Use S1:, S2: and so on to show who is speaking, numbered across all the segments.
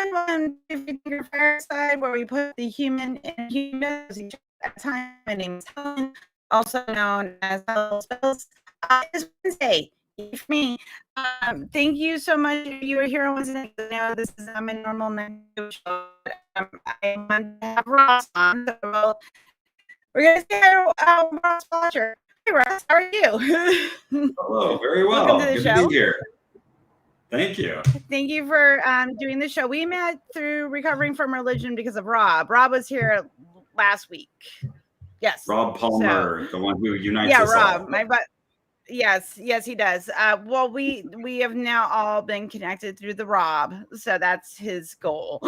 S1: welcome to FreeThinkers Fireside, where we put the human in humans at a time. My name is Helen, also known as Helen Spells. It's Wednesday for me. Thank you so much if you are here on Wednesday. Now this is my normal night show. I want to have Ross on, so we're going to say hi to Ross Blocher. Hey Ross, how are you?
S2: Hello, very well.
S1: Welcome to the
S2: Good
S1: show.
S2: to be here. Thank you.
S1: Thank you for doing the show. We met through Recovering from Religion because of Rob. Rob was here last week. Yes.
S2: Rob Palmer, the one who unites us
S1: Rob,
S2: all.
S1: Yes, he does. Well, we have now all been connected through the Rob, so that's his goal.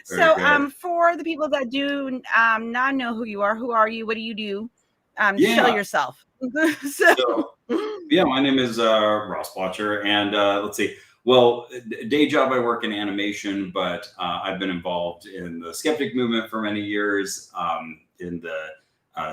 S1: So for the people that do not know who you are you? What do you do? Show yourself.
S2: My name is Ross Blocher, and let's see. Well, day job, I work in animation, but I've been involved in the skeptic movement for many years, in the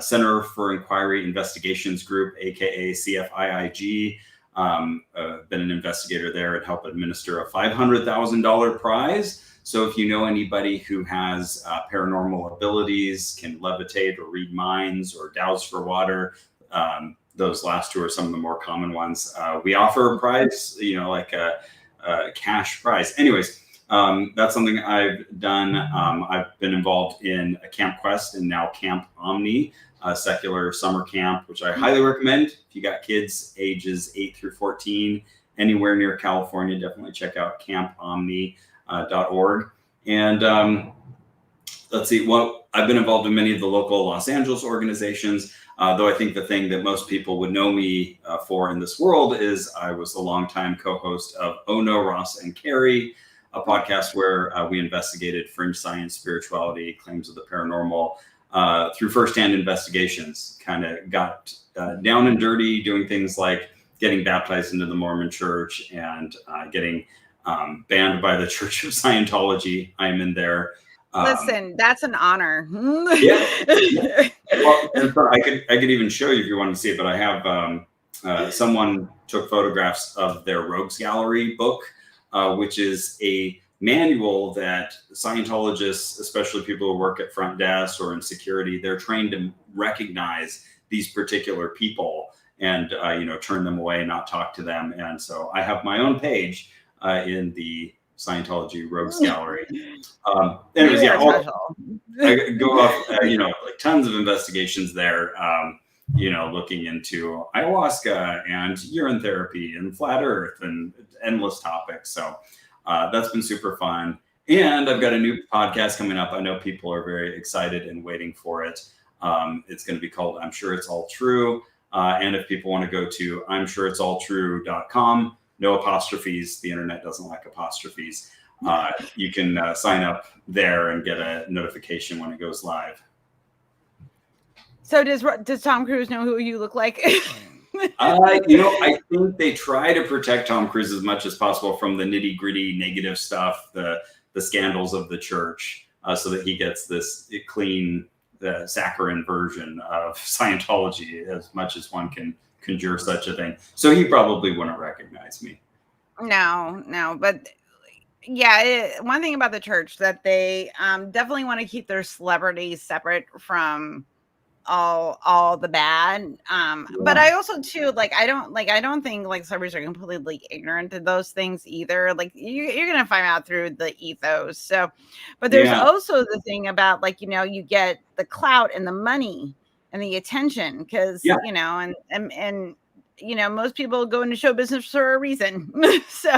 S2: Center for Inquiry Investigations Group, aka CFIIG. Been an investigator there and helped administer a $500,000 prize. So if you know anybody who has paranormal abilities, can levitate or read minds or douse for water, those last two are some of the more common ones. We offer a prize, like a cash prize. Anyways, that's something I've done. I've been involved in a Camp Quest and now Camp Omni, a secular summer camp, which I highly recommend. If you got kids ages 8 through 14, anywhere near California, definitely check out campomni.org. And let's see, well, I've been involved in many of the local Los Angeles organizations. Though I think the thing that most people would know me for in this world is I was the longtime co-host of Oh No, Ross and Carrie, a podcast where we investigated fringe science, spirituality, claims of the paranormal through firsthand investigations. Kind of got down and dirty, doing things like getting baptized into the Mormon Church and getting banned by the Church of Scientology. I'm in there.
S1: Listen, that's an honor.
S2: Yeah. Well, I could even show you if you want to see it, but I have someone took photographs of their Rogues Gallery book, which is a manual that Scientologists, especially people who work at front desk or in security, they're trained to recognize these particular people and turn them away, not talk to them. And so I have my own page in the Scientology Rogues Gallery. Anyways, I go off, like tons of investigations there, looking into ayahuasca and urine therapy and flat earth and endless topics. So that's been super fun. And I've got a new podcast coming up. I know people are very excited and waiting for it. It's going to be called I'm Sure It's All True. And if people want to go to I'mSureIt'sAllTrue.com, no apostrophes. The internet doesn't like apostrophes. You can sign up there and get a notification when it goes live.
S1: So does Tom Cruise know who you look like?
S2: I think they try to protect Tom Cruise as much as possible from the nitty gritty negative stuff, the scandals of the church, so that he gets this clean, saccharine version of Scientology as much as one can conjure such a thing. So he probably wouldn't recognize me.
S1: No, but yeah, one thing about the church that they definitely want to keep their celebrities separate from all the bad. But I also too I don't think like celebrities are completely ignorant to those things either. Like you're gonna find out through the ethos. So, but there's also the thing about you get the clout and the money and the attention because and most people go into show business for a reason. So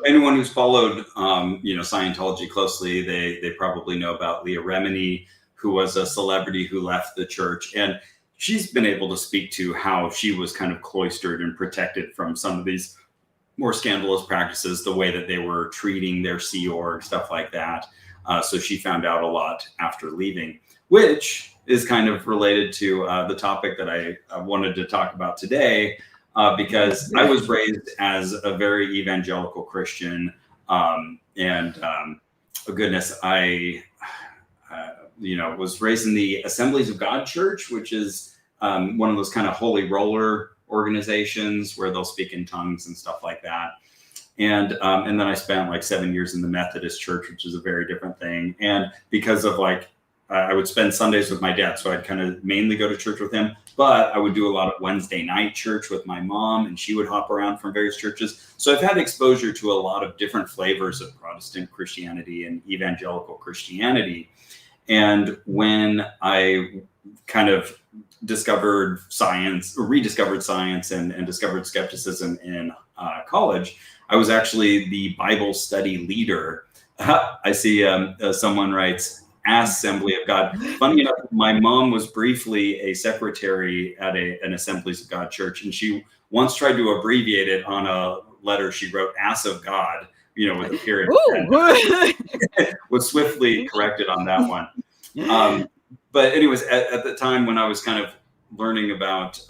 S2: anyone who's followed Scientology closely, they probably know about Leah Remini, who was a celebrity who left the church, and she's been able to speak to how she was kind of cloistered and protected from some of these more scandalous practices, the way that they were treating their Sea Org, stuff like that. So she found out a lot after leaving, which is kind of related to the topic that I wanted to talk about today, because I was raised as a very evangelical Christian, and goodness, I was raised in the Assemblies of God Church, which is one of those kind of holy roller organizations where they'll speak in tongues and stuff like that. And then I spent like 7 years in the Methodist Church, which is a very different thing. And because of like, I would spend Sundays with my dad, so I'd kind of mainly go to church with him. But I would do a lot of Wednesday night church with my mom, and she would hop around from various churches. So I've had exposure to a lot of different flavors of Protestant Christianity and evangelical Christianity. And when I kind of discovered science, or rediscovered science, and discovered skepticism in college, I was actually the Bible study leader. I see someone writes, Assembly of God. Funny enough, my mom was briefly a secretary at an Assemblies of God church, and she once tried to abbreviate it on a letter. She wrote Ass of God, with a period. Was swiftly corrected on that one. But anyways, at the time when I was kind of learning about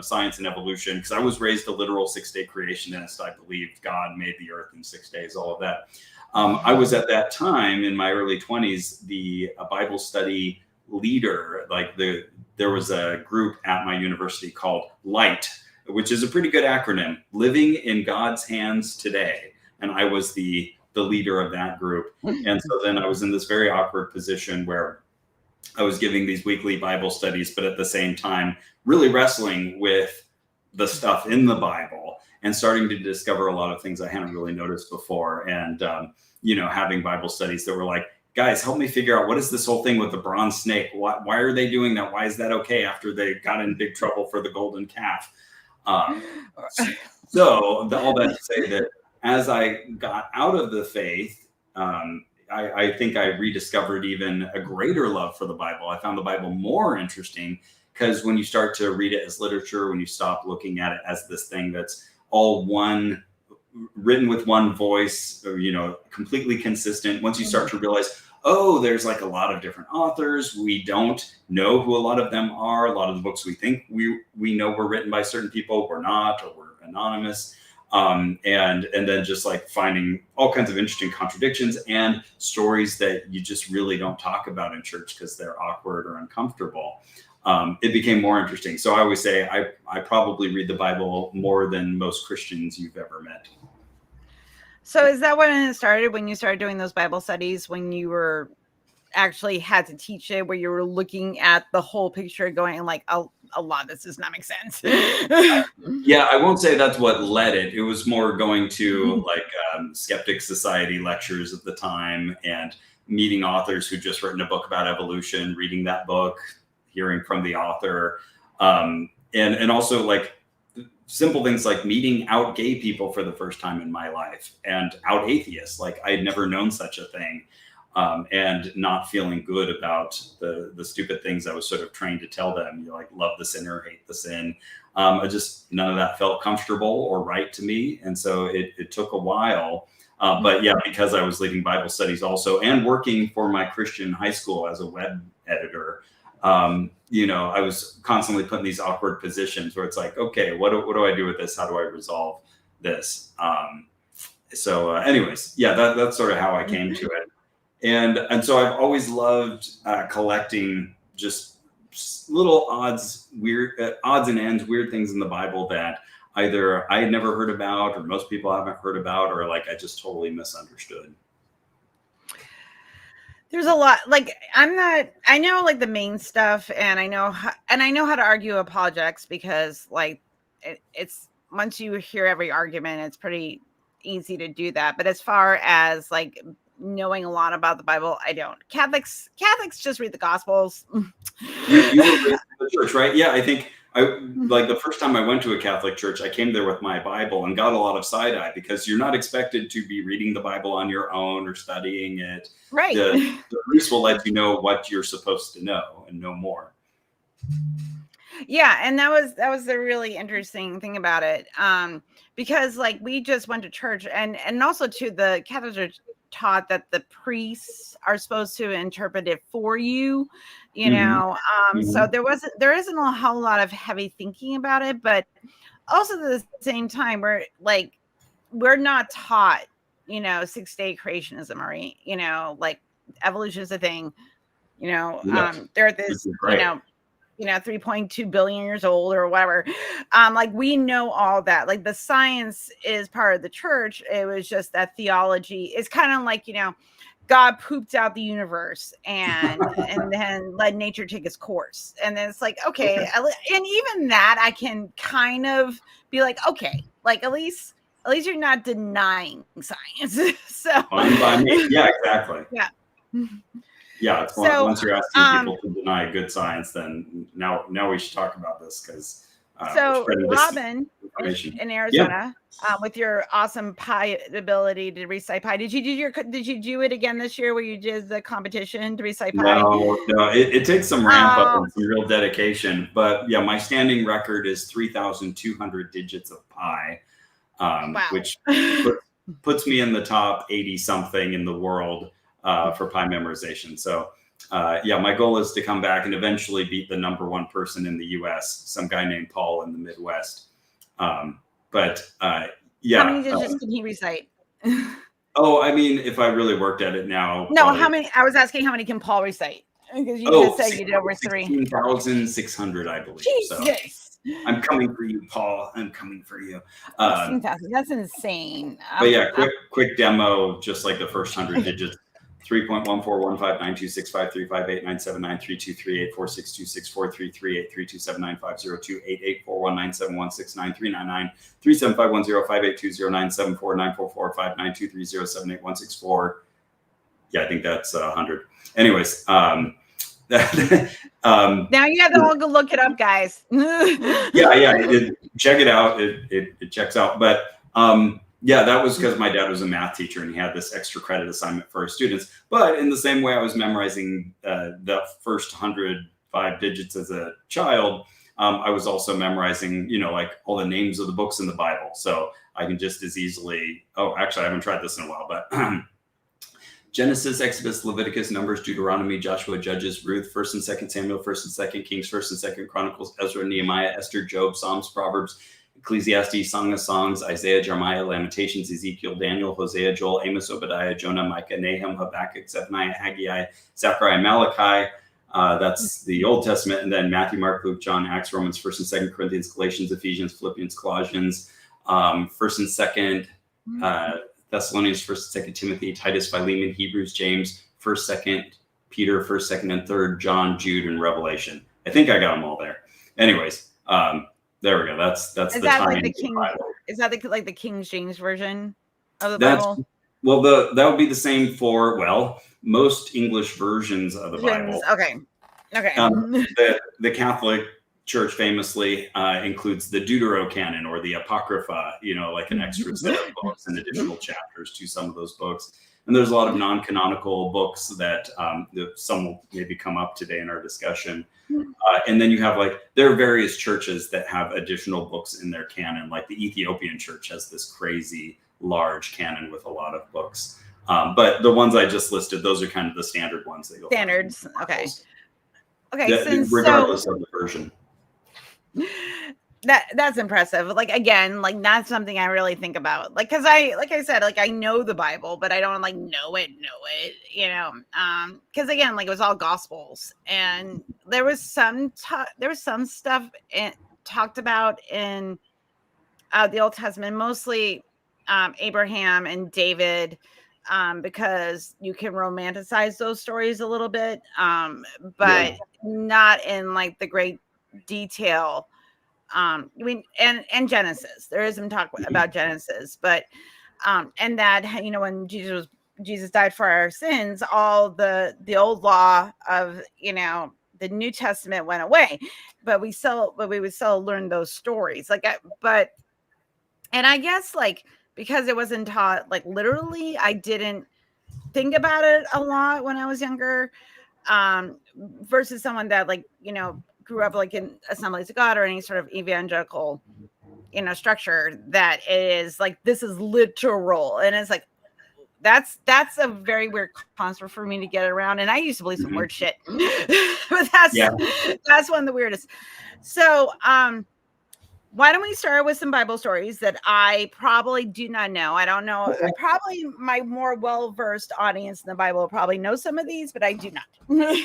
S2: science and evolution, because I was raised a literal 6-day creationist. I believed God made the earth in 6 days, all of that. I was at that time in my early 20s, the Bible study leader. There was a group at my university called LIGHT, which is a pretty good acronym, Living in God's Hands Today. And I was the leader of that group. And so then I was in this very awkward position where I was giving these weekly Bible studies, but at the same time, really wrestling with the stuff in the Bible and starting to discover a lot of things I hadn't really noticed before. And, having Bible studies that were like, guys, help me figure out what is this whole thing with the bronze snake? Why are they doing that? Why is that okay after they got in big trouble for the golden calf? So all that to say that as I got out of the faith, I think I rediscovered even a greater love for the Bible. I found the Bible more interesting because when you start to read it as literature, when you stop looking at it as this thing that's all one, written with one voice, or, completely consistent, once you start to realize, oh, there's like a lot of different authors. We don't know who a lot of them are. A lot of the books we think we know were written by certain people were not, or were anonymous. And then just like finding all kinds of interesting contradictions and stories that you just really don't talk about in church because they're awkward or uncomfortable. It became more interesting. So I always say I probably read the Bible more than most Christians you've ever met.
S1: So is that when it started, when you started doing those Bible studies, when you were actually had to teach it, where you were looking at the whole picture going like, a lot of this does not make sense?
S2: Yeah, I won't say that's what led it. It was more going to Skeptic Society lectures at the time and meeting authors who'd just written a book about evolution, reading that book, hearing from the author, and also like simple things like meeting out gay people for the first time in my life and out atheists. Like I had never known such a thing. And not feeling good about the stupid things I was sort of trained to tell them, love the sinner, hate the sin. None of that felt comfortable or right to me. And so it took a while. But yeah, because I was leading Bible studies also and working for my Christian high school as a web editor, I was constantly put in these awkward positions where it's like, okay, what do I do with this? How do I resolve this? Anyways, yeah, that's sort of how I came to it. And so I've always loved collecting just little odds and ends, weird things in the Bible that either I had never heard about or most people haven't heard about, or like I just totally misunderstood.
S1: There's a lot, I know like the main stuff, and I know how to argue apologetics because it's once you hear every argument, it's pretty easy to do that. But as far as like knowing a lot about the Bible, I don't. Catholics just read the Gospels.
S2: You were raised in the church, right? Yeah, I think the first time I went to a Catholic church, I came there with my Bible and got a lot of side eye because you're not expected to be reading the Bible on your own or studying it.
S1: Right.
S2: The priest will let you know what you're supposed to know and no more.
S1: Yeah, and that was the really interesting thing about it, because like we just went to church, and also too, the Catholics are taught that the priests are supposed to interpret it for you, so there isn't a whole lot of heavy thinking about it, but also at the same time we're not taught 6-day creationism, right? Like evolution is a thing, there are this 3.2 billion years old or whatever. Like we know all that. Like the science is part of the church. It was just that theology is kind of like, God pooped out the universe and then let nature take its course. And then it's like, okay. And even that I can kind of be like, okay, like at least you're not denying science. So
S2: fine by me. Yeah, exactly.
S1: Yeah.
S2: Yeah, it's once you're asking people to deny good science, then now we should talk about this because
S1: so Robin in Arizona, with your awesome pie ability to recite pie. Did you do it again this year where you did the competition to recite pie?
S2: No, it takes some ramp up and some real dedication. But yeah, my standing record is 3,200 digits of pi, which puts me in the top 80 something in the world for pie memorization. So my goal is to come back and eventually beat the number one person in the US, some guy named Paul in the Midwest.
S1: How many digits can he recite?
S2: I mean, if I really worked at it now.
S1: No, how many? I was asking how many can Paul recite? Because you just said you did over 3.
S2: 16,600, I believe.
S1: Jesus.
S2: So I'm coming for you, Paul. I'm coming for you.
S1: 16,000. That's insane.
S2: But yeah, quick demo, just like the first 100 digits. 3.141592653588979322384627950693993710582097445923078164. Yeah, I think that's 100. Anyways,
S1: now you have to all go look it up, guys.
S2: Check it out. It checks out. But that was because my dad was a math teacher and he had this extra credit assignment for his students. But in the same way I was memorizing the first 105 digits as a child, I was also memorizing, like all the names of the books in the Bible. So I can just as easily, actually, I haven't tried this in a while, but Genesis, Exodus, Leviticus, Numbers, Deuteronomy, Joshua, Judges, Ruth, 1st and 2nd Samuel, 1st and 2nd Kings, 1st and 2nd Chronicles, Ezra, Nehemiah, Esther, Job, Psalms, Proverbs, Ecclesiastes, Song of Songs, Isaiah, Jeremiah, Lamentations, Ezekiel, Daniel, Hosea, Joel, Amos, Obadiah, Jonah, Micah, Nahum, Habakkuk, Zephaniah, Haggai, Zechariah, Malachi. That's the Old Testament. And then Matthew, Mark, Luke, John, Acts, Romans, 1st and 2nd Corinthians, Galatians, Ephesians, Philippians, Colossians, 1st and 2nd Thessalonians, 1st and 2nd Timothy, Titus, Philemon, Hebrews, James, 1st, 2nd Peter, 1st, 2nd, and 3rd John, Jude, and Revelation. I think I got them all there. Anyways, there we go. That's
S1: is
S2: the
S1: that
S2: time.
S1: Like the King? Is that like the King James version of the Bible?
S2: Well, that would be the same for most English versions of the Bible.
S1: Okay.
S2: The Catholic Church famously includes the Deuterocanon or the Apocrypha, like an extra set of books and additional chapters to some of those books. And there's a lot of non-canonical books that some will maybe come up today in our discussion. And then you have there are various churches that have additional books in their canon. Like the Ethiopian church has this crazy large canon with a lot of books. But the ones I just listed, those are kind of the standard ones that you'll
S1: standards. Find. Okay.
S2: Regardless of the version.
S1: That's impressive. Again, that's something I really think about. Because I said, I know the Bible, but I don't know it. Because again, it was all Gospels, and there was some stuff talked about in the Old Testament, mostly Abraham and David, because you can romanticize those stories a little bit, but not in the great detail. I mean, and Genesis, there is some talk about Genesis, but and that when Jesus died for our sins, all the old law of the New Testament went away, but we would still learn those stories. And I guess because it wasn't taught literally, I didn't think about it a lot when I was younger, versus someone that grew up in Assemblies of God or any sort of evangelical, structure that is this is literal. And it's that's a very weird concept for me to get around. And I used to believe some weird shit, but that's one of the weirdest. So, Why don't we start with some Bible stories that I probably do not know? I don't know.
S2: Okay.
S1: Probably my more well-versed audience in the Bible probably know some of these, but I do not.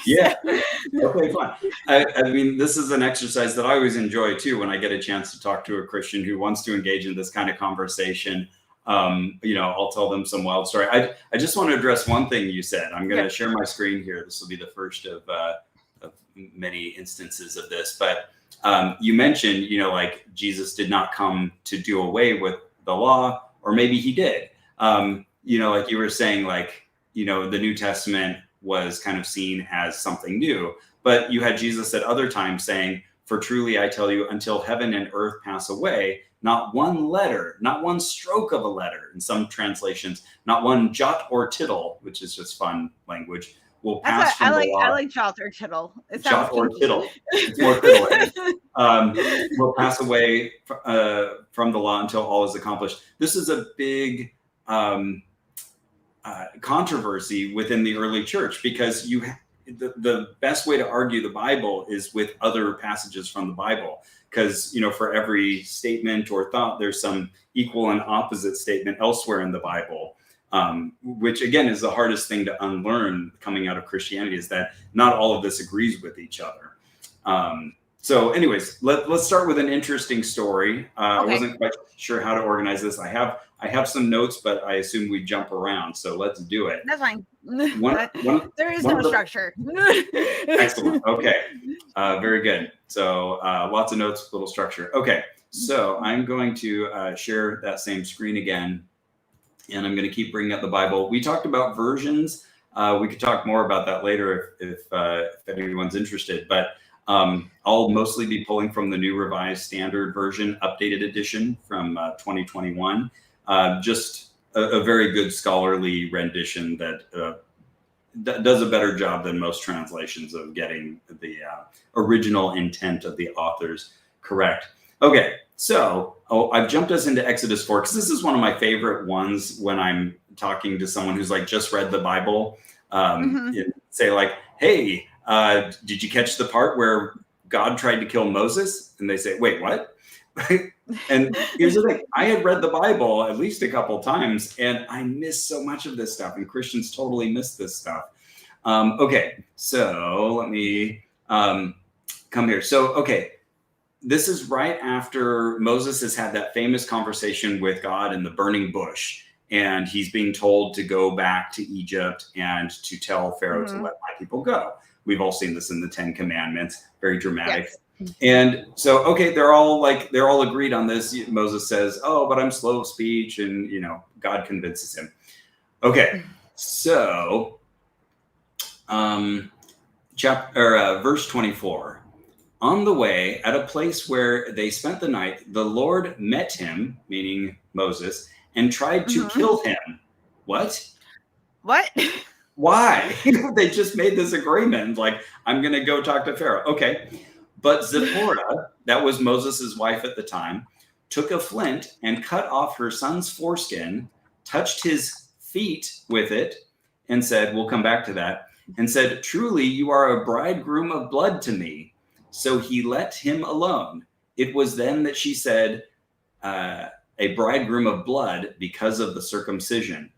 S2: Yeah. Okay, fine. I mean, this is an exercise that I always enjoy too when I get a chance to talk to a Christian who wants to engage in this kind of conversation. I'll tell them some wild story. I just want to address one thing you said. I'm going to share my screen here. This will be the first of many instances of this. But you mentioned, like Jesus did not come to do away with the law, or maybe he did. Like you were saying, like, the New Testament was kind of seen as something new. But you had Jesus at other times saying, "For truly I tell you, until heaven and earth pass away, not one letter, not one stroke of a letter," in some translations, not one jot or tittle, which is just fun language, will pass from the law.
S1: I like jot or tittle.
S2: Jot or tittle. It's more tittle. Will pass away from the law until all is accomplished. This is a big controversy within the early church, because the best way to argue the Bible is with other passages from the Bible, because for every statement or thought, there's some equal and opposite statement elsewhere in the Bible, which again is the hardest thing to unlearn coming out of Christianity, is that not all of this agrees with each other. So anyways, let's start with an interesting story. Okay. I wasn't quite sure how to organize this. I have some notes, but I assume we jump around. So let's do it.
S1: That's fine. There is no structure.
S2: Excellent. Okay. Very good. So lots of notes, little structure. Okay. So I'm going to share that same screen again, and I'm going to keep bringing up the Bible. We talked about versions. We could talk more about that later if anyone's interested, but I'll mostly be pulling from the New Revised Standard Version, updated edition from 2021. Just a very good scholarly rendition that does a better job than most translations of getting the original intent of the authors correct. Okay, so I've jumped us into Exodus 4, because this is one of my favorite ones when I'm talking to someone who's like just read the Bible. Say like, "Hey, did you catch the part where God tried to kill Moses?" And they say, "Wait, what?" And here's the thing. I had read the Bible at least a couple times, and I missed so much of this stuff, and Christians totally miss this stuff. Okay, so let me come here. So, okay, this is right after Moses has had that famous conversation with God in the burning bush, and he's being told to go back to Egypt and to tell Pharaoh to let my people go. We've all seen this in the 10 Commandments, very dramatic. Yes. And so, okay, they're all agreed on this. Moses says, "Oh, but I'm slow of speech," and God convinces him. Okay, so verse 24. On the way, at a place where they spent the night, the Lord met him, meaning Moses, and tried to kill him. What? Why? They just made this agreement, like, I'm going to go talk to Pharaoh. Okay. But Zipporah, that was Moses' wife at the time, took a flint and cut off her son's foreskin, touched his feet with it, and said, we'll come back to that, and said, "Truly, you are a bridegroom of blood to me." So he let him alone. It was then that she said, "A bridegroom of blood," because of the circumcision.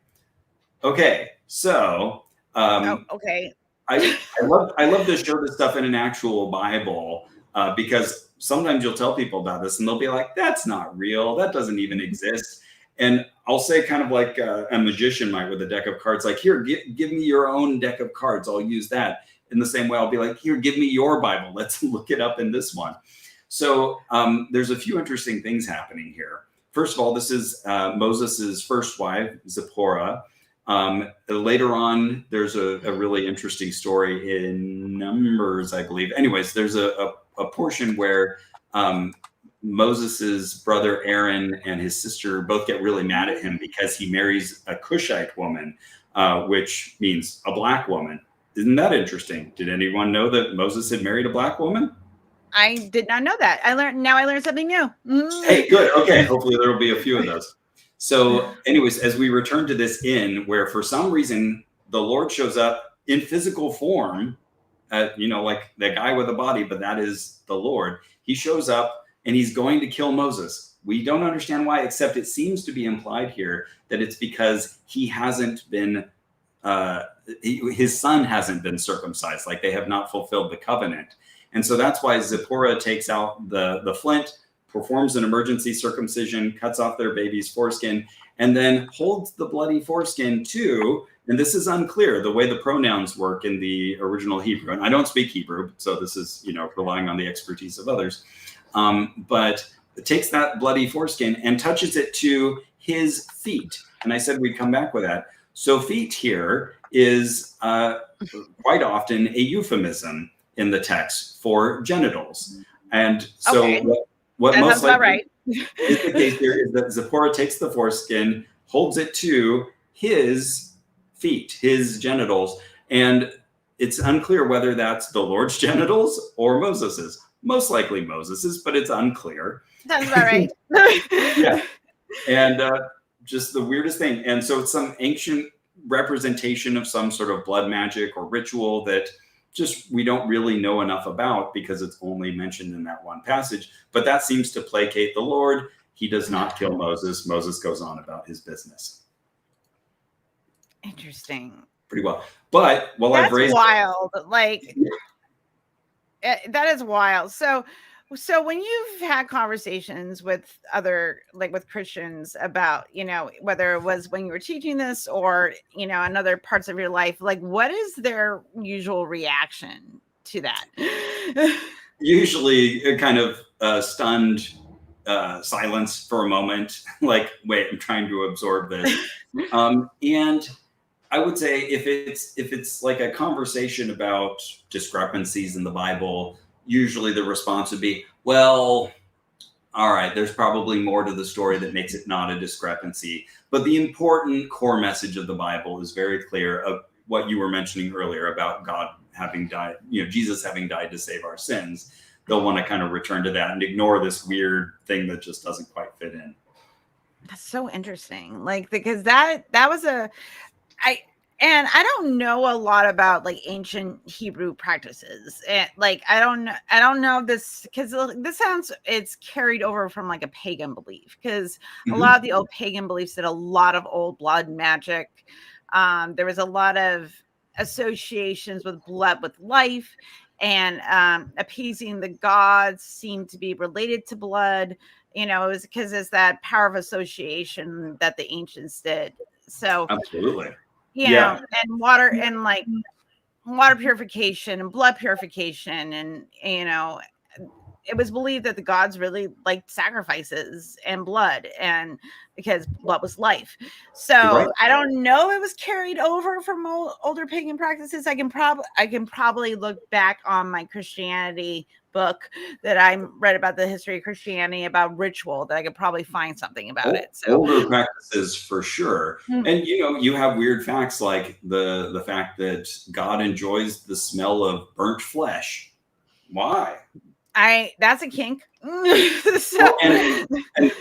S2: Okay, so
S1: okay.
S2: I love to show this stuff in an actual Bible, because sometimes you'll tell people about this and they'll be like, "That's not real. That doesn't even exist." And I'll say, kind of like a magician might with a deck of cards, like, "Here, give me your own deck of cards. I'll use that." In the same way, I'll be like, "Here, give me your Bible. Let's look it up in this one." So there's a few interesting things happening here. First of all, this is Moses's first wife, Zipporah. Later on, there's a really interesting story in Numbers, I believe. Anyways, there's a portion where Moses's brother Aaron and his sister both get really mad at him because he marries a Cushite woman, which means a black woman. Isn't that interesting? Did anyone know that Moses had married a black woman?
S1: I did not know that. I learned something new.
S2: Hey, good. Okay. Hopefully there will be a few of those. So anyways, as we return to this inn where for some reason the Lord shows up in physical form, like the guy with a body, but that is the Lord. He shows up and he's going to kill Moses. We don't understand why, except it seems to be implied here that it's because he hasn't been, his son hasn't been circumcised, like they have not fulfilled the covenant. And so that's why Zipporah takes out the flint, performs an emergency circumcision, cuts off their baby's foreskin, and then holds the bloody foreskin to, and this is unclear, the way the pronouns work in the original Hebrew. And I don't speak Hebrew, so this is, relying on the expertise of others. But it takes that bloody foreskin and touches it to his feet. And I said we'd come back with that. So feet here is quite often a euphemism in the text for genitals. And so what
S1: that
S2: most likely
S1: right.
S2: is the case here is that Zipporah takes the foreskin, holds it to his feet, his genitals, and it's unclear whether that's the Lord's genitals or Moses's. Most likely Moses's, but it's unclear.
S1: That's about right.
S2: Yeah. And just the weirdest thing. And so it's some ancient representation of some sort of blood magic or ritual that just we don't really know enough about because it's only mentioned in that one passage. But that seems to placate the Lord. He does not kill Moses. Moses goes on about his business.
S1: Interesting.
S2: Pretty well. But while
S1: That's
S2: I've raised
S1: wild. Like that is wild. So when you've had conversations with other, like with Christians about, whether it was when you were teaching this or, in other parts of your life, like what is their usual reaction to that?
S2: Usually a kind of stunned silence for a moment, like, wait, I'm trying to absorb this. And I would say if it's like a conversation about discrepancies in the Bible, usually the response would be, well, all right, there's probably more to the story that makes it not a discrepancy. But the important core message of the Bible is very clear of what you were mentioning earlier about God having died, Jesus having died to save our sins. They'll want to kind of return to that and ignore this weird thing that just doesn't quite fit in.
S1: That's so interesting. Like, because that was and I don't know a lot about like ancient Hebrew practices. And like, I don't know this because this sounds, it's carried over from like a pagan belief because a lot of the old pagan beliefs did a lot of old blood magic. There was a lot of associations with blood with life, and appeasing the gods seemed to be related to blood. It was because it's that power of association that the ancients did. So
S2: absolutely.
S1: And water and like water purification and blood purification. And, it was believed that the gods really liked sacrifices and blood, and because blood was life. So I don't know, it was carried over from older pagan practices. I can probably look back on my Christianity book that I read about the history of Christianity, about ritual, that I could probably find something about it. So
S2: older practices for sure. And you have weird facts like the fact that God enjoys the smell of burnt flesh. Why?
S1: That's a kink.
S2: So, and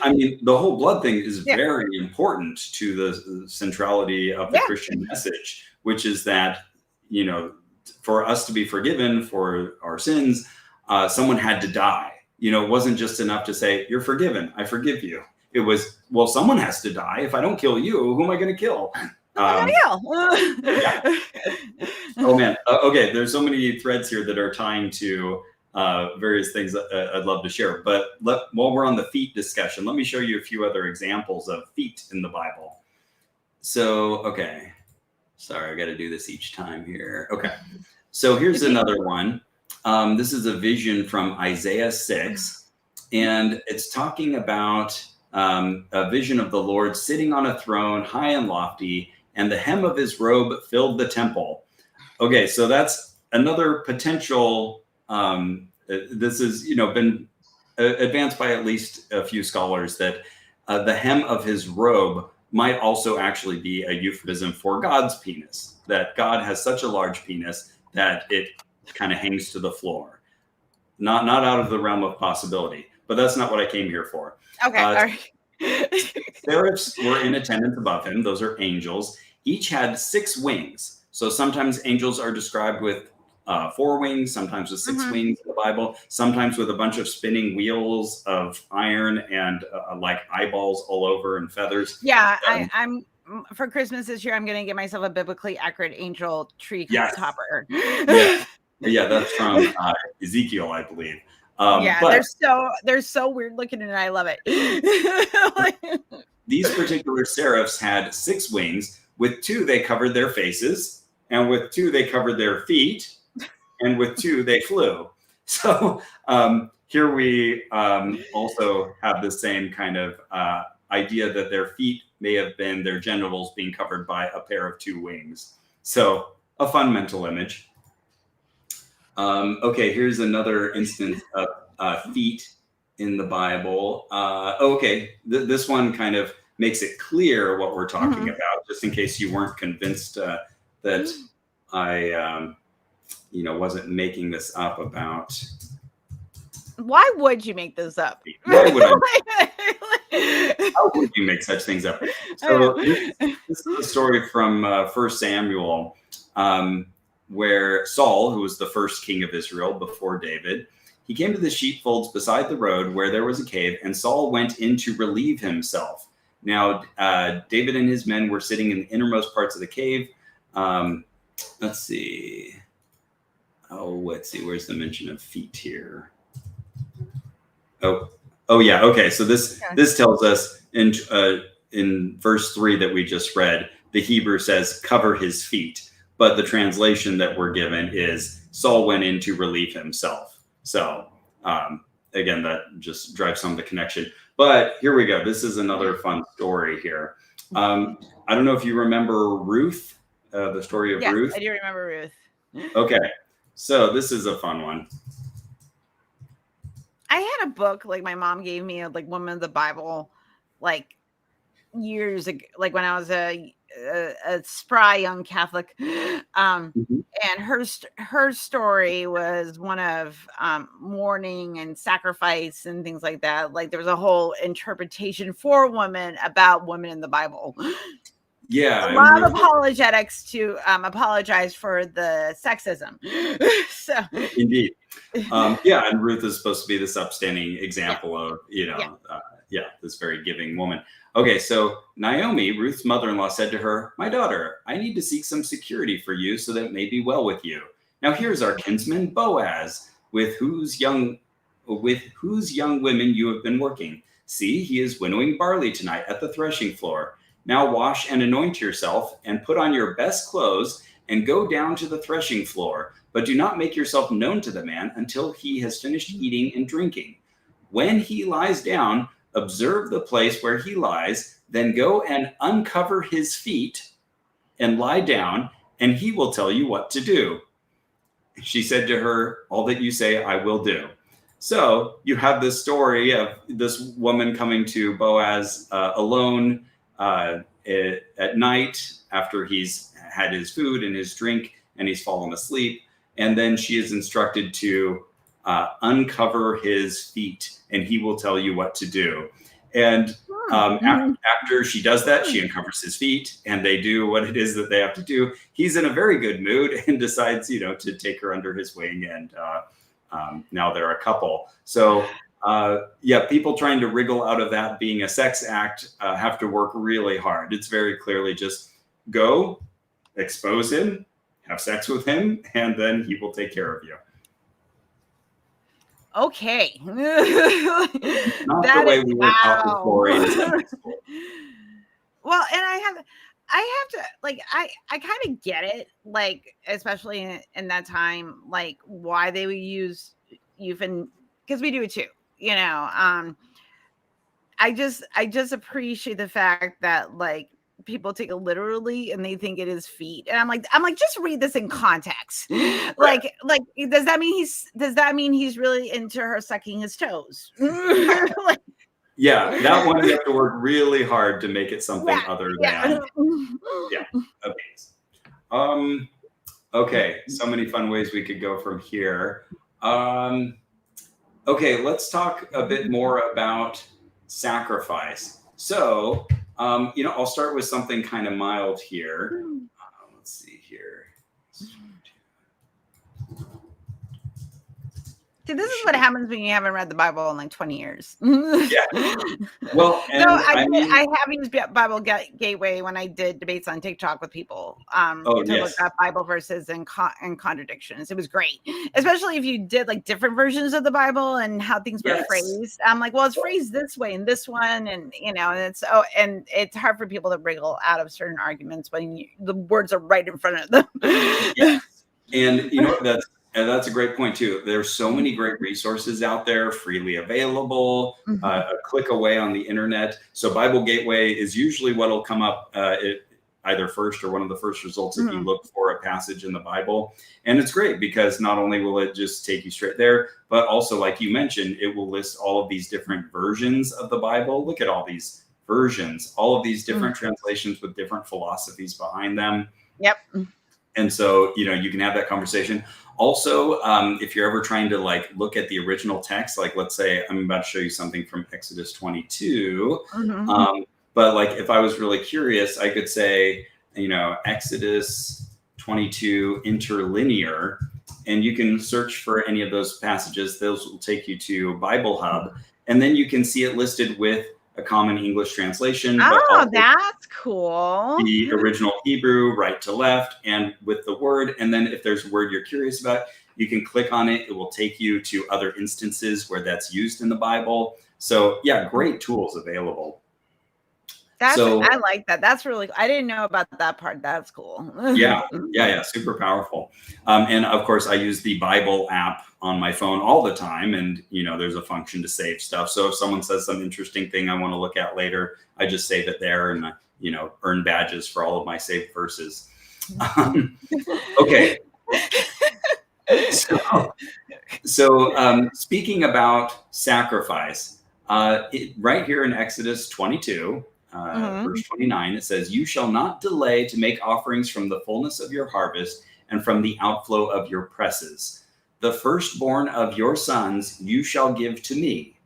S2: I mean, the whole blood thing is very important to the centrality of the Christian message, which is that, for us to be forgiven for our sins, someone had to die. It wasn't just enough to say, you're forgiven, I forgive you. It was, well, someone has to die. If I don't kill you, who am I going to kill? Oh, man. Okay, there's so many threads here that are tying to various things I'd love to share. But while we're on the feet discussion, let me show you a few other examples of feet in the Bible. So, okay. Sorry, I got to do this each time here. Okay. So here's another one. This is a vision from Isaiah 6, and it's talking about a vision of the Lord sitting on a throne high and lofty, and the hem of his robe filled the temple. Okay, so that's another potential. This has been advanced by at least a few scholars that the hem of his robe might also actually be a euphemism for God's penis, that God has such a large penis that it kind of hangs to the floor. Not out of the realm of possibility, but that's not what I came here for.
S1: Okay, all right.
S2: Seraphs were in attendance above him. Those are angels. Each had 6 wings. So sometimes angels are described with 4 wings, sometimes with 6
S1: Mhm.
S2: wings in the Bible, sometimes with a bunch of spinning wheels of iron and like eyeballs all over and feathers.
S1: Yeah, I'm for Christmas this year, I'm gonna get myself a biblically accurate angel tree
S2: Yes.
S1: topper.
S2: Yeah. Yeah, that's from Ezekiel, I believe.
S1: Yeah,
S2: But
S1: they're so weird looking, and I love it.
S2: these particular seraphs had 6 wings. With 2, they covered their faces, and with 2, they covered their feet, and with 2, they flew. So here we also have the same kind of idea that their feet may have been their genitals being covered by a pair of 2 wings. So a fun mental image. Okay, here's another instance of feet in the Bible. Okay, this one kind of makes it clear what we're talking about, just in case you weren't convinced that I, wasn't making this up about.
S1: Why would you make this up?
S2: Why would I? How would you make such things up? So this is a story from 1 Samuel. Where Saul, who was the first king of Israel before David, he came to the sheepfolds beside the road where there was a cave, and Saul went in to relieve himself. Now, David and his men were sitting in the innermost parts of the cave. Let's see. Let's see. Where's the mention of feet here? Oh yeah. Okay. So this tells us in verse 3 that we just read, the Hebrew says, "Cover his feet." But the translation that we're given is Saul went in to relieve himself. So again, that just drives some of the connection. But here we go. This is another fun story here. I don't know if you remember Ruth, the story of Ruth.
S1: I do remember Ruth.
S2: Okay. So this is a fun one.
S1: I had a book like my mom gave me, like Woman of the Bible, like years ago, like when I was a spry young Catholic. And her story was one of mourning and sacrifice and things like that. Like there was a whole interpretation for women about women in the Bible.
S2: Yeah,
S1: a lot of apologetics to apologize for the sexism. So
S2: indeed, yeah, and Ruth is supposed to be this upstanding example of this very giving woman. Okay, so Naomi, Ruth's mother-in-law, said to her, "My daughter, I need to seek some security for you so that it may be well with you. Now here's our kinsman Boaz, with whose young women you have been working. See, he is winnowing barley tonight at the threshing floor. Now wash and anoint yourself and put on your best clothes and go down to the threshing floor, but do not make yourself known to the man until he has finished eating and drinking. When he lies down, observe the place where he lies, then go and uncover his feet and lie down, and he will tell you what to do." She said to her, "All that you say, I will do." So you have this story of this woman coming to Boaz alone at night after he's had his food and his drink and he's fallen asleep. And then she is instructed to uncover his feet and he will tell you what to do. And after she does that, she uncovers his feet and they do what it is that they have to do. He's in a very good mood and decides, to take her under his wing. And now they're a couple. So people trying to wriggle out of that being a sex act have to work really hard. It's very clearly just go, expose him, have sex with him, and then he will take care of you.
S1: Okay.
S2: Not the way we were taught before.
S1: Well, and I have to, like, I kind of get it, like, especially in that time, like, why they would use because we do it too, I just appreciate the fact that, like, people take it literally and they think it is feet. And I'm like, just read this in context. Like, does that mean he's really into her sucking his toes? Like,
S2: yeah, that one you have to work really hard to make it something other than abuse. Okay, so many fun ways we could go from here. Okay, let's talk a bit more about sacrifice. So, I'll start with something kind of mild here. Let's see here.
S1: See, this is what happens when you haven't read the Bible in like 20 years.
S2: Yeah. Well, and
S1: no, I have used Bible Gateway when I did debates on TikTok with people to look up Bible verses and contradictions. It was great, especially if you did like different versions of the Bible and how things were phrased. I'm like, well, it's phrased this way in this one, and and it's hard for people to wriggle out of certain arguments when the words are right in front of them.
S2: Yes. And that's a great point too. There's so many great resources out there, freely available, a click away on the internet. So Bible Gateway is usually what'll come up either first or one of the first results if you look for a passage in the Bible. And it's great because not only will it just take you straight there, but also, like you mentioned, it will list all of these different versions of the Bible. Look at all these versions, all of these different translations with different philosophies behind them.
S1: Yep.
S2: And so, you can have that conversation. Also, if you're ever trying to like look at the original text, like let's say I'm about to show you something from Exodus 22. But like if I was really curious, I could say, Exodus 22 interlinear, and you can search for any of those passages. Those will take you to Bible Hub, and then you can see it listed with a common English translation.
S1: Oh, that's cool.
S2: The original Hebrew, right to left, and with the word. And then if there's a word you're curious about, you can click on it. It will take you to other instances where that's used in the Bible. So yeah, great tools available.
S1: I like that. That's really, I didn't know about that part. That's cool.
S2: Yeah. Super powerful. And of course I use the Bible app on my phone all the time. And, there's a function to save stuff. So if someone says some interesting thing I want to look at later, I just save it there and, earn badges for all of my saved verses. Okay. So speaking about sacrifice, right here in Exodus 22, verse 29, it says, "You shall not delay to make offerings from the fullness of your harvest and from the outflow of your presses. The firstborn of your sons you shall give to me.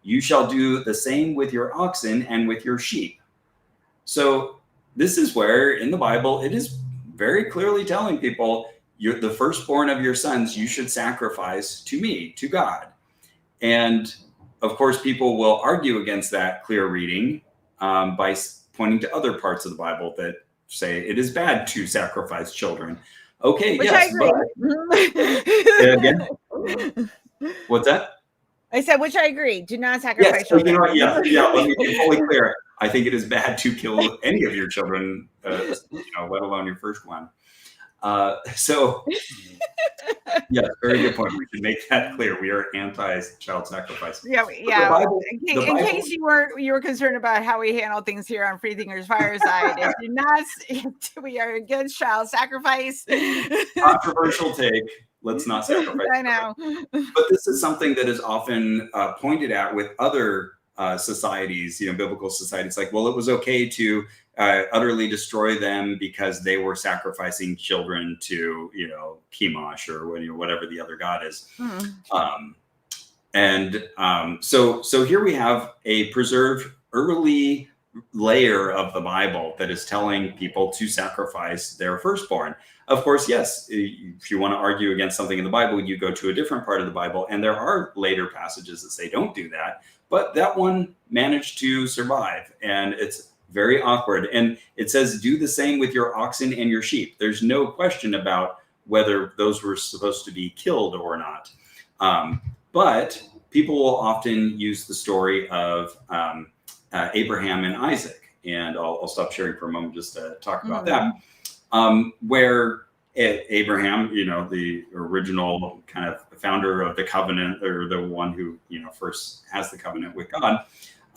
S2: You shall do the same with your oxen and with your sheep." So this is where in the Bible, it is very clearly telling people, the firstborn of your sons, you should sacrifice to me, to God. And of course, people will argue against that clear reading by pointing to other parts of the Bible that say it is bad to sacrifice children. Okay,
S1: which
S2: yes,
S1: I agree.
S2: Say again? What's that?
S1: I said, which I agree. Do not sacrifice children.
S2: Let me be fully clear. I think it is bad to kill any of your children, let alone your first one. Yeah, very good point. We should make that clear. We are anti-child sacrifice.
S1: Yeah. In case you were concerned about how we handle things here on FreeThinkers Fireside, we are against child sacrifice.
S2: Controversial take. Let's not sacrifice.
S1: I know.
S2: But this is something that is often pointed at with other societies, biblical societies. Like, well, it was okay to utterly destroy them because they were sacrificing children to, Chemosh or whatever the other god is. So here we have a preserved early layer of the Bible that is telling people to sacrifice their firstborn. Of course, yes, if you want to argue against something in the Bible, you go to a different part of the Bible, and there are later passages that say don't do that. But that one managed to survive, and it's very awkward. And it says, do the same with your oxen and your sheep. There's no question about whether those were supposed to be killed or not. But people will often use the story of Abraham and Isaac. And I'll stop sharing for a moment just to talk about that. Where Abraham, the original kind of founder of the covenant, or the one who, first has the covenant with God,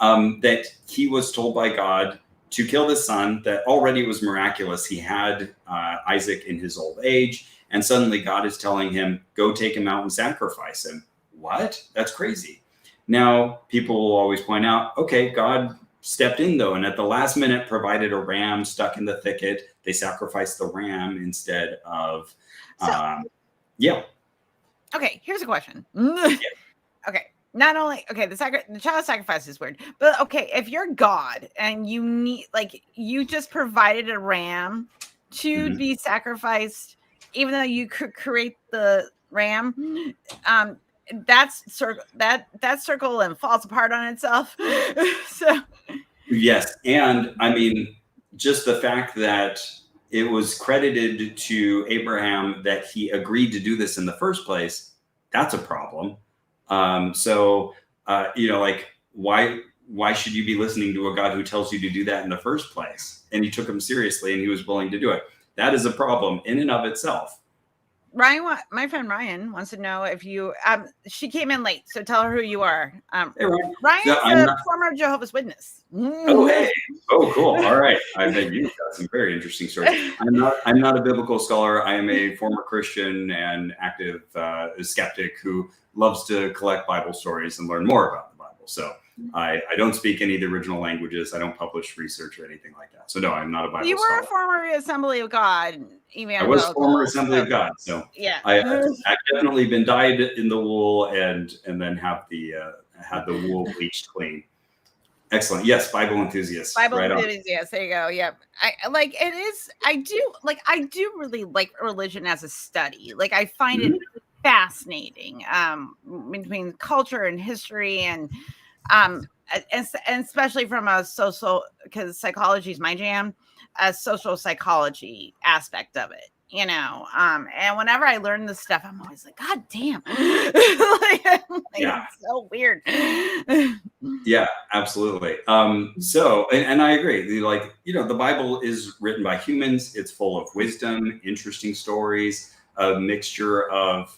S2: that he was told by God to kill the son that already was miraculous. He had Isaac in his old age, and suddenly God is telling him, go take him out and sacrifice him. What? That's crazy. Now, people will always point out, okay, God stepped in though, and at the last minute provided a ram stuck in the thicket. They sacrificed the ram instead of,
S1: Okay, here's a question. Okay, not only, the child sacrifice is weird, but okay, if you're God and you need, you just provided a ram to be sacrificed even though you could create the ram, that circle and falls apart on itself. So
S2: yes, and I mean, just the fact that it was credited to Abraham that he agreed to do this in the first place, that's a problem. So like why should you be listening to a God who tells you to do that in the first place? And he took him seriously, and he was willing to do it. That is a problem in and of itself.
S1: Ryan, my friend Ryan wants to know if you. She came in late, so tell her who you are.
S2: Hey, Ryan.
S1: Ryan's a former Jehovah's Witness.
S2: Oh, hey. Oh, cool. All right. I bet you've got some very interesting stories. I'm not a biblical scholar. I am a former Christian and active skeptic who loves to collect Bible stories and learn more about the Bible. So I don't speak any of the original languages. I don't publish research or anything like that. So no, I'm not a Bible scholar.
S1: You were a former Assembly of God.
S2: I was former Assembly of God. So
S1: yeah,
S2: I've definitely been dyed in the wool and then have had the wool bleached clean. Excellent. Yes, Bible enthusiasts.
S1: Bible enthusiasts. There you go. Yep. I do really like religion as a study. Like I find it fascinating. Between culture and history and especially from a social, because psychology is my jam, a social psychology aspect of it. And whenever I learn this stuff, I'm always like, God damn. It's so weird.
S2: Yeah, absolutely. So, and I agree. The Bible is written by humans. It's full of wisdom, interesting stories, a mixture of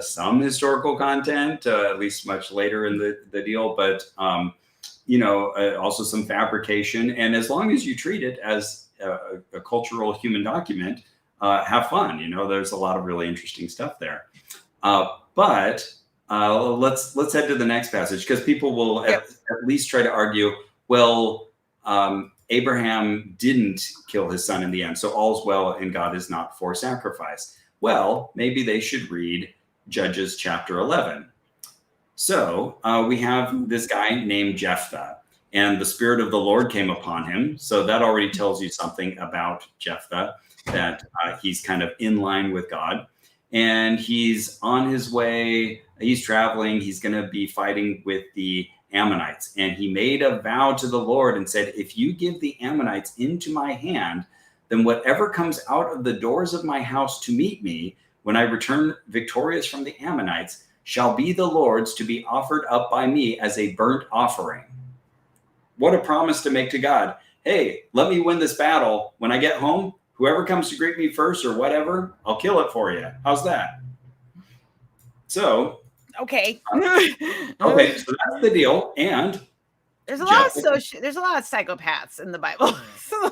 S2: some historical content, at least much later in the deal, but, also some fabrication. And as long as you treat it as a cultural human document, have fun. There's a lot of really interesting stuff there. But let's head to the next passage, because people will at least try to argue, well, Abraham didn't kill his son in the end, so all's well and God is not for sacrifice. Well, maybe they should read Judges chapter 11. So we have this guy named Jephthah, and the Spirit of the Lord came upon him. So that already tells you something about Jephthah, that he's kind of in line with God. And he's on his way, he's traveling, he's going to be fighting with the Ammonites. And he made a vow to the Lord and said, if you give the Ammonites into my hand, then whatever comes out of the doors of my house to meet me, when I return victorious from the Ammonites, shall be the Lord's, to be offered up by me as a burnt offering. What a promise to make to God. Hey, let me win this battle. When I get home, whoever comes to greet me first or whatever, I'll kill it for you. How's that? So.
S1: Okay.
S2: Okay, so that's the deal. And
S1: there's a lot of psychopaths in the Bible.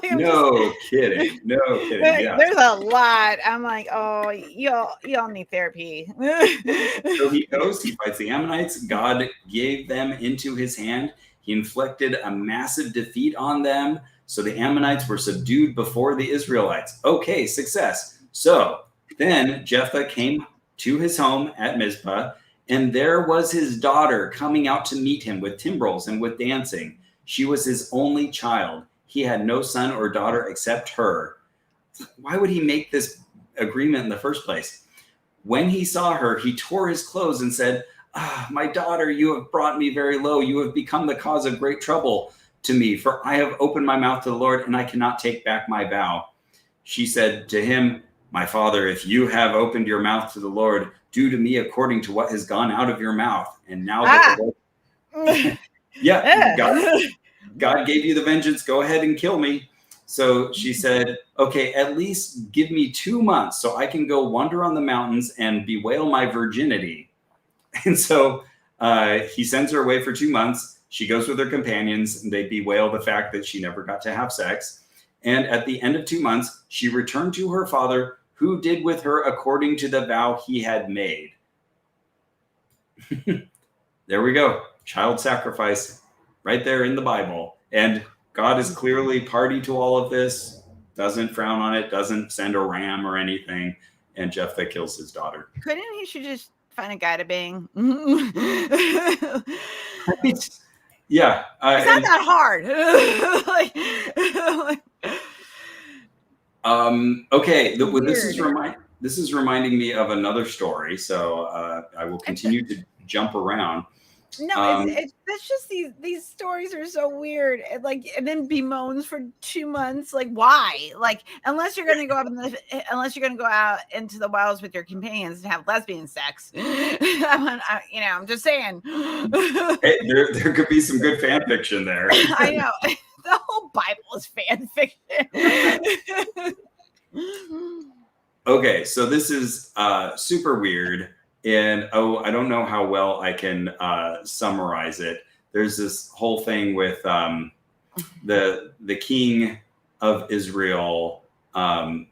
S2: No kidding. Yeah.
S1: There's a lot. I'm like, oh, y'all need therapy.
S2: So he goes, he fights the Ammonites. God gave them into his hand. He inflicted a massive defeat on them. So the Ammonites were subdued before the Israelites. Okay, success. So then Jephthah came to his home at Mizpah, and there was his daughter coming out to meet him with timbrels and with dancing. She was his only child. He had no son or daughter except her. Why would he make this agreement in the first place? When he saw her, he tore his clothes and said, my daughter, you have brought me very low. You have become the cause of great trouble to me, for I have opened my mouth to the Lord, and I cannot take back my vow. She said to him, my father, if you have opened your mouth to the Lord, do to me according to what has gone out of your mouth. And now that the Lord, God gave you the vengeance, go ahead and kill me. So she said, okay, at least give me 2 months so I can go wander on the mountains and bewail my virginity. And so he sends her away for 2 months. She goes with her companions, and they bewail the fact that she never got to have sex. And at the end of 2 months, she returned to her father, who did with her according to the vow he had made. There we go. Child sacrifice right there in the Bible. And God is clearly party to all of this, doesn't frown on it, doesn't send a ram or anything. And Jephthah kills his daughter.
S1: Couldn't he should just find a guy to bang?
S2: Right? Yeah.
S1: It's not that hard.
S2: Okay. This is this is reminding me of another story. So I will continue to jump around.
S1: No, it's just these stories are so weird. And then bemoans for 2 months. Like, why? Like, unless you're gonna go out into the wilds with your companions and have lesbian sex. I'm just saying.
S2: Hey, there could be some good fan fiction there.
S1: I know. The whole Bible is fan fiction.
S2: Okay, so this is super weird. And I don't know how well I can summarize it. There's this whole thing with the king of Israel having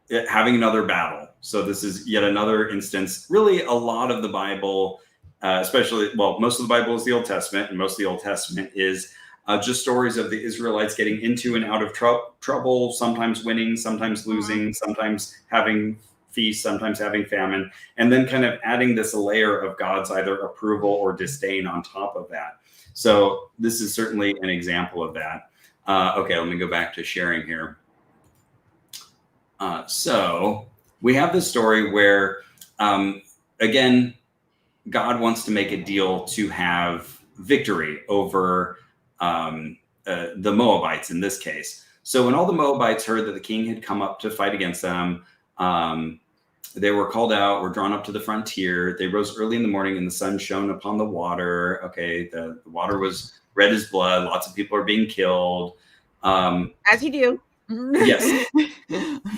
S2: another battle. So this is yet another instance. Really, a lot of the Bible, most of the Bible is the Old Testament, and most of the Old Testament is just stories of the Israelites getting into and out of trouble, sometimes winning, sometimes losing, sometimes having feast, sometimes having famine, and then kind of adding this layer of God's either approval or disdain on top of that. So this is certainly an example of that. Okay, let me go back to sharing here. So we have this story where, again, God wants to make a deal to have victory over the Moabites in this case. So when all the Moabites heard that the king had come up to fight against them, they were called out, were drawn up to the frontier. They rose early in the morning and the sun shone upon the water. Okay, the water was red as blood. Lots of people are being killed.
S1: As you do.
S2: Yes.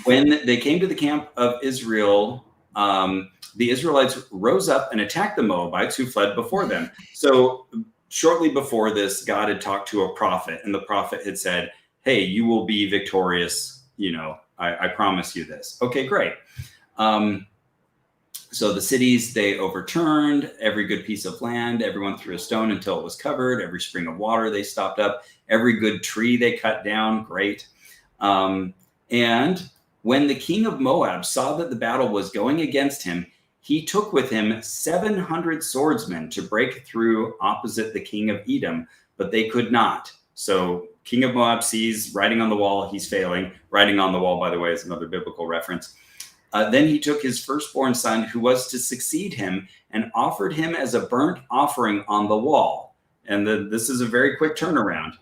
S2: When they came to the camp of Israel, the Israelites rose up and attacked the Moabites who fled before them. So shortly before this, God had talked to a prophet, and the prophet had said, hey, you will be victorious. I promise you this. Okay, great. So the cities, they overturned every good piece of land. Everyone threw a stone until it was covered. Every spring of water they stopped up. Every good tree they cut down. Great. And when the king of Moab saw that the battle was going against him, he took with him 700 swordsmen to break through opposite the king of Edom, but they could not. So king of Moab sees writing on the wall, he's failing. Writing on the wall, by the way, is another biblical reference. Then he took his firstborn son, who was to succeed him, and offered him as a burnt offering on the wall. And this is a very quick turnaround.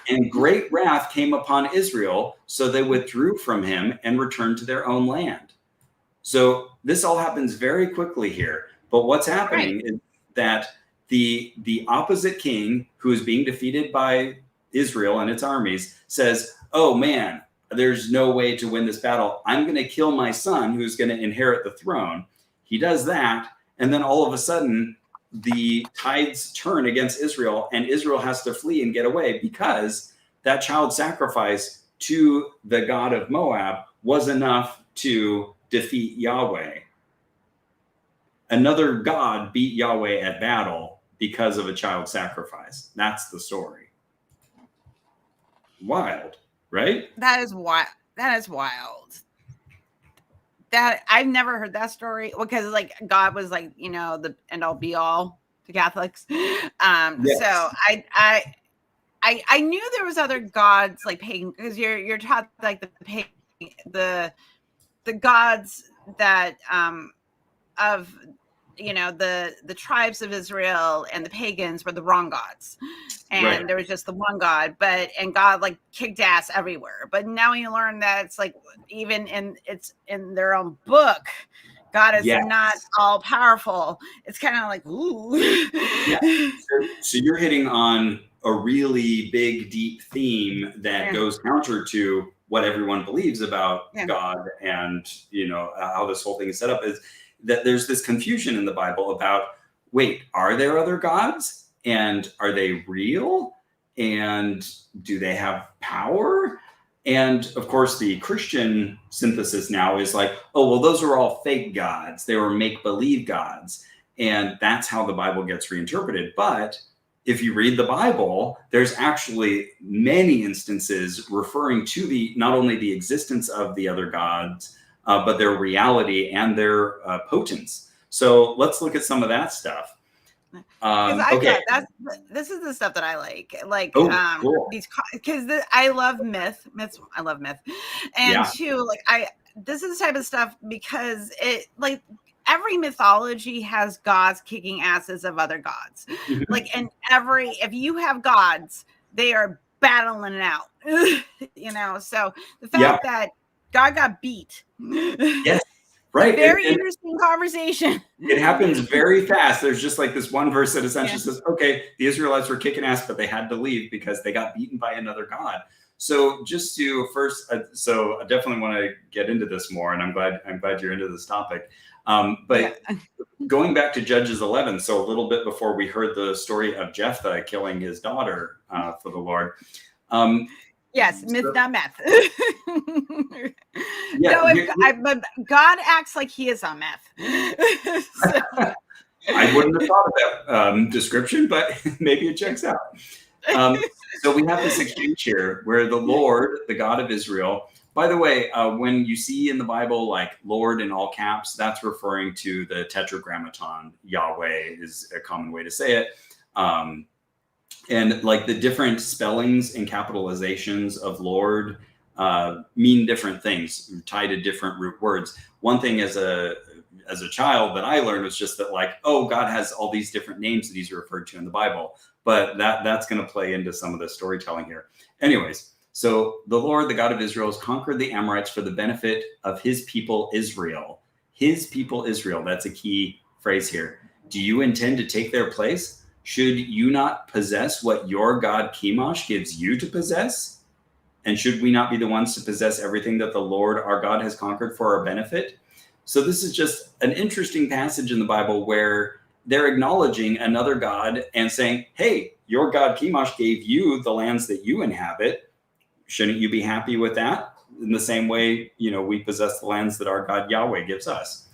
S2: And great wrath came upon Israel, so they withdrew from him and returned to their own land. So this all happens very quickly here. But what's happening is that the opposite king, who is being defeated by Israel and its armies, says, oh man, there's no way to win this battle. I'm going to kill my son who's going to inherit the throne. He does that. And then all of a sudden, the tides turn against Israel, and Israel has to flee and get away because that child sacrifice to the god of Moab was enough to defeat Yahweh. Another god beat Yahweh at battle because of a child sacrifice. That's the story. Wild. Right?
S1: That is wild. That is wild. That I've never heard that story because God was the end all be all to Catholics. Yes. So I knew there was other gods like pagan, because you're taught like the gods that of the tribes of Israel and the pagans were the wrong gods, and there was just the one God, and God kicked ass everywhere. But now you learn that it's even it's in their own book, God is not all powerful. It's kind of ooh.
S2: Yeah. So you're hitting on a really big, deep theme that goes counter to what everyone believes about God, and how this whole thing is set up is that there's this confusion in the Bible about, wait, are there other gods? And are they real? And do they have power? And of course, the Christian synthesis now is oh, well, those are all fake gods. They were make-believe gods. And that's how the Bible gets reinterpreted. But if you read the Bible, there's actually many instances referring to not only the existence of the other gods, but their reality and their potence. So let's look at some of that stuff.
S1: This is the stuff that I like.
S2: Cool.
S1: These, because I love myth. I love myth, and two, this is the type of stuff because it like every mythology has gods kicking asses of other gods. Like, and if you have gods, they are battling it out, so the fact that God got beat.
S2: Yes. Right.
S1: Very interesting conversation.
S2: It happens very fast. There's just like this one verse that essentially says, okay, the Israelites were kicking ass, but they had to leave because they got beaten by another god. So just to first, so I definitely want to get into this more, and I'm glad you're into this topic. But going back to Judges 11, so a little bit before we heard the story of Jephthah killing his daughter for the Lord.
S1: Yes, myth, not meth. But God acts like he is on meth.
S2: I wouldn't have thought of that description, but maybe it checks out. So we have this exchange here where the Lord, the God of Israel, by the way, when you see in the Bible, like Lord in all caps, that's referring to the tetragrammaton. Yahweh is a common way to say it. And like the different spellings and capitalizations of Lord mean different things, tied to different root words. One thing as a child that I learned was just that, like, oh, God has all these different names that he's referred to in the Bible, but that's going to play into some of the storytelling here. Anyways, so the Lord, the God of Israel, has conquered the Amorites for the benefit of his people Israel. His people Israel. That's a key phrase here. Do you intend to take their place? Should you not possess what your God Chemosh gives you to possess? And should we not be the ones to possess everything that the Lord our God has conquered for our benefit? So this is just an interesting passage in the Bible where they're acknowledging another God and saying, hey, your God Chemosh gave you the lands that you inhabit. Shouldn't you be happy with that? In the same way, we possess the lands that our God Yahweh gives us.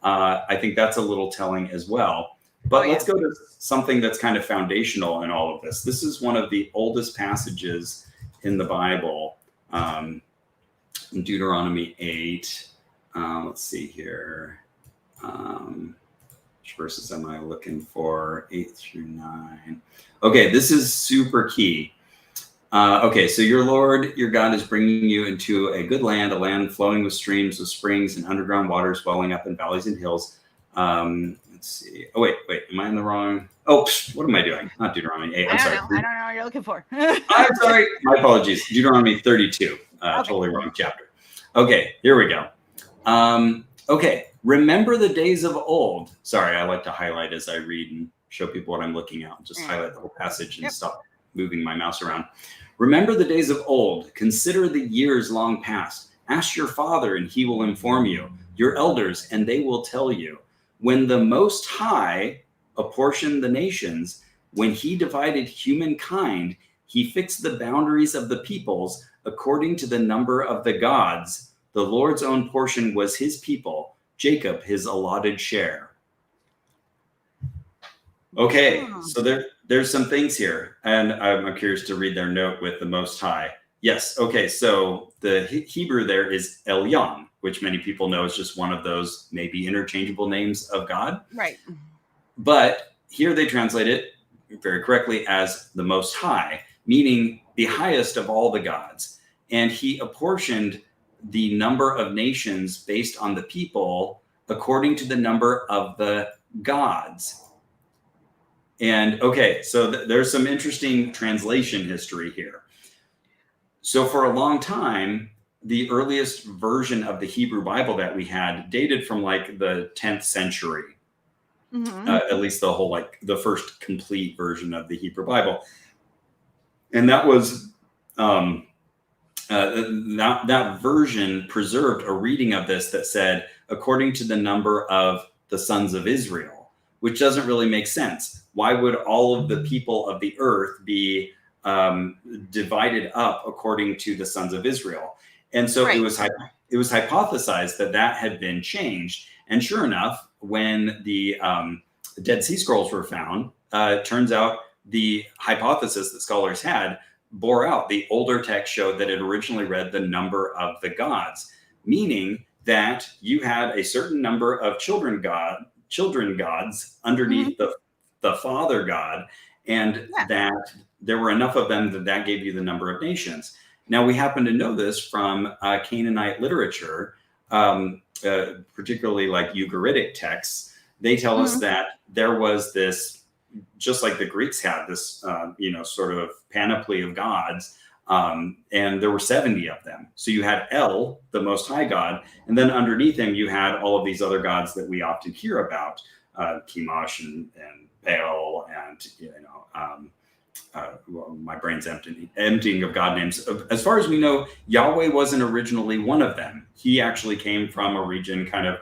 S2: I think that's a little telling as well. But let's go to something that's kind of foundational in all of this. This is one of the oldest passages in the Bible, in Deuteronomy 8. Let's see here. Which verses am I looking for? 8 through 9. Okay, this is super key. Okay, so your Lord, your God, is bringing you into a good land, a land flowing with streams, with springs and underground waters welling up in valleys and hills. Let's see. Oh, wait, am I in the wrong? Oh, what am I doing? Not Deuteronomy 8. I'm sorry.
S1: I don't know what you're looking for.
S2: I'm sorry. My apologies. Deuteronomy 32. Totally wrong chapter. Okay, here we go. Okay, remember the days of old. Sorry, I like to highlight as I read and show people what I'm looking at. Just highlight the whole passage and stop moving my mouse around. Remember the days of old. Consider the years long past. Ask your father, and he will inform you. Your elders, and they will tell you. When the Most High apportioned the nations, when he divided humankind, he fixed the boundaries of the peoples according to the number of the gods. The Lord's own portion was his people, Jacob his allotted share. Okay, so there's some things here, and I'm curious to read their note with the Most High. Yes, okay, so the Hebrew there is Elyon, which many people know is just one of those maybe interchangeable names of God.
S1: Right.
S2: But here they translate it very correctly as the Most High, meaning the highest of all the gods. And he apportioned the number of nations based on the people according to the number of the gods. And okay, so there's some interesting translation history here. So for a long time, the earliest version of the Hebrew Bible that we had dated from like the 10th century, at least the whole, like the first complete version of the Hebrew Bible. And that was, that version preserved a reading of this that said, according to the number of the sons of Israel, which doesn't really make sense. Why would all of the people of the earth be divided up according to the sons of Israel? And so it was hypothesized that had been changed. And sure enough, when the Dead Sea Scrolls were found, it turns out the hypothesis that scholars had bore out. The older text showed that it originally read the number of the gods, meaning that you had a certain number of children gods underneath the father God, and that there were enough of them that gave you the number of nations. Now, we happen to know this from Canaanite literature, particularly like Ugaritic texts, they tell us that there was this, just like the Greeks had this, sort of panoply of gods, and there were 70 of them. So you had El, the Most High God, and then underneath him you had all of these other gods that we often hear about, Chemosh and Baal, and well, my brain's emptying of God names. As far as we know, Yahweh wasn't originally one of them. He actually came from a region kind of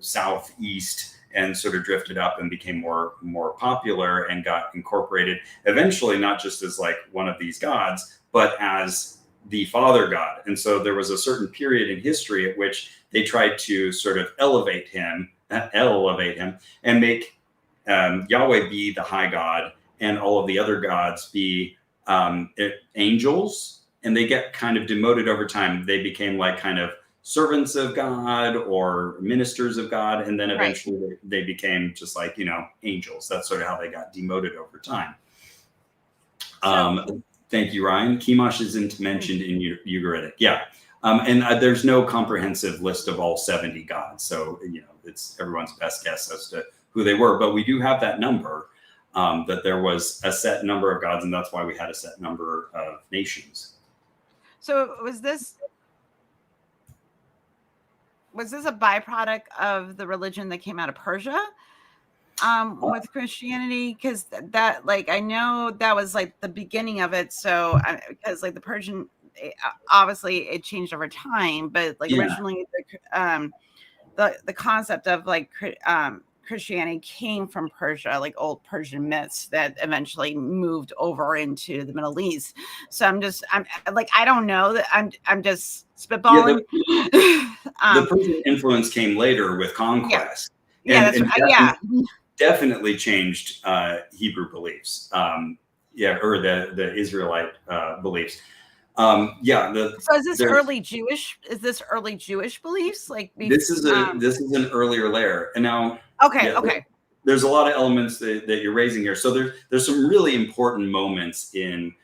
S2: southeast and sort of drifted up and became more popular and got incorporated eventually, not just as like one of these gods, but as the father god. And so there was a certain period in history at which they tried to sort of elevate him and make Yahweh be the high god and all of the other gods be angels. And they get kind of demoted over time. They became like kind of servants of God or ministers of God. And then eventually they became just like, angels. That's sort of how they got demoted over time. Thank you, Ryan. Chemosh isn't mentioned in Ugaritic. Yeah. And there's no comprehensive list of all 70 gods. So, it's everyone's best guess as to who they were. But we do have that number, that there was a set number of gods. And that's why we had a set number of nations.
S1: So was this a byproduct of the religion that came out of Persia with Christianity? Because that, like, I know that was like the beginning of it. So because like the Persian, obviously it changed over time, but like originally the concept of like Christianity came from Persia, like old Persian myths that eventually moved over into the Middle East. So I'm like, I don't know, that I'm just spitballing.
S2: The Persian influence came later with conquest. Definitely changed Hebrew beliefs. Or the Israelite beliefs. So
S1: is this early Jewish? Is this early Jewish beliefs? Like
S2: this is an earlier layer, and now there's a lot of elements that you're raising here. So there's some really important moments in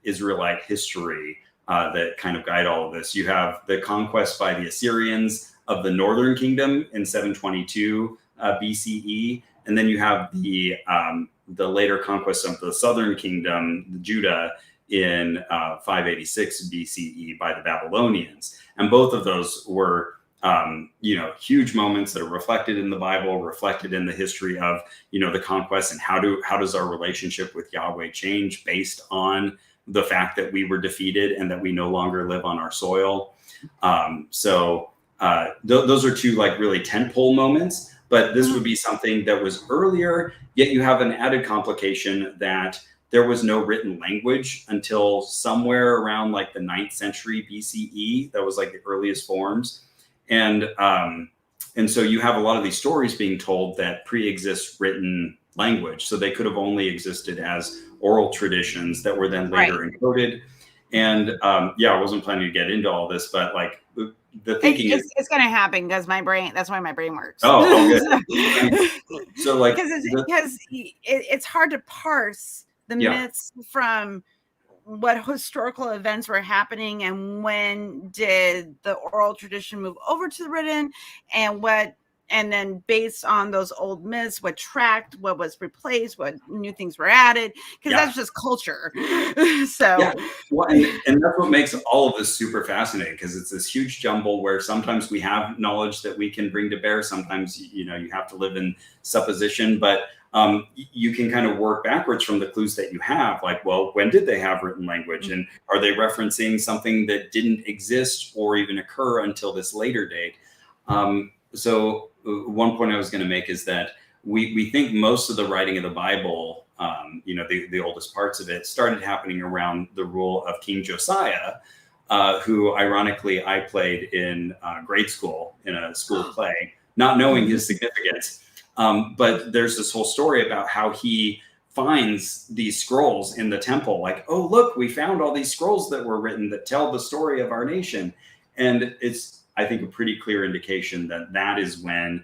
S2: Israelite history that kind of guide all of this. You have the conquest by the Assyrians of the northern kingdom in 722 BCE, and then you have the later conquest of the southern kingdom, Judah, in 586 BCE by the Babylonians. And both of those were huge moments that are reflected in the Bible, reflected in the history of the conquest, and how does our relationship with Yahweh change based on the fact that we were defeated and that we no longer live on our soil. Those are two like really tentpole moments, but this would be something that was earlier, yet you have an added complication that there was no written language until somewhere around like the 9th century BCE. That was like the earliest forms. And so you have a lot of these stories being told that pre-exist written language. So they could have only existed as oral traditions that were then later encoded. And I wasn't planning to get into all this, but like the thinking
S1: it's going to happen because that's why my brain works.
S2: Oh, good. So like,
S1: because it's hard to parse the myths from what historical events were happening and when did the oral tradition move over to the written, and then based on those old myths, what tracked, what was replaced, what new things were added, because that's just culture.
S2: Well, and that's what makes all of this super fascinating, because it's this huge jumble where sometimes we have knowledge that we can bring to bear. Sometimes, you have to live in supposition, but you can kind of work backwards from the clues that you have, like, well, when did they have written language? And are they referencing something that didn't exist or even occur until this later date? So one point I was going to make is that we think most of the writing of the Bible, the oldest parts of it, started happening around the rule of King Josiah, who ironically I played in grade school in a school play, not knowing his significance. But there's this whole story about how he finds these scrolls in the temple, like, oh, look, we found all these scrolls that were written that tell the story of our nation. And it's, I think, a pretty clear indication that is when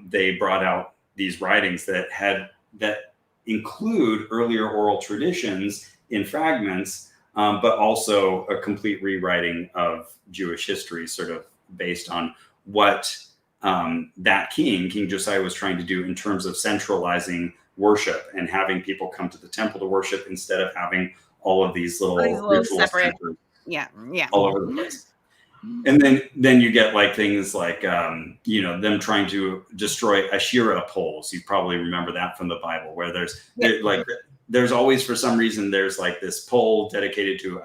S2: they brought out these writings that include earlier oral traditions in fragments, but also a complete rewriting of Jewish history, sort of based on what that King Josiah, was trying to do in terms of centralizing worship and having people come to the temple to worship instead of having all of these little ritual
S1: separate
S2: centers
S1: yeah
S2: all over the place. And then you get like things like them trying to destroy Asherah poles. You probably remember that from the Bible, where there's always, for some reason, there's like this pole dedicated to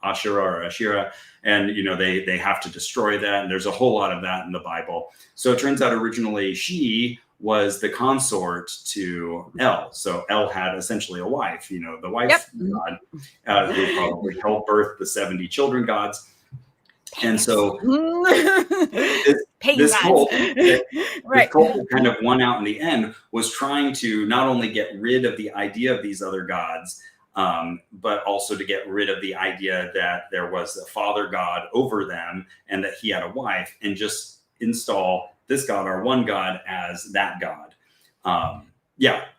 S2: Asherah or Asherah, and they have to destroy that. And there's a whole lot of that in the Bible. So it turns out originally she was the consort to El. So El had essentially a wife, the wife god, who probably helped birth the 70 children gods. And so this cult, right. This cult that kind of won out in the end was trying to not only get rid of the idea of these other gods, but also to get rid of the idea that there was a father god over them and that he had a wife, and just install this God, our one God, as that God.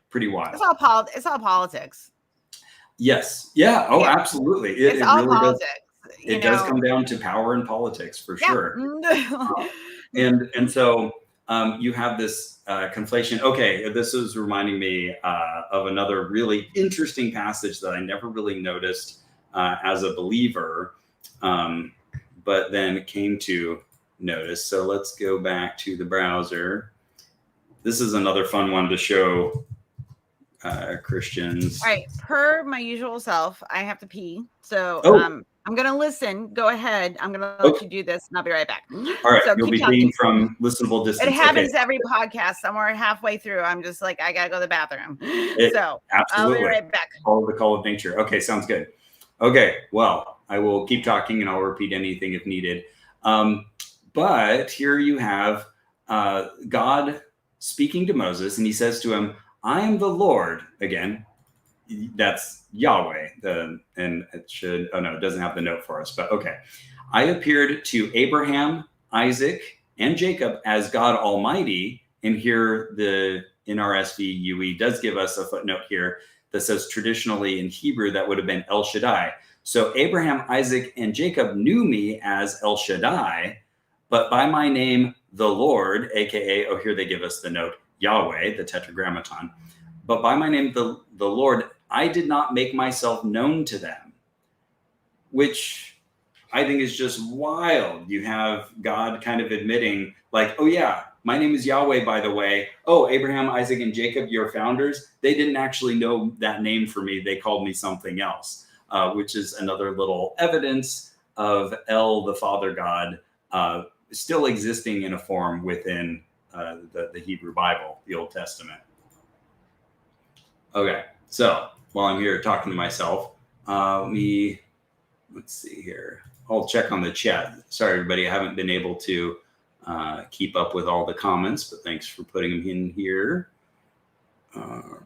S2: Pretty wild.
S1: It's all politics.
S2: Yes. Yeah. Oh, absolutely.
S1: It's all really politics.
S2: It does come down to power and politics for sure. And so you have this conflation. Okay, this is reminding me of another really interesting passage that I never really noticed as a believer, but then came to notice. So let's go back to the browser. This is another fun one to show Christians.
S1: All right, per my usual self, I have to pee. So I'm going to listen. Go ahead. I'm going to let you do this, and I'll be right back.
S2: All right, so you'll be peeing from listenable distance.
S1: It happens every podcast. Somewhere halfway through, I'm just like, I got to go to the bathroom.
S2: Absolutely.
S1: I'll be right back.
S2: Follow the call of nature. Okay, sounds good. Okay, well, I will keep talking, and I'll repeat anything if needed. But here you have God speaking to Moses, and he says to him, I am the Lord. Again, that's Yahweh. And it should, it doesn't have the note for us, but okay. I appeared to Abraham, Isaac, and Jacob as God Almighty. And here the NRSV UE does give us a footnote here that says traditionally in Hebrew that would have been El Shaddai. So Abraham, Isaac, and Jacob knew me as El Shaddai, but by my name, the Lord, aka, here they give us the note, Yahweh, the tetragrammaton. But by my name, the Lord, I did not make myself known to them, which I think is just wild. You have God kind of admitting like, oh yeah, my name is Yahweh, by the way. Oh, Abraham, Isaac, and Jacob, your founders, they didn't actually know that name for me. They called me something else, which is another little evidence of El, the Father God, still existing in a form within the Hebrew Bible, the Old Testament. Okay, so while I'm here talking to myself, let's see here. I'll check on the chat. Sorry, everybody, I haven't been able to keep up with all the comments, but thanks for putting them in here. Oh,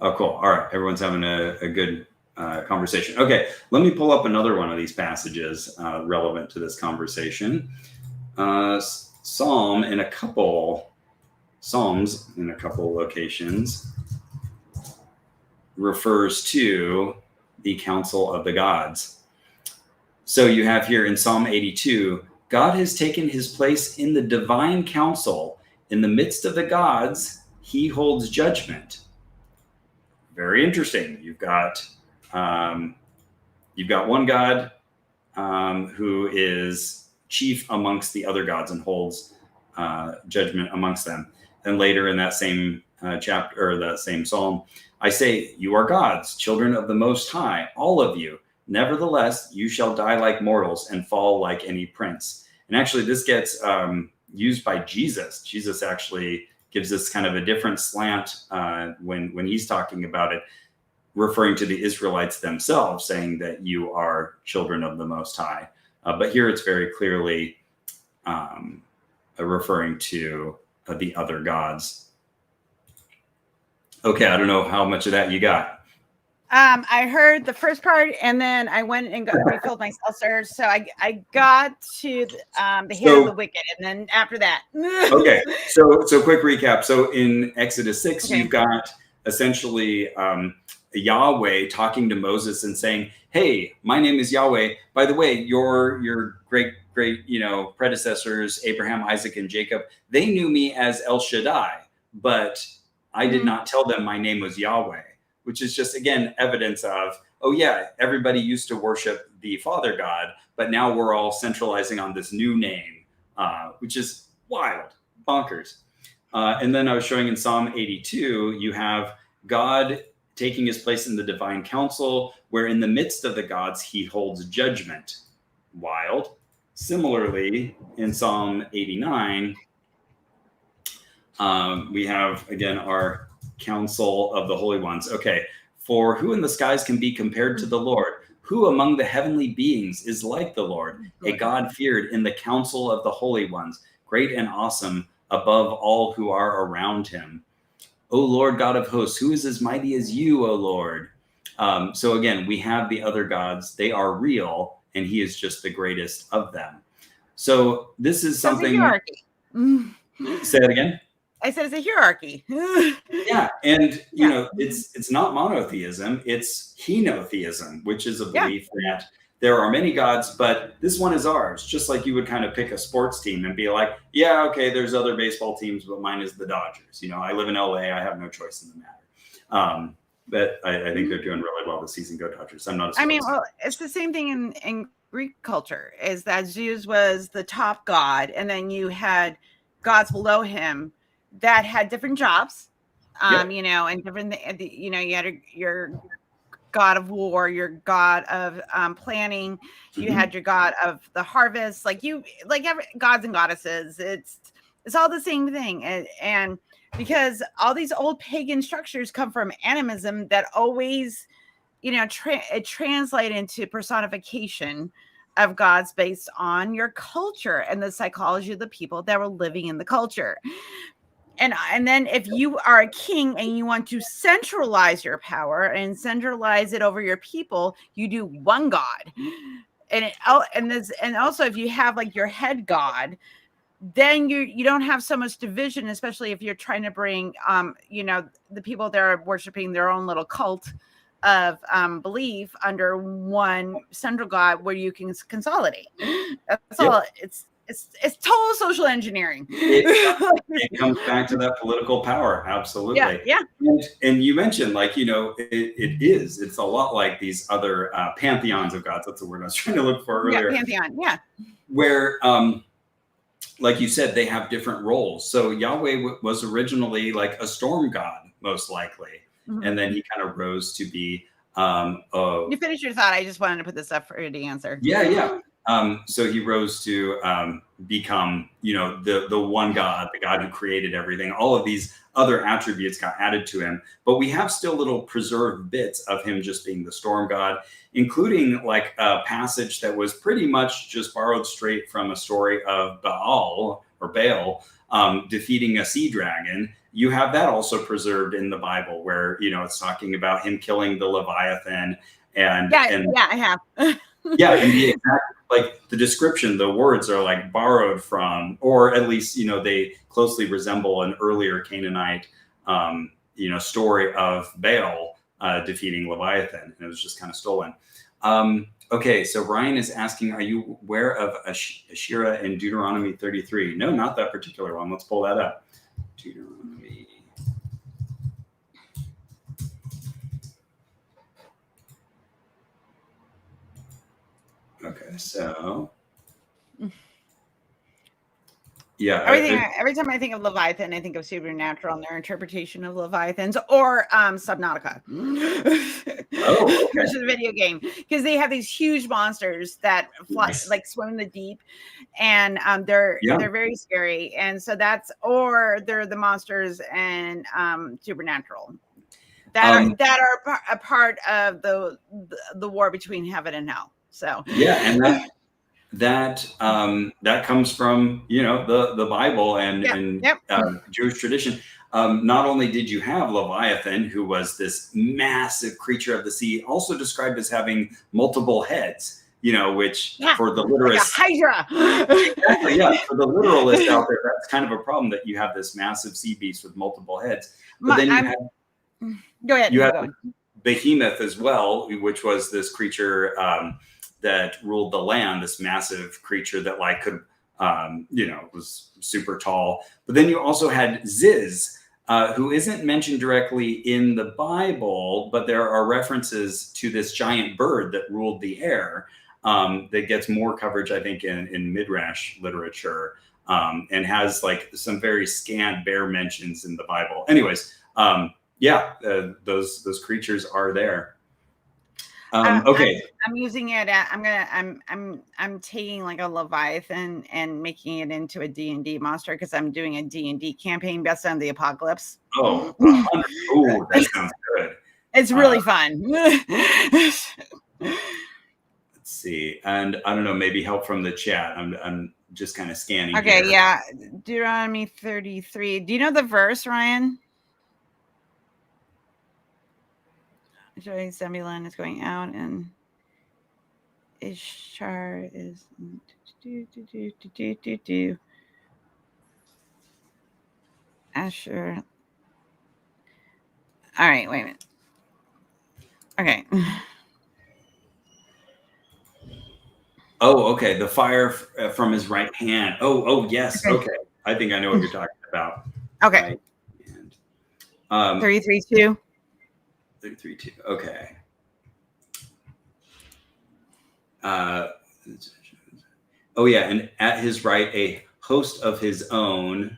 S2: cool. All right, everyone's having a good conversation. Okay, let me pull up another one of these passages relevant to this conversation. Psalms in a couple locations refers to the council of the gods. So you have here in Psalm 82, God has taken his place in the divine council. In the midst of the gods, he holds judgment. Very interesting. You've got one God who is chief amongst the other gods and holds judgment amongst them. And later in that same chapter or that same psalm, I say, you are gods, children of the Most High, all of you. Nevertheless, you shall die like mortals and fall like any prince. And actually, this gets used by Jesus. Jesus actually gives us kind of a different slant when he's talking about it, referring to the Israelites themselves, saying that you are children of the Most High. But here it's very clearly referring to the other gods. Okay, I don't know how much of that you got.
S1: I heard the first part, and then I went and refilled my seltzer. So I got to the hit of the wicked, and then after that.
S2: Okay, so quick recap. So in Exodus 6,
S1: Okay.
S2: you've got essentially Yahweh talking to Moses and saying, "Hey, my name is Yahweh. By the way, your great predecessors, Abraham, Isaac, and Jacob, they knew me as El Shaddai, but I did not tell them my name was Yahweh." Which is just, again, evidence of, oh yeah, everybody used to worship the Father God, but now we're all centralizing on this new name, which is wild, bonkers. And then I was showing in Psalm 82, you have God taking his place in the divine council, where in the midst of the gods, he holds judgment. Wild. Similarly, in Psalm 89, we have, again, our council of the holy ones. Okay. For who in the skies can be compared to the Lord? Who among the heavenly beings is like the Lord? A God feared in the council of the holy ones, great and awesome above all who are around him. O Lord God of hosts, who is as mighty as you, O Lord? So again, we have the other gods. They are real, and he is just the greatest of them. So this is something. Say that again.
S1: I said it's a hierarchy.
S2: Yeah, and you know, it's not monotheism, it's henotheism, which is a belief that there are many gods, but this one is ours. Just like you would kind of pick a sports team and be like, yeah, okay, there's other baseball teams, but mine is the Dodgers. You know, I live in LA, I have no choice in the matter. But I think they're doing really well this season. Go Dodgers. I'm not.
S1: I mean, well, it's the same thing in Greek culture. Is that Zeus was the top god, and then you had gods below him that had different jobs, you know, and different, you know, you had your god of war, your god of planning, you had your god of the harvest, like every gods and goddesses. It's all the same thing, and because all these old pagan structures come from animism that always, you know, it translates into personification of gods based on your culture and the psychology of the people that were living in the culture. And then if you are a king and you want to centralize your power and centralize it over your people, you do one god. And also if you have like your head god, then you don't have so much division, especially if you're trying to bring you know, the people that are worshiping their own little cult of belief under one central god where you can consolidate. That's all. It's total social engineering.
S2: It comes back to that political power. Absolutely.
S1: Yeah.
S2: And you mentioned, like, you know, it's a lot like these other pantheons of gods. That's the word I was trying to look for earlier.
S1: Yeah, pantheon. Yeah.
S2: Where, like you said, they have different roles. So Yahweh was originally like a storm god, most likely. And then he kind of rose to be.
S1: You finished your thought. I just wanted to put this up for you to answer.
S2: Yeah. So he rose to become, you know, the one God, the God who created everything. All of these other attributes got added to him, but we have still little preserved bits of him just being the storm god, including like a passage that was pretty much just borrowed straight from a story of Baal defeating a sea dragon. You have that also preserved in the Bible, where, you know, it's talking about him killing the Leviathan. And
S1: I have.
S2: Yeah, and the exact, like, the description, the words are like borrowed from, or at least, you know, they closely resemble an earlier Canaanite, you know, story of Baal defeating Leviathan, and it was just kind of stolen. Okay, so Ryan is asking, are you aware of Asherah in Deuteronomy 33? No, not that particular one. Let's pull that up. Deuteronomy. Okay, so yeah.
S1: Every time I think of Leviathan, I think of Supernatural and their interpretation of Leviathans, or Subnautica.
S2: Oh, okay.
S1: Which is a video game, because they have these huge monsters that fly, like swim in the deep, and they're very scary. And so they're the monsters and Supernatural that are a part of the war between heaven and hell. So
S2: yeah, and that comes from, you know, the Bible and Jewish tradition. not only did you have Leviathan, who was this massive creature of the sea, also described as having multiple heads, which for the literalists,
S1: like a hydra.
S2: Exactly, yeah. For the literalist out there, that's kind of a problem that you have this massive sea beast with multiple heads. But then
S1: go ahead.
S2: You had Behemoth as well, which was this creature that ruled the land, this massive creature that could, was super tall. But then you also had Ziz, who isn't mentioned directly in the Bible, but there are references to this giant bird that ruled the air that gets more coverage, I think, in Midrash literature and has some very scant bare mentions in the Bible. Anyways, those creatures are there. Okay.
S1: I'm using it. I'm taking a Leviathan and making it into a D&D monster because I'm doing a D&D campaign based on the apocalypse.
S2: Oh, that sounds good.
S1: It's really fun.
S2: Let's see, and I don't know, maybe help from the chat. I'm just kind of scanning.
S1: Okay,
S2: here.
S1: yeah, Deuteronomy 33. Do you know the verse, Ryan? Showing Zebulun is going out, and Ishtar is Asher. All right, wait a minute. Okay.
S2: Oh, okay. The fire from his right hand. Oh, yes. Okay. I think I know what you're talking about.
S1: Okay.
S2: Right.
S1: 33:2.
S2: 33:2. Okay. Oh yeah, and at his right, a host of his own.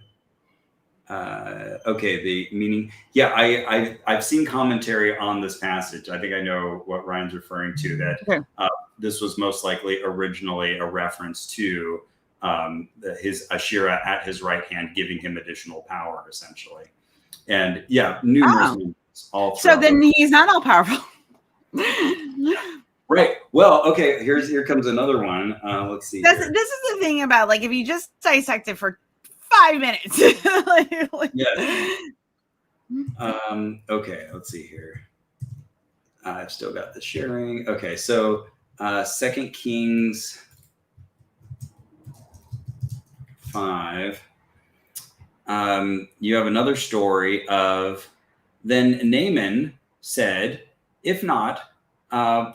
S2: Okay, the meaning. Yeah, I've seen commentary on this passage. I think I know what Ryan's referring to. That this was most likely originally a reference to his Asherah at his right hand, giving him additional power, essentially. And yeah, numerous. All
S1: so then he's not all powerful.
S2: Right. Well, okay. Here comes another one. Let's see.
S1: This is the thing about if you just dissect it for 5 minutes.
S2: Yes. Okay. Let's see here. I've still got the sharing. Okay. So 2 Kings 5. You have another story of then Naaman said, if not,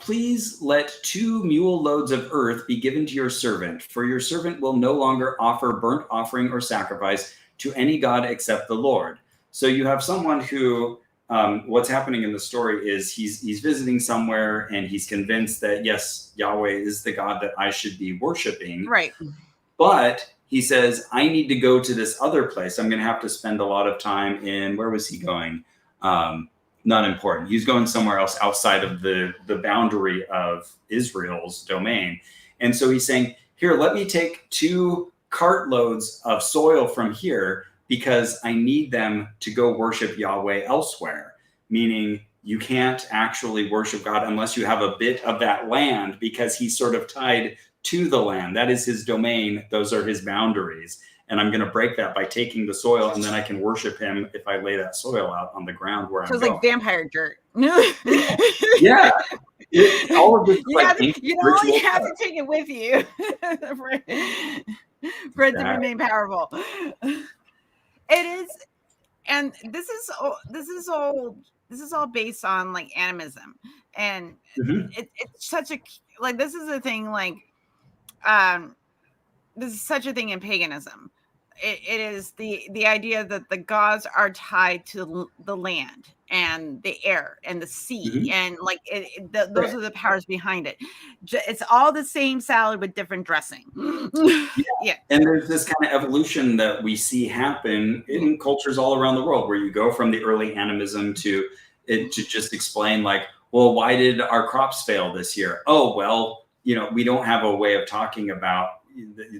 S2: please let 2 mule loads of earth be given to your servant, for your servant will no longer offer burnt offering or sacrifice to any god except the Lord. So you have someone who, what's happening in the story is he's visiting somewhere and he's convinced that, yes, Yahweh is the God that I should be worshiping.
S1: Right.
S2: But he says, I need to go to this other place. I'm going to have to spend a lot of time in, where was he going? Not important. He's going somewhere else outside of the boundary of Israel's domain. And so he's saying, here, let me take 2 cartloads of soil from here because I need them to go worship Yahweh elsewhere. Meaning you can't actually worship God unless you have a bit of that land, because he's sort of tied to the land. That is his domain. Those are his boundaries. And I'm going to break that by taking the soil, and then I can worship him if I lay that soil out on the ground where I'm going.
S1: So it's like vampire dirt.
S2: Yeah. All of this
S1: you have to take it with you for it to remain powerful. It is, and this is all based on animism, and it's such a this is a thing this is such a thing in paganism. It is the idea that the gods are tied to the land and the air and the sea, and those are the powers behind it. It's all the same salad with different dressing. Yeah.
S2: And there's this kind of evolution that we see happen in cultures all around the world, where you go from the early animism to just explain well, why did our crops fail this year? Oh, well, we don't have a way of talking about,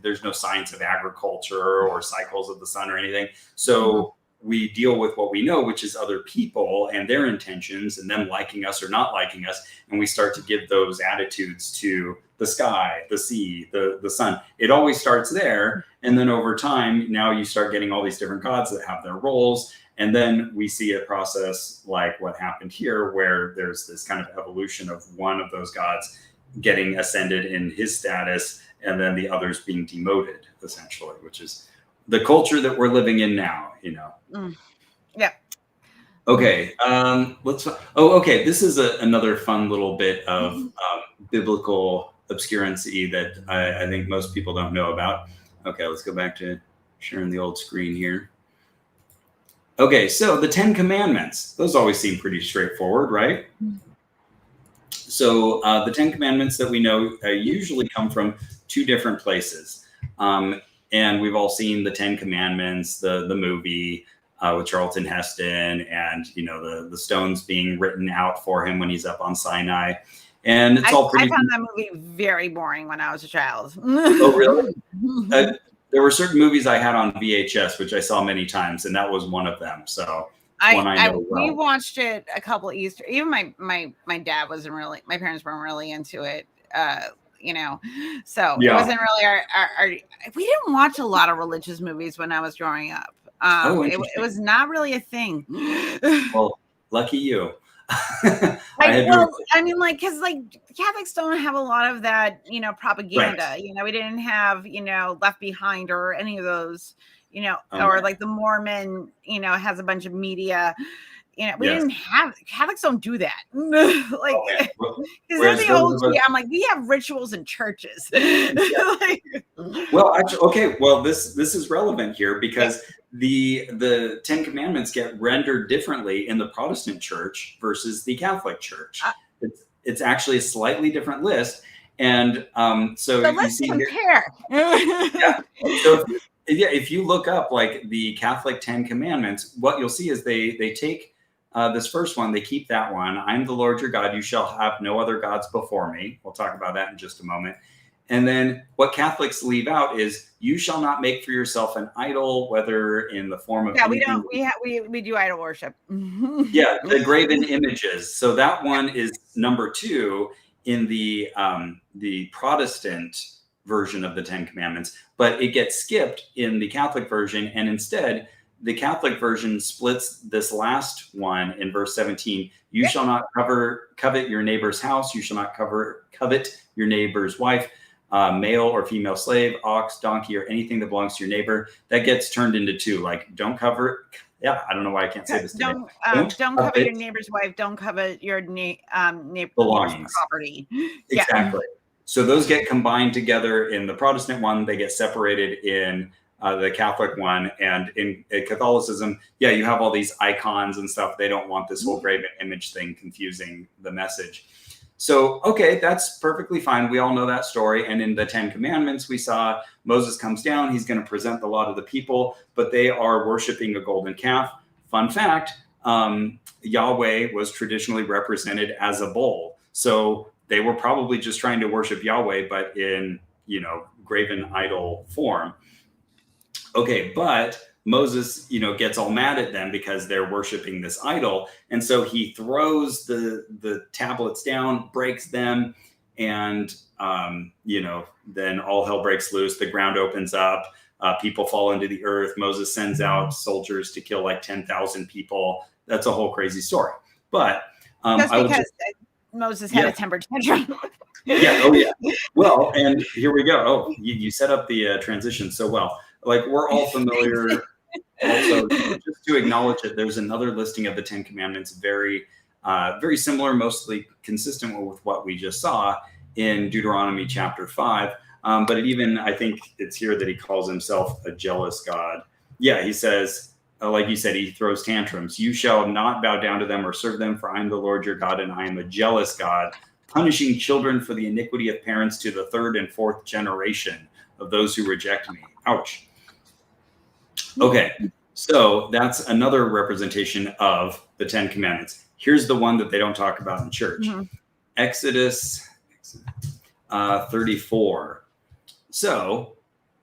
S2: there's no science of agriculture or cycles of the sun or anything. So we deal with what we know, which is other people and their intentions and them liking us or not liking us. And we start to give those attitudes to the sky, the sea, the sun. It always starts there. And then over time, now you start getting all these different gods that have their roles. And then we see a process like what happened here, where there's this kind of evolution of one of those gods getting ascended in his status, and then the others being demoted, essentially, which is the culture that we're living in now,
S1: Yeah.
S2: Okay. Okay. This is another fun little bit of biblical obscurancy that I think most people don't know about. Okay, let's go back to sharing the old screen here. Okay, so the 10 Commandments, those always seem pretty straightforward, right? So the 10 Commandments that we know usually come from two different places. And we've all seen the 10 Commandments, the movie with Charlton Heston, and the stones being written out for him when he's up on Sinai. And it's all pretty.
S1: I found that movie very boring when I was a child.
S2: Oh, really? There were certain movies I had on VHS, which I saw many times, and that was one of them. So
S1: we watched it a couple Easter. Even my dad wasn't really. My parents weren't really into it. So it wasn't really our. We didn't watch a lot of religious movies when I was growing up. It was not really a thing.
S2: Well, lucky you.
S1: Because Catholics don't have a lot of that, propaganda. Right. We didn't have, Left Behind or any of those, or like the Mormon, has a bunch of media. We didn't have. Catholics don't do that. Because they're the OG. I'm like, we have rituals in churches.
S2: Well, actually, okay. Well, this is relevant here because the 10 Commandments get rendered differently in the Protestant church versus the Catholic church. It's actually a slightly different list, and so
S1: let's compare.
S2: So if you look up like the Catholic 10 Commandments, what you'll see is they take this first one, they keep that one. I'm the Lord your God. You shall have no other gods before me. We'll talk about that in just a moment. And then what Catholics leave out is you shall not make for yourself an idol, whether in the form of anything.
S1: We do idol worship.
S2: The graven images. So that one is number 2 in the Protestant version of the 10 Commandments, but it gets skipped in the Catholic version, and instead the Catholic version splits this last one in verse 17. You shall not covet your neighbor's house. You shall not covet your neighbor's wife, male or female slave, ox, donkey, or anything that belongs to your neighbor. That gets turned into 2. Like, don't cover. Yeah, I don't know why I can't say this today.
S1: Don't covet your neighbor's wife. Don't covet your neighbor's property.
S2: Exactly. So those get combined together in the Protestant one. They get separated in the Catholic one. And in Catholicism, you have all these icons and stuff. They don't want this whole graven image thing confusing the message. So, okay, that's perfectly fine. We all know that story. And in the 10 Commandments, we saw Moses comes down. He's going to present the law to the people, but they are worshiping a golden calf. Fun fact, Yahweh was traditionally represented as a bull. So they were probably just trying to worship Yahweh, but in, graven idol form. Okay, but Moses, gets all mad at them because they're worshiping this idol. And so he throws the tablets down, breaks them, and, then all hell breaks loose. The ground opens up. People fall into the earth. Moses sends out soldiers to kill like 10,000 people. That's a whole crazy story. But
S1: Moses had a temper tantrum.
S2: Well, and here we go. Oh, you set up the transition so well. Like, we're all familiar. Also, just to acknowledge it, there's another listing of the 10 Commandments, very similar, mostly consistent with what we just saw in Deuteronomy chapter 5. But I think it's here that he calls himself a jealous God. Yeah, he says, like you said, he throws tantrums. You shall not bow down to them or serve them, for I am the Lord your God, and I am a jealous God, punishing children for the iniquity of parents to the 3rd and 4th generation of those who reject me. Ouch. Okay, so that's another representation of the 10 Commandments. Here's the one that they don't talk about in church. Exodus 34. So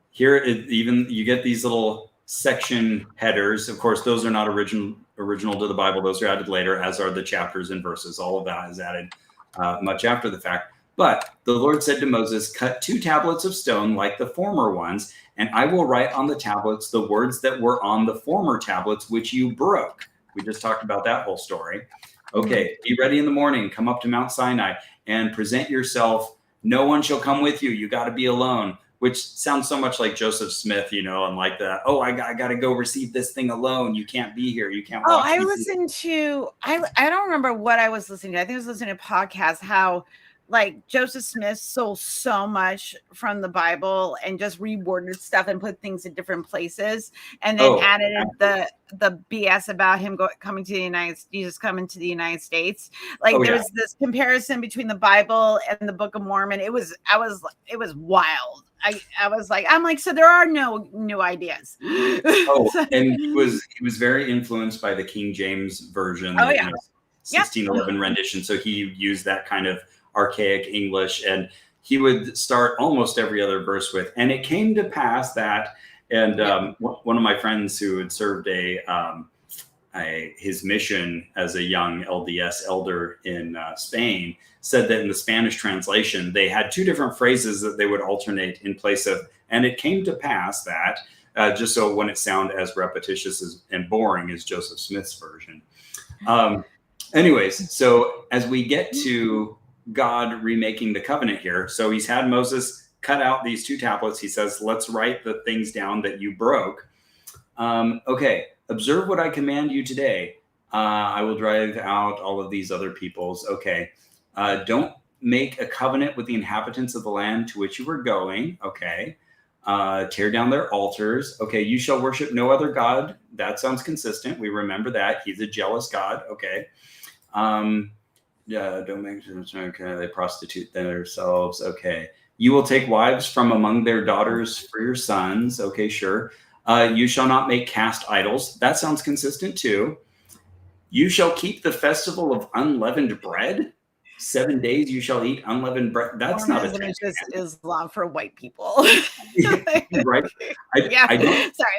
S2: here, you get these little section headers. Of course, those are not original to the Bible. Those are added later, as are the chapters and verses. All of that is added much after the fact. But the Lord said to Moses, cut 2 tablets of stone like the former ones, and I will write on the tablets the words that were on the former tablets, which you broke. We just talked about that whole story. Okay, be ready in the morning, come up to Mount Sinai and present yourself. No one shall come with you. You got to be alone, which sounds so much like Joseph Smith, you know, and like the, oh, I got to go receive this thing alone. You can't be here. You can't watch.
S1: I listened to, I don't remember what I was listening to. I think I was listening to a podcast, how like Joseph Smith stole so much from the Bible and just reworded stuff and put things in different places, and then added the BS about him coming to the Jesus coming to the United States. Like there was this comparison between the Bible and the Book of Mormon. It was wild. I was like, I'm like, so there are no new ideas.
S2: And he was very influenced by the King James version. 1611 rendition. So he used that kind of archaic English, and he would start almost every other verse with, and it came to pass that, and one of my friends who had served his mission as a young LDS elder in Spain said that in the Spanish translation, they had 2 different phrases that they would alternate in place of, and it came to pass that, just so it wouldn't sound as repetitious and boring as Joseph Smith's version. Anyways, so as we get to God remaking the covenant here. So he's had Moses cut out these 2 tablets. He says, let's write the things down that you broke. Okay, observe what I command you today. I will drive out all of these other peoples. Okay, don't make a covenant with the inhabitants of the land to which you were going. Okay, tear down their altars. Okay, you shall worship no other God. That sounds consistent. We remember that. He's a jealous God. Okay. Don't make they prostitute themselves. Okay. You will take wives from among their daughters for your sons. Okay, sure. You shall not make cast idols. That sounds consistent too. You shall keep the festival of unleavened bread. 7 days you shall eat unleavened bread. That's not a
S1: just Islam for white people.
S2: Right?
S1: Sorry,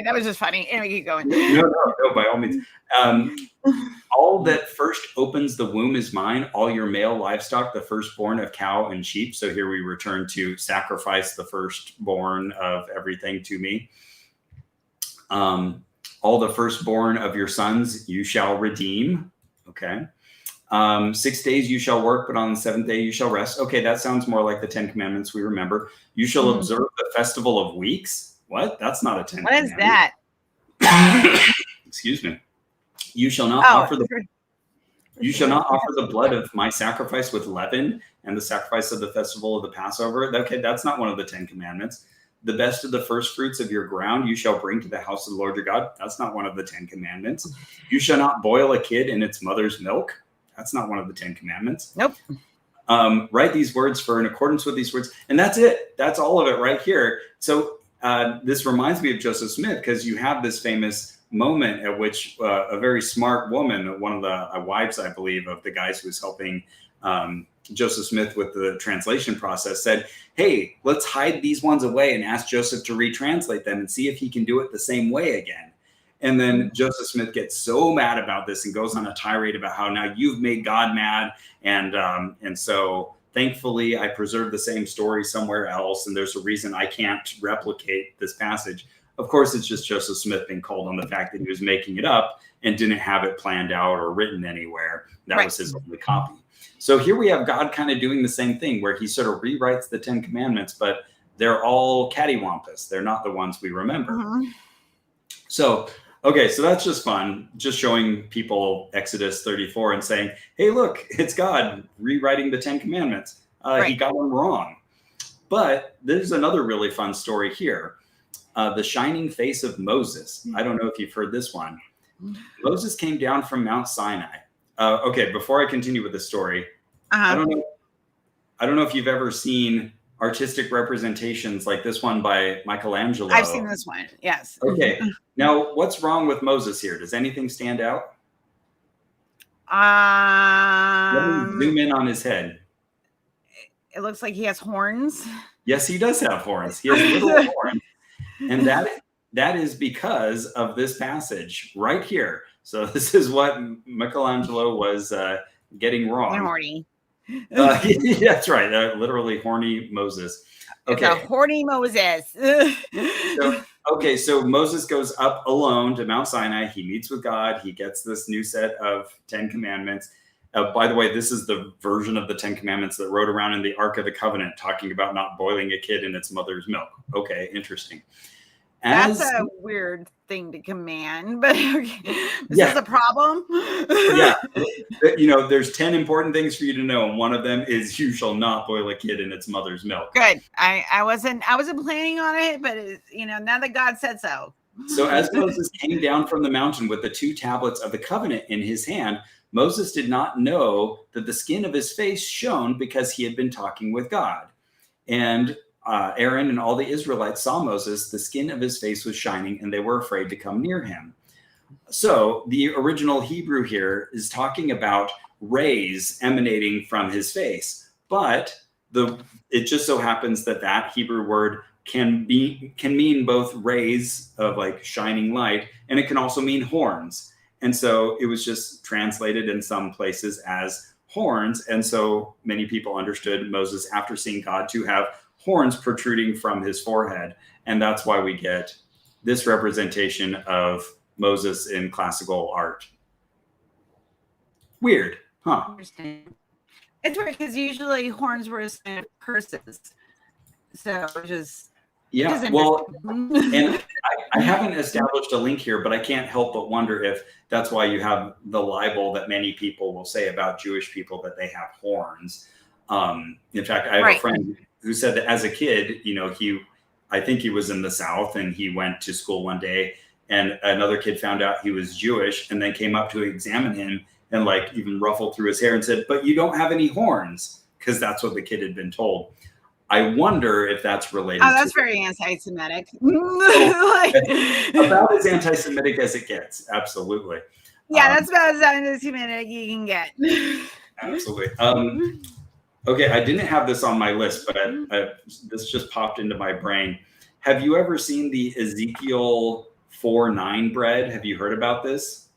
S1: that was just funny. Anyway, keep going.
S2: No, by all means. All that first opens the womb is mine. All your male livestock, the firstborn of cow and sheep. So here we return to sacrifice the firstborn of everything to me. All the firstborn of your sons you shall redeem. Okay. 6 days you shall work, but on the 7th day you shall rest. Okay, that sounds more like the 10 Commandments we remember. You shall observe the festival of weeks. What? That's not a 10
S1: What is that?
S2: Excuse me. You shall not offer the blood of my sacrifice with leaven and the sacrifice of the festival of the Passover. Okay, that's not one of the 10 Commandments. The best of the first fruits of your ground you shall bring to the house of the Lord your God. That's not one of the 10 Commandments. You shall not boil a kid in its mother's milk. That's not one of the 10 Commandments.
S1: Nope.
S2: Write these words for in accordance with these words. And that's it. That's all of it right here. So this reminds me of Joseph Smith, because you have this famous moment at which a very smart woman, one of the wives, I believe, of the guys who was helping Joseph Smith with the translation process, said, hey, let's hide these ones away and ask Joseph to retranslate them and see if he can do it the same way again. And then Joseph Smith gets so mad about this and goes on a tirade about how now you've made God mad. And so thankfully I preserved the same story somewhere else. And there's a reason I can't replicate this passage. Of course, it's just Joseph Smith being called on the fact that he was making it up and didn't have it planned out or written anywhere. That was his only copy. So here we have God kind of doing the same thing, where he sort of rewrites the 10 Commandments, but they're all cattywampus. They're not the ones we remember. So, okay, so that's just fun. Just showing people Exodus 34 and saying, hey, look, it's God rewriting the 10 Commandments. He got them wrong. But there's another really fun story here. The shining face of Moses. I don't know if you've heard this one. Moses came down from Mount Sinai. Okay, before I continue with the story, I don't know if you've ever seen artistic representations like this one by Michelangelo.
S1: I've seen this one, yes.
S2: Okay, now what's wrong with Moses here? Does anything stand out? Let me zoom in on his head.
S1: It looks like he has horns.
S2: Yes, he does have horns. He has little horns. And that is because of this passage right here. So this is what Michelangelo was getting wrong.
S1: Horny.
S2: That's right. Literally horny Moses.
S1: It's a
S2: Okay.
S1: horny Moses.
S2: So Moses goes up alone to Mount Sinai. He meets with God. He gets this new set of 10 commandments. By the way, this is the version of the 10 commandments that rode around in the Ark of the Covenant, talking about not boiling a kid in its mother's milk. Okay, interesting.
S1: That's a weird thing to command, but okay. Is this a problem?
S2: Yeah. There's 10 important things for you to know, and one of them is you shall not boil a kid in its mother's milk.
S1: Good. I wasn't planning on it, but now that God said so.
S2: So as Moses came down from the mountain with the 2 tablets of the covenant in his hand, Moses did not know that the skin of his face shone because he had been talking with God. And Aaron and all the Israelites saw Moses, the skin of his face was shining, and they were afraid to come near him. So the original Hebrew here is talking about rays emanating from his face. But it just so happens that Hebrew word can mean both rays of like shining light, and it can also mean horns. And so it was just translated in some places as horns. And so many people understood Moses, after seeing God, to have horns protruding from his forehead. And that's why we get this representation of Moses in classical art. Weird, huh?
S1: Interesting. It's weird because usually horns were a sign of curses. So just...
S2: Yeah, well, and I haven't established a link here, but I can't help but wonder if that's why you have the libel that many people will say about Jewish people, that they have horns. In fact, I have a friend who said that as a kid, I think he was in the South, and he went to school one day, and another kid found out he was Jewish and then came up to examine him and like even ruffled through his hair and said, "But you don't have any horns," because that's what the kid had been told. I wonder if that's related.
S1: Oh, that's very anti-Semitic.
S2: About as anti-Semitic as it gets. Absolutely.
S1: Yeah, that's about as anti-Semitic you can get.
S2: Absolutely. Okay, I didn't have this on my list, but this just popped into my brain. Have you ever seen the Ezekiel 4:9 bread? Have you heard about this?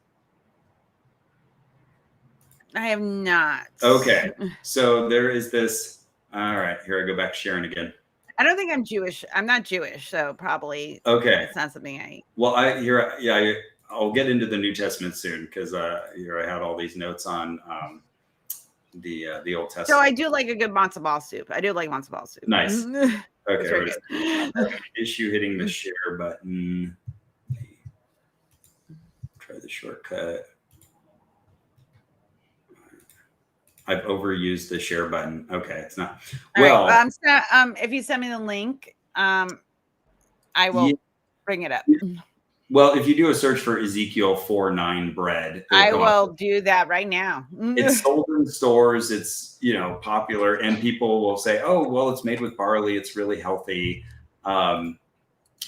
S1: I have not.
S2: Okay, so there is this. All right, here I go back to Sharon again.
S1: I don't think I'm Jewish. I'm not Jewish, so probably it's not something I eat.
S2: Well, I'll get into the New Testament soon, because here I had all these notes on the Old Testament.
S1: So I do like a good matzo ball soup. I do like matzo ball soup.
S2: Nice. Okay. Issue hitting the share button. Try the shortcut. I've overused the share button. Okay, it's not. Well,
S1: right. If you send me the link, I will bring it up.
S2: Well, if you do a search for Ezekiel 4:9 bread,
S1: I will do that right now.
S2: It's sold in stores. It's popular, and people will say, "Oh, well, it's made with barley. It's really healthy." And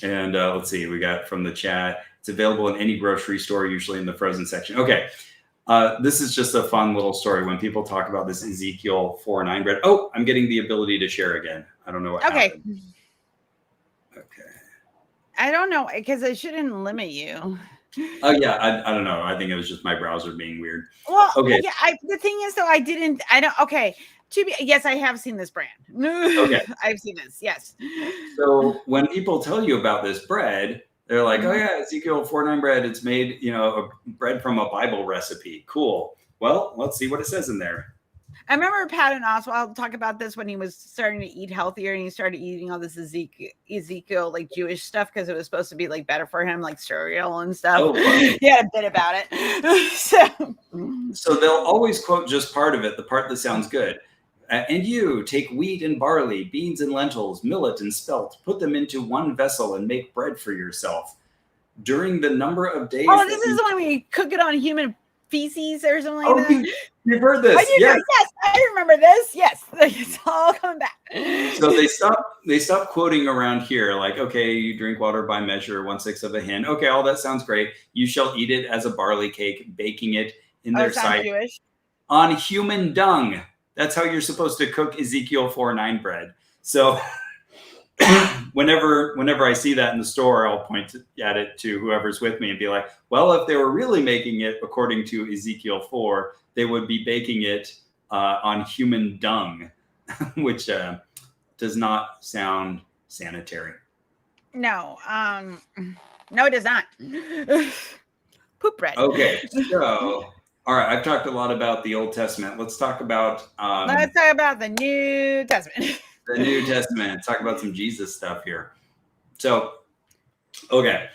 S2: let's see, we got from the chat. It's available in any grocery store, usually in the frozen section. Okay. This is just a fun little story when people talk about this Ezekiel 4:9 bread. Oh, I'm getting the ability to share again. I don't know what happened. Okay.
S1: I don't know, because it shouldn't limit you.
S2: Oh yeah, I don't know. I think it was just my browser being weird.
S1: Well, okay. Yeah, the thing is, though, yes, I have seen this brand. Okay. I've seen this, yes.
S2: So when people tell you about this bread, they're like, "Oh yeah, Ezekiel 4:9 bread. It's made, a bread from a Bible recipe. Cool. Well, let's see what it says in there."
S1: I remember Patton Oswalt talk about this when he was starting to eat healthier, and he started eating all this Ezekiel like Jewish stuff because it was supposed to be like better for him, like cereal and stuff. Oh, wow. He had a bit about it.
S2: So they'll always quote just part of it, the part that sounds good. "And you take wheat and barley, beans and lentils, millet and spelt, put them into one vessel and make bread for yourself. During the number of days..."
S1: Oh, this is the one where you cook it on human feces or something like that.
S2: You've heard this.
S1: Yes, I remember this. Yes, it's all coming back.
S2: So they stop quoting around here, like, "Okay, you drink water by measure, 1/6 of a hin." Okay, all that sounds great. "You shall eat it as a barley cake, baking it in their sight
S1: Jewish.
S2: On human dung." That's how you're supposed to cook Ezekiel 4:9 bread. So whenever I see that in the store, I'll point at it to whoever's with me and be like, "Well, if they were really making it according to Ezekiel 4, they would be baking it on human dung, which does not sound sanitary.
S1: No, no, it does not. Poop bread.
S2: Okay, so all right, I've talked a lot about the Old Testament. Let's talk about
S1: Let's talk about the New Testament.
S2: the New Testament. Let's talk about some Jesus stuff here. So, okay.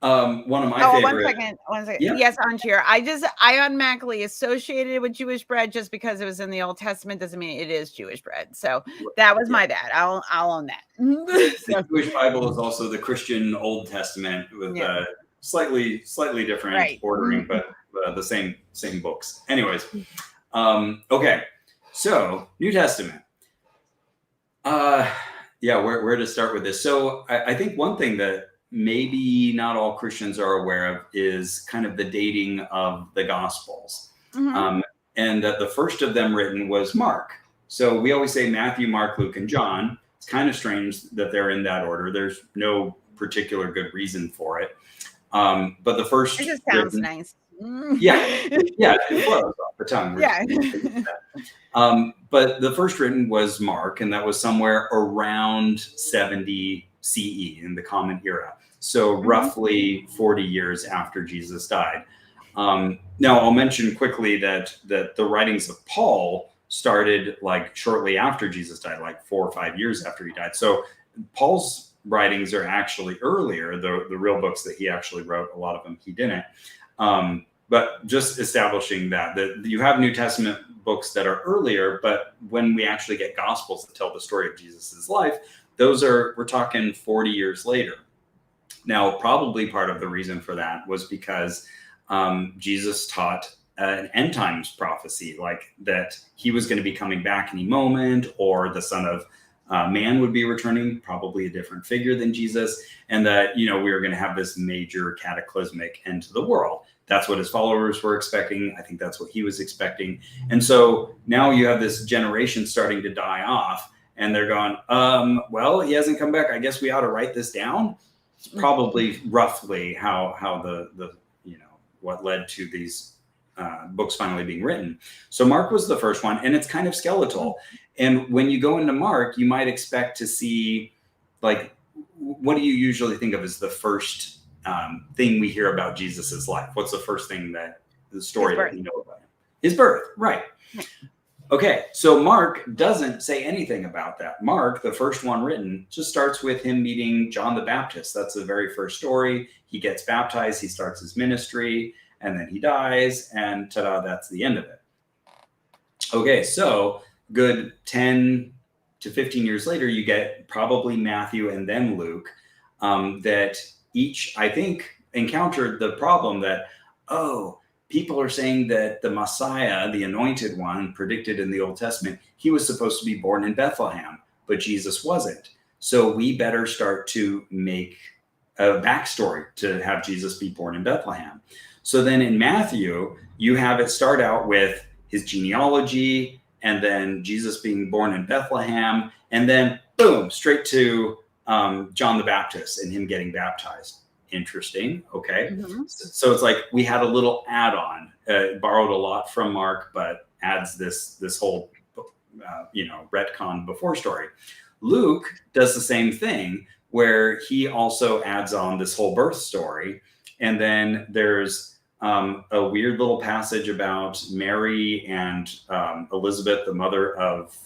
S2: One of my favorite.
S1: One second.
S2: Yeah.
S1: Yes, on here. I automatically associated it with Jewish bread just because it was in the Old Testament doesn't mean it is Jewish bread. So that was my bad. I'll own that.
S2: The Jewish Bible is also the Christian Old Testament with slightly different ordering, but the same books. Anyways, okay. So New Testament. Where to start with this? So I think one thing that maybe not all Christians are aware of is kind of the dating of the Gospels. And the first of them written was Mark. So we always say Matthew, Mark, Luke, and John. It's kind of strange that they're in that order. There's no particular good reason for it. But the first...
S1: It just sounds nice.
S2: It flows off the tongue. But the first written was Mark, and that was somewhere around 70 CE in the Common Era. So roughly 40 years after Jesus died. Now I'll mention quickly that the writings of Paul started like shortly after Jesus died, like 4 or 5 years after he died. So Paul's writings are actually earlier, the real books that he actually wrote, a lot of them he didn't. But just establishing that you have New Testament books that are earlier, but when we actually get Gospels that tell the story of Jesus's life, we're talking 40 years later. Now, probably part of the reason for that was because Jesus taught an end times prophecy, like that he was going to be coming back any moment, or the Son of Man would be returning, probably a different figure than Jesus, and that, we were going to have this major cataclysmic end to the world. That's what his followers were expecting. I think that's what he was expecting. And so now you have this generation starting to die off, and they're going, well, he hasn't come back. I guess we ought to write this down. It's probably roughly how the what led to these books finally being written. So Mark was the first one, and it's kind of skeletal. And when you go into Mark, you might expect to see, like, what do you usually think of as the first thing we hear about Jesus's life? What's the first thing the story that we know about him? His birth, right. Okay, so Mark doesn't say anything about that. Mark, the first one written, just starts with him meeting John the Baptist. That's the very first story. He gets baptized, he starts his ministry, and then he dies, and ta-da, that's the end of it. Okay, so good 10 to 15 years later, you get probably Matthew and then Luke, that each, I think, encountered the problem that, people are saying that the Messiah, the anointed one predicted in the Old Testament, he was supposed to be born in Bethlehem, but Jesus wasn't. So we better start to make a backstory to have Jesus be born in Bethlehem. So then in Matthew, you have it start out with his genealogy, and then Jesus being born in Bethlehem, and then boom, straight to John the Baptist and him getting baptized. Interesting. Okay. So it's like we had a little add-on, borrowed a lot from Mark, but adds this whole, retcon before story. Luke does the same thing, where he also adds on this whole birth story. And then there's a weird little passage about Mary and Elizabeth, the mother of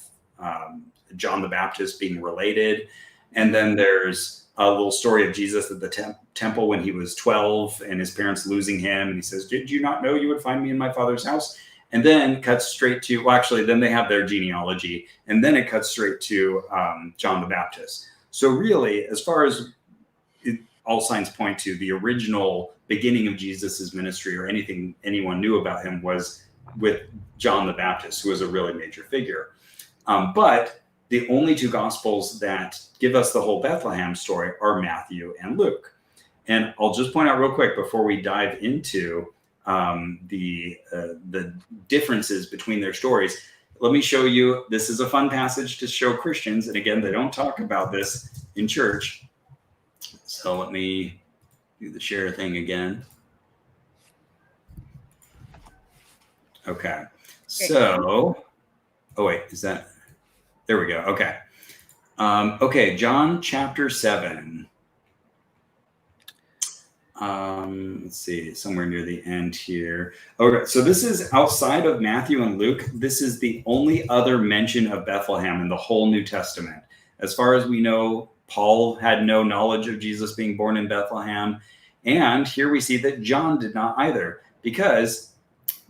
S2: John the Baptist, being related. And then there's a little story of Jesus at the temple when he was 12 and his parents losing him. And he says, "Did you not know you would find me in my Father's house?" And then cuts straight to, then they have their genealogy. And then it cuts straight to John the Baptist. So really, as far as all signs point to, the original beginning of Jesus's ministry or anything anyone knew about him was with John the Baptist, who was a really major figure. But the only two Gospels that give us the whole Bethlehem story are Matthew and Luke. And I'll just point out real quick before we dive into the differences between their stories. Let me show you. This is a fun passage to show Christians. And again, they don't talk about this in church. So let me do the share thing again. Okay. So Oh wait, is that? There we go. Okay. Okay, John chapter 7. Let's see, somewhere near the end here. Okay, so this is outside of Matthew and Luke. This is the only other mention of Bethlehem in the whole New Testament. As far as we know, Paul had no knowledge of Jesus being born in Bethlehem. And here we see that John did not either, because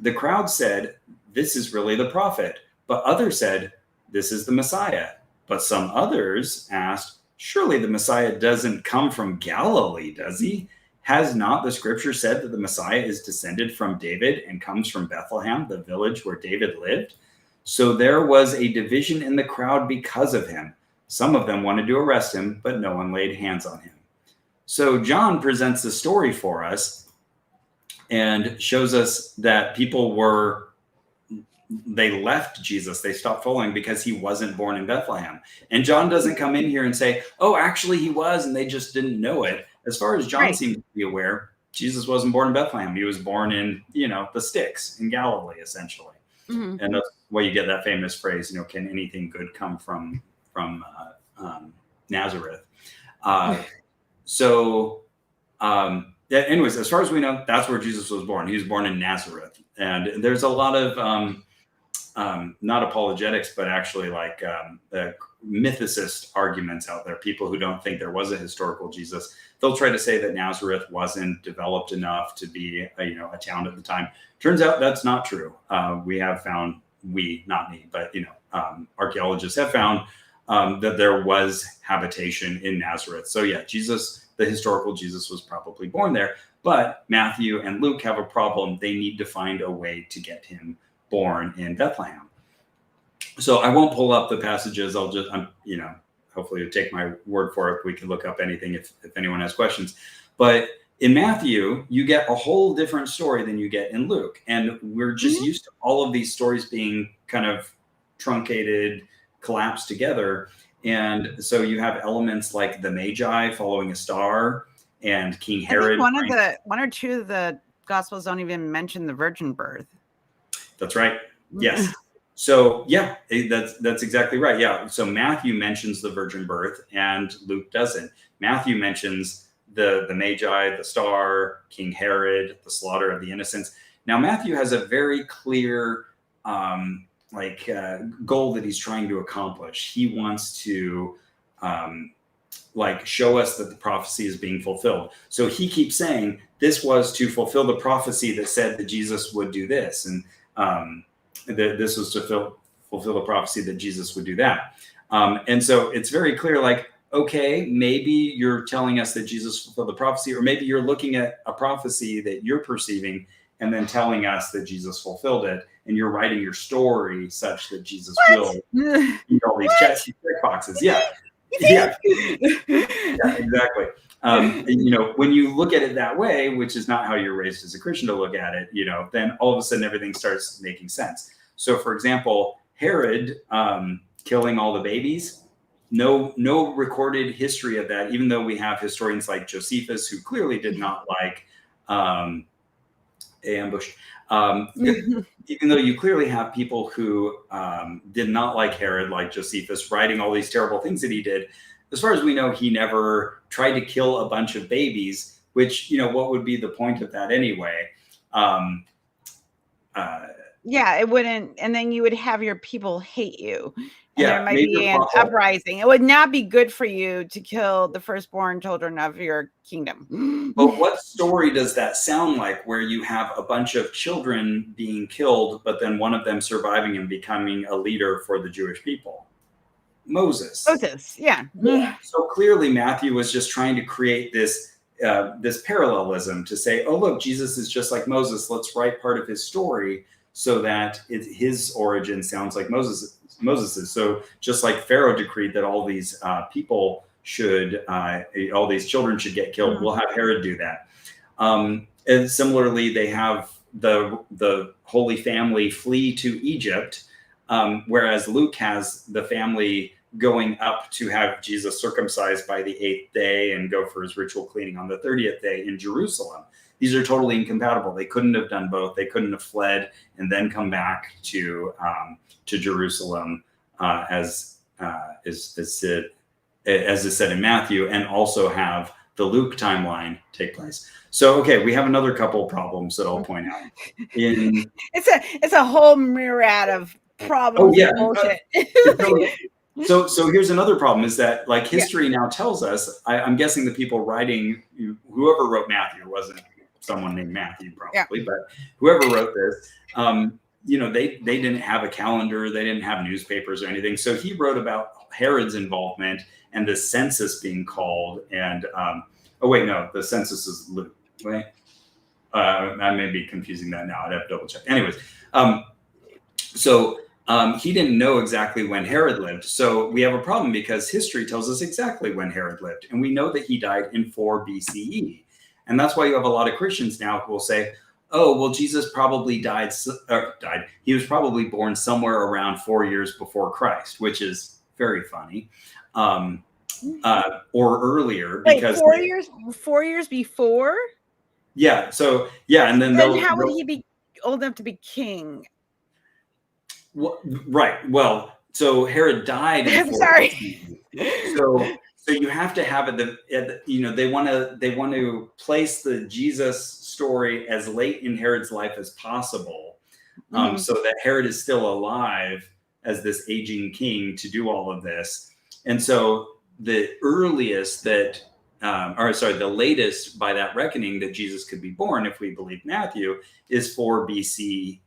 S2: the crowd said, "This is really the prophet." But others said, "This is the Messiah." But some others asked, "Surely the Messiah doesn't come from Galilee, does he? Has not the scripture said that the Messiah is descended from David and comes from Bethlehem, the village where David lived?" So there was a division in the crowd because of him. Some of them wanted to arrest him, but no one laid hands on him. So John presents the story for us and shows us that they left Jesus. They stopped following because he wasn't born in Bethlehem. And John doesn't come in here and say, "Oh, actually he was, and they just didn't know it." As far as John seems to be aware, Jesus wasn't born in Bethlehem. He was born in, the sticks in Galilee, essentially. Mm-hmm. And that's why you get that famous phrase, "Can anything good come from Nazareth?" Anyways, as far as we know, that's where Jesus was born. He was born in Nazareth. And there's a lot of not apologetics, but actually like mythicist arguments out there. People who don't think there was a historical Jesus, they'll try to say that Nazareth wasn't developed enough to be a town at the time. Turns out that's not true. We have found, not me, but archaeologists have found that there was habitation in Nazareth. So yeah, Jesus, the historical Jesus, was probably born there. But Matthew and Luke have a problem. They need to find a way to get him born in Bethlehem. So I won't pull up the passages. Hopefully you'll take my word for it. We can look up anything if anyone has questions. But in Matthew, you get a whole different story than you get in Luke. And we're just used to all of these stories being kind of truncated, collapsed together. And so you have elements like the Magi following a star and King Herod.
S1: I think one or two of the Gospels don't even mention the virgin birth.
S2: That's right. Yes. So yeah, that's exactly right. Yeah. So Matthew mentions the virgin birth and Luke doesn't. Matthew mentions the Magi, the star, King Herod, the slaughter of the innocents. Now Matthew has a very clear goal that he's trying to accomplish. He wants to show us that the prophecy is being fulfilled. So he keeps saying this was to fulfill the prophecy that said that Jesus would do this, and that this was to fulfill the prophecy that Jesus would do that. And so it's very clear, okay, maybe you're telling us that Jesus fulfilled the prophecy, or maybe you're looking at a prophecy that you're perceiving and then telling us that Jesus fulfilled it, and you're writing your story such that Jesus will eat all these check boxes. Yeah. Yeah, exactly. When you look at it that way, which is not how you're raised as a Christian to look at it, then all of a sudden everything starts making sense. So, for example, Herod killing all the babies, no recorded history of that, even though we have historians like Josephus, who clearly did not like ambush. Even though you clearly have people who did not like Herod, like Josephus, writing all these terrible things that he did, as far as we know, he never tried to kill a bunch of babies, which, what would be the point of that anyway?
S1: Yeah, it wouldn't. And then you would have your people hate you.
S2: And
S1: there might be an uprising. It would not be good for you to kill the firstborn children of your kingdom.
S2: But what story does that sound like, where you have a bunch of children being killed, but then one of them surviving and becoming a leader for the Jewish people? Moses,
S1: yeah.
S2: So clearly Matthew was just trying to create this parallelism to say, oh, look, Jesus is just like Moses. Let's write part of his story so that his origin sounds like Moses's. So just like Pharaoh decreed that all these people all these children should get killed, we'll have Herod do that. And similarly, they have the Holy Family flee to Egypt, whereas Luke has the family going up to have Jesus circumcised by the 8th day and go for his ritual cleaning on the 30th day in Jerusalem. These are totally incompatible. They couldn't have done both. They couldn't have fled and then come back to Jerusalem as is said in Matthew, and also have the Luke timeline take place. So, okay, we have another couple problems that I'll point out.
S1: It's a whole myriad of problems.
S2: Oh, yeah.
S1: Bullshit.
S2: So here's another problem, is that like history now tells us, I'm guessing the people writing, whoever wrote Matthew, wasn't someone named Matthew probably, but whoever wrote this, they didn't have a calendar, they didn't have newspapers or anything. So he wrote about Herod's involvement and the census being called. And the census is Luke, right? I may be confusing that now. I'd have to double check. Anyways, he didn't know exactly when Herod lived. So we have a problem because history tells us exactly when Herod lived. And we know that he died in 4 BCE. And that's why you have a lot of Christians now who will say, oh, well, Jesus probably died. He was probably born somewhere around 4 years before Christ, which is very funny. Or earlier.
S1: Wait,
S2: because
S1: 4 years before?
S2: Yeah. So, yeah. And then
S1: how would he be old enough to be king?
S2: Well, right. Well, so Herod died.
S1: I'm sorry.
S2: So you have to have it. They want to place the Jesus story as late in Herod's life as possible, so that Herod is still alive as this aging king to do all of this. And so the earliest the latest by that reckoning that Jesus could be born, if we believe Matthew, is 4 BCE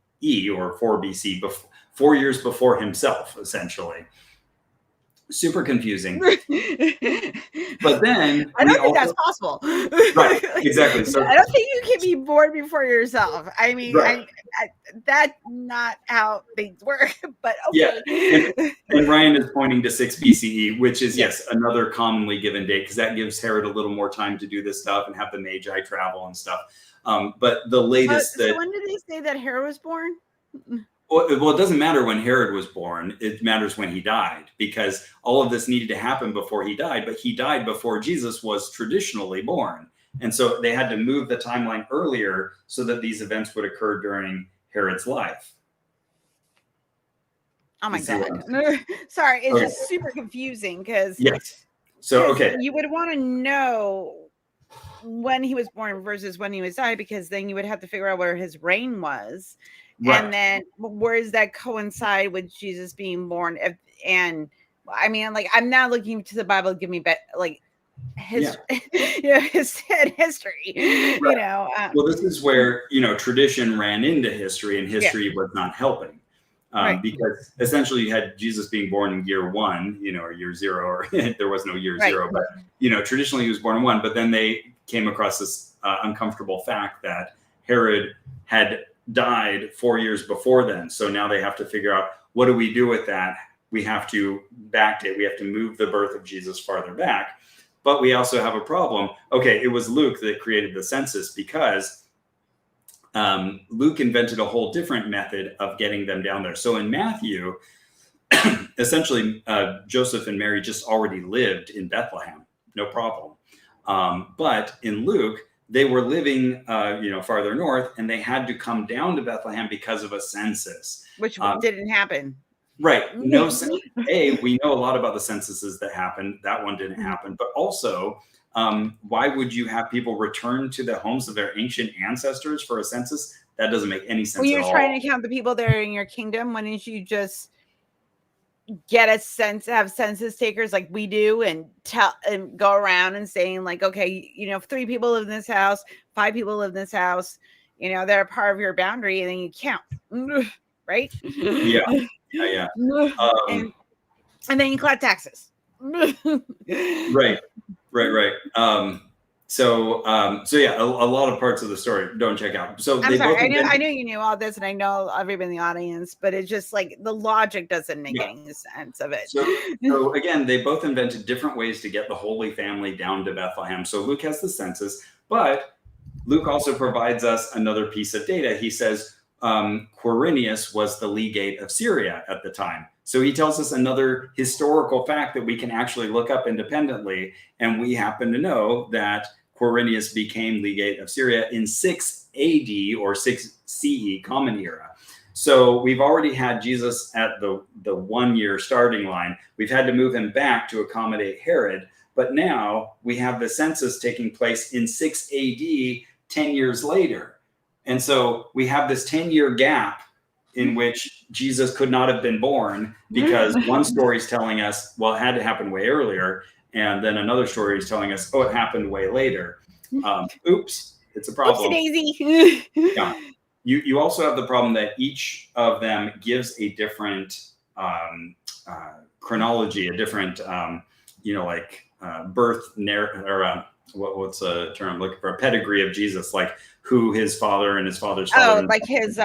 S2: or 4 BC before. 4 years before himself, essentially. Super confusing. But then
S1: I don't think that's possible.
S2: Right, exactly. So
S1: I don't think you can be born before yourself. I mean,
S2: right.
S1: That's not how things work. But okay.
S2: Yeah, and Ryan is pointing to 6 BCE, which is another commonly given date, because that gives Herod a little more time to do this stuff and have the Magi travel and stuff. But the latest
S1: so when did they say that Herod was born?
S2: Well, it doesn't matter when Herod was born. It matters when he died, because all of this needed to happen before he died. But he died before Jesus was traditionally born. And so they had to move the timeline earlier so that these events would occur during Herod's life.
S1: Oh, my God. Sorry. It's just super confusing because you would want to know when he was born versus when he was died, because then you would have to figure out where his reign was. Right. And then where does that coincide with Jesus being born? And I mean, like, I'm not looking to the Bible to give me history,
S2: right. Well, this is where, tradition ran into history, and history was not helping. Because essentially you had Jesus being born in year 1, or year 0, or there was no year 0, but, traditionally he was born in 1, but then they came across this uncomfortable fact that Herod had died 4 years before then. So now they have to figure out, what do we do with that? We have to backdate. We have to move the birth of Jesus farther back. But we also have a problem. Okay, it was Luke that created the census, because Luke invented a whole different method of getting them down there. So in Matthew, essentially, Joseph and Mary just already lived in Bethlehem, no problem. But in Luke, they were living, farther north, and they had to come down to Bethlehem because of a census,
S1: which didn't happen.
S2: Right. No. We know a lot about the censuses that happened. That one didn't happen. But also, why would you have people return to the homes of their ancient ancestors for a census? That doesn't make any sense.
S1: When you're trying to count the people that are in your kingdom, why didn't you just get a sense, have census takers like we do, and go around and saying, like, okay, 3 people live in this house, 5 people live in this house, they're part of your boundary, and then you count, right?
S2: Yeah.
S1: And then you collect taxes.
S2: Right. So yeah, a lot of parts of the story don't check out. So
S1: I'm sorry, I know you knew all this, and I know everybody in the audience, but it's just like the logic doesn't make any sense of it.
S2: So again, they both invented different ways to get the Holy Family down to Bethlehem. So Luke has the census, but Luke also provides us another piece of data. He says, Quirinius was the legate of Syria at the time. So he tells us another historical fact that we can actually look up independently. And we happen to know that Quirinius became legate of Syria in 6 AD or 6 CE, Common Era. So we've already had Jesus at the 1 year starting line. We've had to move him back to accommodate Herod. But now we have the census taking place in 6 AD, 10 years later. And so we have this 10-year gap in which Jesus could not have been born, because one story is telling us, well, it had to happen way earlier. And then another story is telling us, oh, it happened way later. Oops, it's a problem.
S1: Oopsie-daisy.
S2: Yeah. You also have the problem that each of them gives a different chronology, a different, birth narrative, or what's a term I'm looking for? A pedigree of Jesus, like who his father and his father's father.
S1: Oh, like his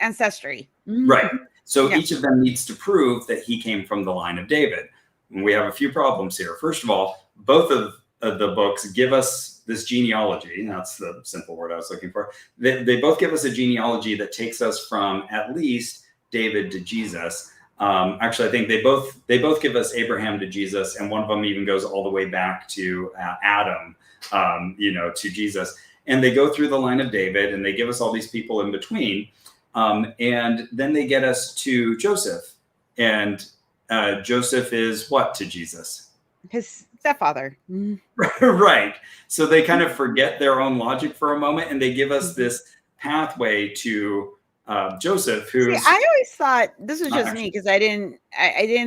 S1: ancestry.
S2: Right. So
S1: Yeah.
S2: each of them needs to prove that he came from the line of David. And we have a few problems here. First of all, both of the books give us this genealogy. That's the simple word I was looking for. They both give us a genealogy that takes us from at least David to Jesus. Actually, I think they both give us Abraham to Jesus, and one of them even goes all the way back to Adam, to Jesus. And they go through the line of David, and they give us all these people in between. And then they get us to Joseph. And Joseph is what to Jesus?
S1: His stepfather.
S2: Right. So they kind of forget their own logic for a moment, and they give us this pathway to Joseph, who's...
S1: See, I always thought this was just me, because I didn't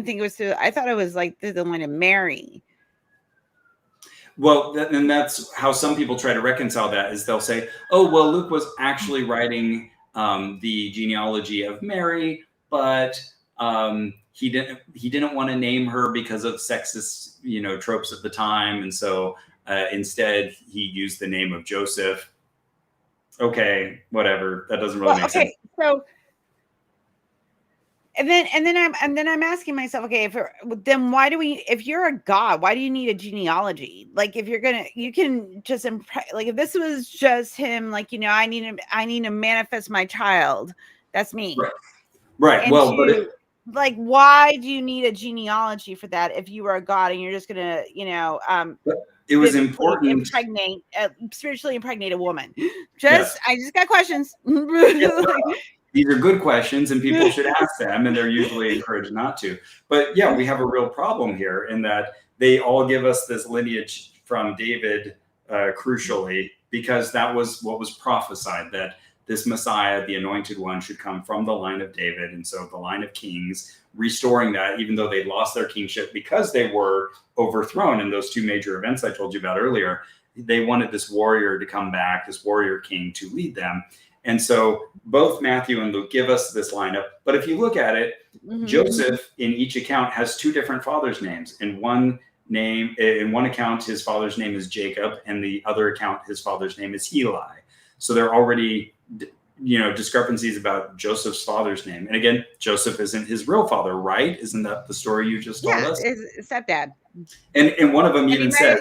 S1: think it was through. I thought it was like through the line of Mary.
S2: Well, and that's how some people try to reconcile that, is they'll say, oh, well, Luke was actually writing the genealogy of Mary, but he didn't want to name her because of sexist, tropes at the time. And so instead he used the name of Joseph. Okay, whatever. That doesn't really make sense.
S1: So and then I'm asking myself, okay, then why do we, if you're a god, why do you need a genealogy? Like, if you can just like, if this was just him, like, I need to manifest my child. That's me.
S2: Right. Well,
S1: like, why do you need a genealogy for that if you were a god and you're just gonna,
S2: it was important,
S1: spiritually impregnate a woman? I just got questions.
S2: These are good questions, and people should ask them, and they're usually encouraged not to. But yeah, we have a real problem here in that they all give us this lineage from David, crucially, because that was what was prophesied, that this Messiah, the anointed one, should come from the line of David. And so the line of kings, restoring that, even though they lost their kingship because they were overthrown in those two major events I told you about earlier, they wanted this warrior to come back, this warrior king to lead them. And so both Matthew and Luke give us this lineup. But if you look at it, Joseph in each account has two different fathers' names. In one account, his father's name is Jacob, and the other account, his father's name is Heli. So there are already, discrepancies about Joseph's father's name. And again, Joseph isn't his real father, right? Isn't that the story you just told us?
S1: Yeah, it's stepdad.
S2: And one of them even says...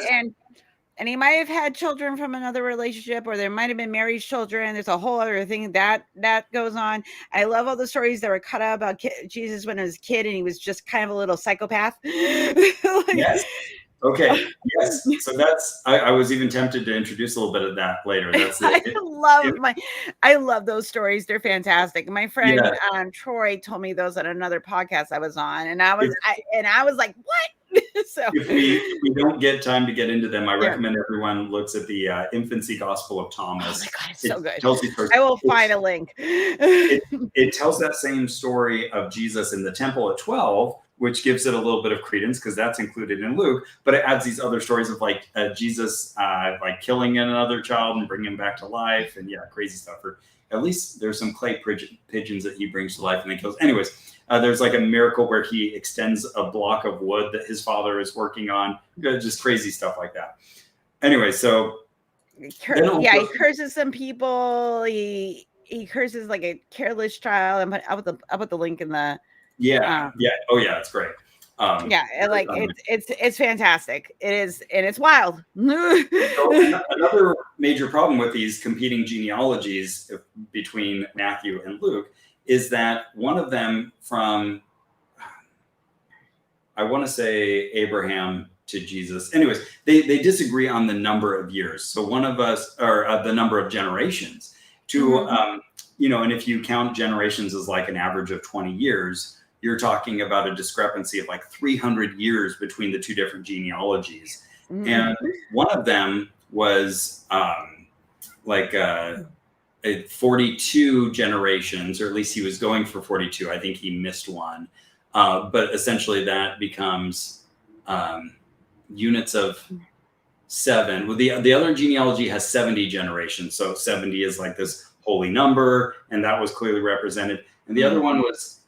S1: And he might have had children from another relationship, or there might have been married children. There's a whole other thing that goes on. I love all the stories that were cut out about Jesus when he was a kid, and he was just kind of a little psychopath.
S2: Yes. Okay. Yes. So I was even tempted to introduce a little bit of that later.
S1: I love those stories. They're fantastic. My friend Troy told me those on another podcast I was on, and I was like, what? So
S2: if we don't get time to get into them, I recommend everyone looks at the Infancy Gospel of Thomas.
S1: Oh my God, it's so good. I will find a link.
S2: It tells that same story of Jesus in the temple at 12, which gives it a little bit of credence because that's included in Luke, but it adds these other stories of Jesus like killing another child and bringing him back to life, and crazy stuff. Or at least there's some clay pigeons that he brings to life and then kills. Anyways, there's like a miracle where he extends a block of wood that his father is working on. Just crazy stuff like that. Anyway, so
S1: he curses some people. He curses like a careless child. I'll put the link in the
S2: Oh yeah, that's great.
S1: Yeah,
S2: Very
S1: it's fantastic. It is, and it's wild.
S2: So another major problem with these competing genealogies between Matthew and Luke is that one of them from, I want to say Abraham to Jesus. Anyways, they disagree on the number of years. So one of us, or the number of generations to, and if you count generations as like an average of 20 years, you're talking about a discrepancy of like 300 years between the two different genealogies. And one of them was like 42 generations, or at least he was going for 42. I think he missed one. But essentially that becomes units of 7. Well, the other genealogy has 70 generations. So 70 is like this holy number, and that was clearly represented. And the other one was,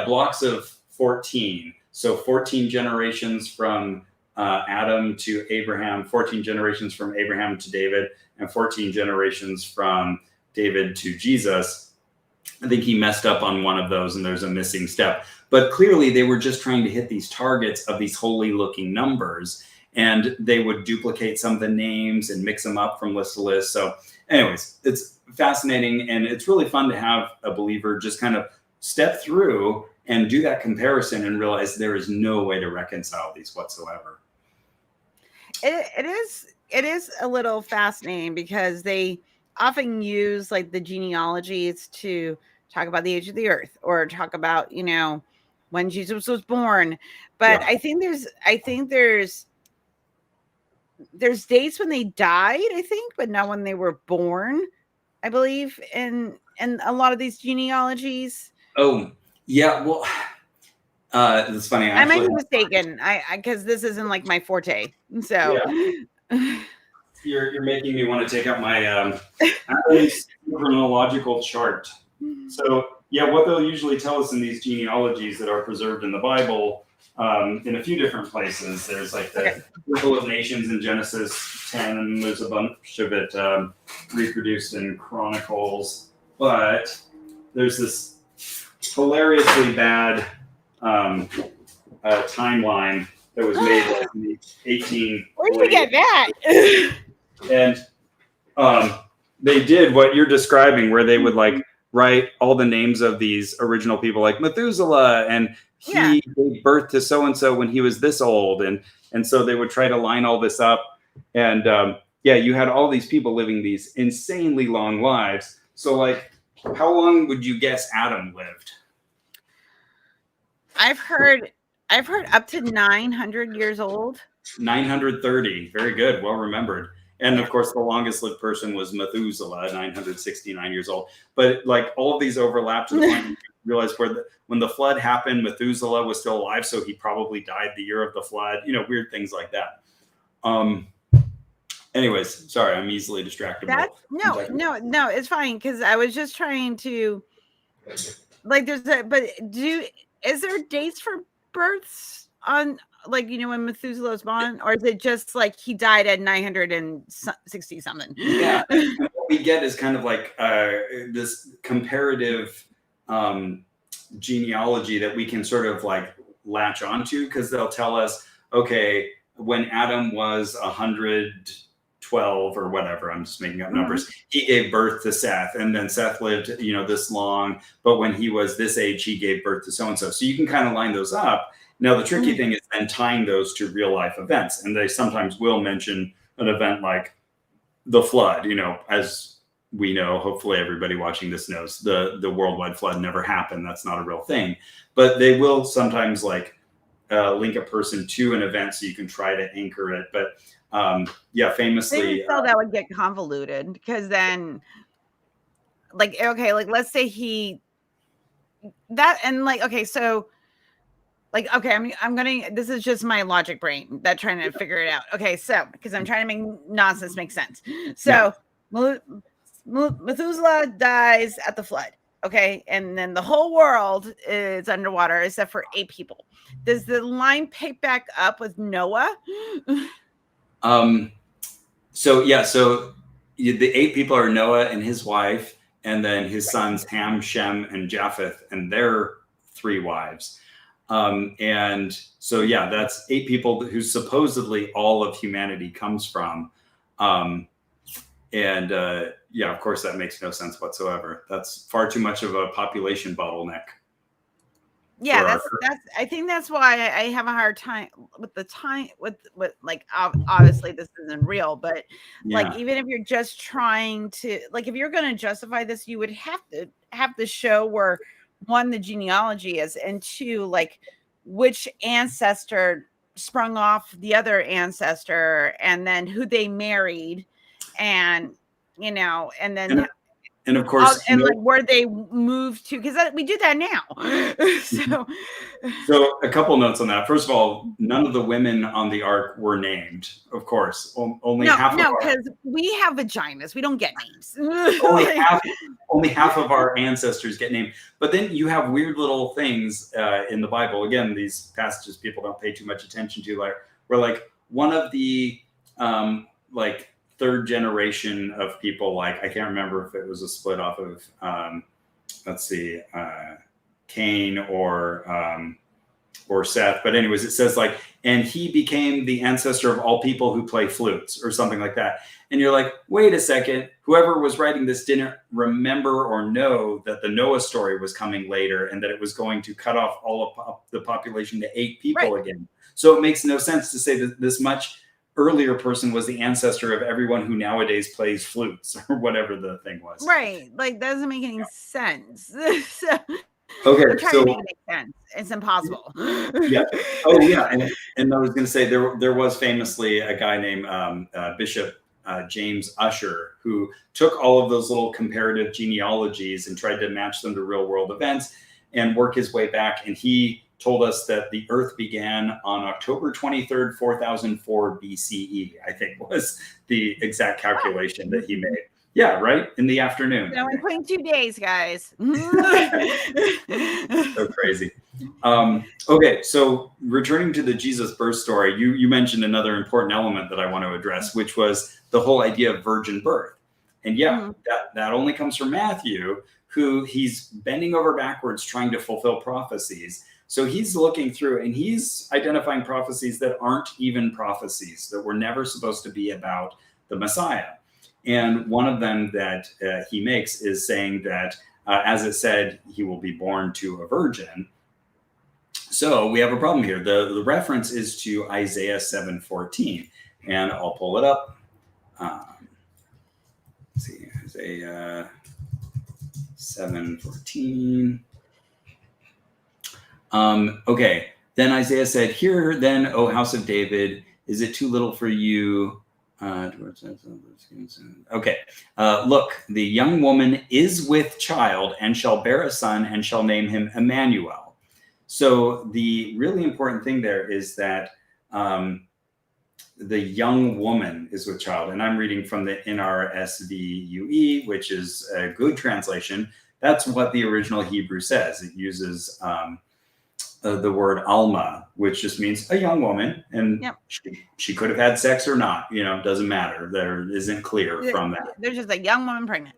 S2: blocks of 14. So 14 generations from Adam to Abraham, 14 generations from Abraham to David, and 14 generations from David to Jesus. I think he messed up on one of those and there's a missing step. But clearly they were just trying to hit these targets of these holy looking numbers, and they would duplicate some of the names and mix them up from list to list. So anyways, it's fascinating, and it's really fun to have a believer just kind of step through and do that comparison and realize there is no way to reconcile these whatsoever.
S1: It is a little fascinating because they often use like the genealogies to talk about the age of the earth or talk about, when Jesus was born. But I think there's dates when they died, I think, but not when they were born, I believe, in a lot of these genealogies.
S2: Oh, yeah. Well, it's funny.
S1: I might be mistaken. Because this isn't like my forte. So
S2: you're making me want to take out my chronological chart. So what they'll usually tell us in these genealogies that are preserved in the Bible, in a few different places. There's like the Circle of Nations in Genesis 10, and there's a bunch of it reproduced in Chronicles. But there's this hilariously bad timeline that was made like in the 18.
S1: Where did you get that?
S2: And they did what you're describing, where they would like write all the names of these original people, like Methuselah, and he gave birth to so and so when he was this old, and so they would try to line all this up, and you had all these people living these insanely long lives. So like, how long would you guess Adam lived?
S1: I've heard up to 900 years old.
S2: 930. Very good. Well remembered. And of course, the longest lived person was Methuselah, 969 years old. But like all of these overlap to the point you realize when the flood happened, Methuselah was still alive, so he probably died the year of the flood. Weird things like that. Anyways, sorry, I'm easily distractible.
S1: No, it's fine, because I was just trying to like. Is there dates for births on, like, when Methuselah was born, or is it just like he died at 960 something?
S2: Yeah, and what we get is kind of like this comparative genealogy that we can sort of like latch onto, because they'll tell us, okay, when Adam was 112 or whatever, I'm just making up numbers, he gave birth to Seth, and then Seth lived, this long, but when he was this age, he gave birth to so-and-so. So you can kind of line those up. Now, the tricky thing is then tying those to real life events. And they sometimes will mention an event like the flood, as we know, hopefully everybody watching this knows the worldwide flood never happened. That's not a real thing. But they will sometimes like link a person to an event so you can try to anchor it. But famously.
S1: So that would get convoluted, because then like, okay, like let's say I'm gonna, this is just my logic brain that trying to figure it out. Okay, so because I'm trying to make nonsense make sense. So Methuselah dies at the flood. Okay, and then the whole world is underwater except for 8 people. Does the line pick back up with Noah?
S2: So the 8 people are Noah and his wife, and then his sons Ham, Shem, and Japheth, and their 3 wives. And so, yeah, that's 8 people who supposedly all of humanity comes from. Yeah, of course, that makes no sense whatsoever. That's far too much of a population bottleneck.
S1: Yeah, I think that's why I have a hard time with the time with like obviously this isn't real, but like even if you're just trying to, like, if you're going to justify this, you would have to show where, one, the genealogy is, and two, like which ancestor sprung off the other ancestor, and then who they married, and and then
S2: and of course,
S1: and like where they moved to, because we do that now.
S2: So a couple notes on that. First of all, none of the women on the ark were named, of course. Only half.
S1: No, because we have vaginas. We don't get names.
S2: only half of our ancestors get named. But then you have weird little things in the Bible. Again, these passages people don't pay too much attention to. Like, where like one of the like third generation of people, like I can't remember if it was a split off of let's see, Cain or Seth, but anyways, it says like, and he became the ancestor of all people who play flutes or something like that. And you're like, wait a second, whoever was writing this didn't remember or know that the Noah story was coming later and that it was going to cut off all of the population to 8 people again. So it makes no sense to say that this much earlier person was the ancestor of everyone who nowadays plays flutes or whatever the thing was.
S1: Right. Like, that doesn't make any sense.
S2: Okay,
S1: so to make it make sense. It's impossible.
S2: Yeah. Oh, yeah. And I was going to say there was famously a guy named Bishop James Usher who took all of those little comparative genealogies and tried to match them to real world events and work his way back. And he told us that the Earth began on October 23rd, 4004 BCE, I think was the exact calculation that he made. Yeah, right? In the afternoon.
S1: 7.2 days, guys.
S2: So crazy. Okay, so returning to the Jesus birth story, you mentioned another important element that I want to address, which was the whole idea of virgin birth. And yeah, that only comes from Matthew, who he's bending over backwards trying to fulfill prophecies. So he's looking through and he's identifying prophecies that aren't even prophecies, that were never supposed to be about the Messiah. And one of them that he makes is saying that, as it said, he will be born to a virgin. So we have a problem here. The reference is to Isaiah 7:14, and I'll pull it up. Let's see, Isaiah 7:14. Okay, then Isaiah said, "Hear then, O house of David, is it too little for you?" Okay. Look, the young woman is with child and shall bear a son and shall name him Emmanuel. So the really important thing there is that the young woman is with child. And I'm reading from the NRSVUE, which is a good translation. That's what the original Hebrew says. It uses the word alma, which just means a young woman, and she could have had sex or not, doesn't matter. There isn't clear from that.
S1: There's just a young woman pregnant.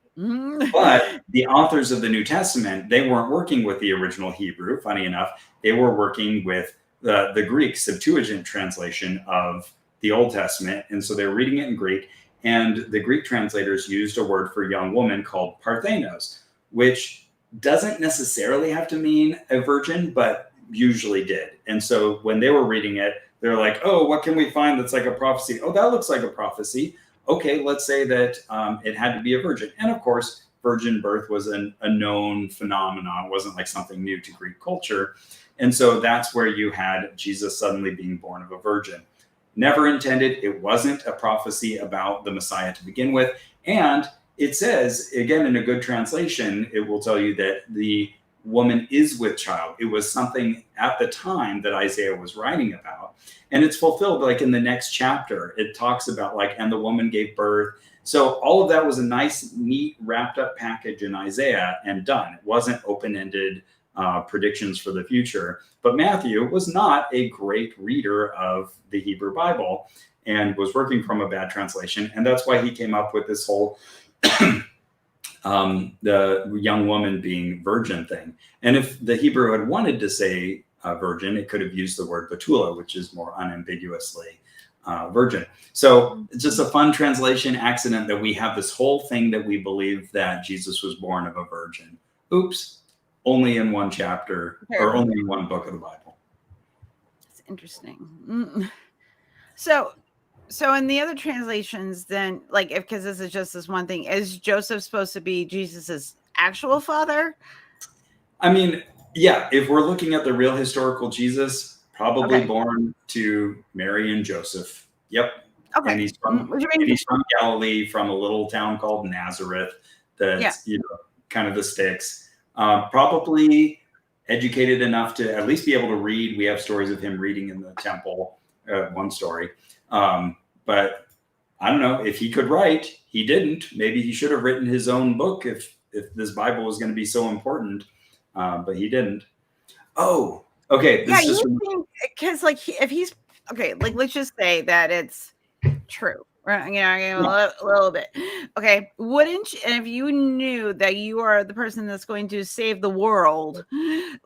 S2: But the authors of the New Testament, they weren't working with the original Hebrew, funny enough. They were working with the Greek Septuagint translation of the Old Testament. And so they were reading it in Greek, and the Greek translators used a word for young woman called parthenos, which doesn't necessarily have to mean a virgin, but usually did. And so when they were reading it, they're like, oh, what can we find that's like a prophecy? Oh, that looks like a prophecy. Okay, let's say that it had to be a virgin. And of course, virgin birth was a known phenomenon. It wasn't like something new to Greek culture. And so that's where you had Jesus suddenly being born of a virgin. Never intended. It wasn't a prophecy about the Messiah to begin with. And it says, again, in a good translation, it will tell you that the woman is with child. It was something at the time that Isaiah was writing about. And it's fulfilled like in the next chapter. It talks about like, and the woman gave birth. So all of that was a nice, neat, wrapped up package in Isaiah and done. It wasn't open-ended predictions for the future. But Matthew was not a great reader of the Hebrew Bible and was working from a bad translation. And that's why he came up with this whole the young woman being virgin thing. And if the Hebrew had wanted to say virgin. It could have used the word Betula, which is more unambiguously virgin. So it's just a fun translation accident that we have this whole thing that we believe that Jesus was born of a virgin. Oops, only in one chapter or only in one book of the Bible.
S1: It's interesting. So in the other translations, then, like, because this is just this one thing, is Joseph supposed to be Jesus's actual father?
S2: I mean, yeah, if we're looking at the real historical Jesus, probably born to Mary and Joseph. Yep.
S1: Okay.
S2: And he's from Galilee, from a little town called Nazareth. That's kind of the sticks. Probably educated enough to at least be able to read. We have stories of him reading in the temple. One story. But I don't know if he could write. He didn't. Maybe he should have written his own book if this Bible was going to be so important. But he didn't. Oh, okay.
S1: Because if he's okay, like, let's just say that it's true, right? A little bit. Okay, wouldn't you, and if you knew that you are the person that's going to save the world,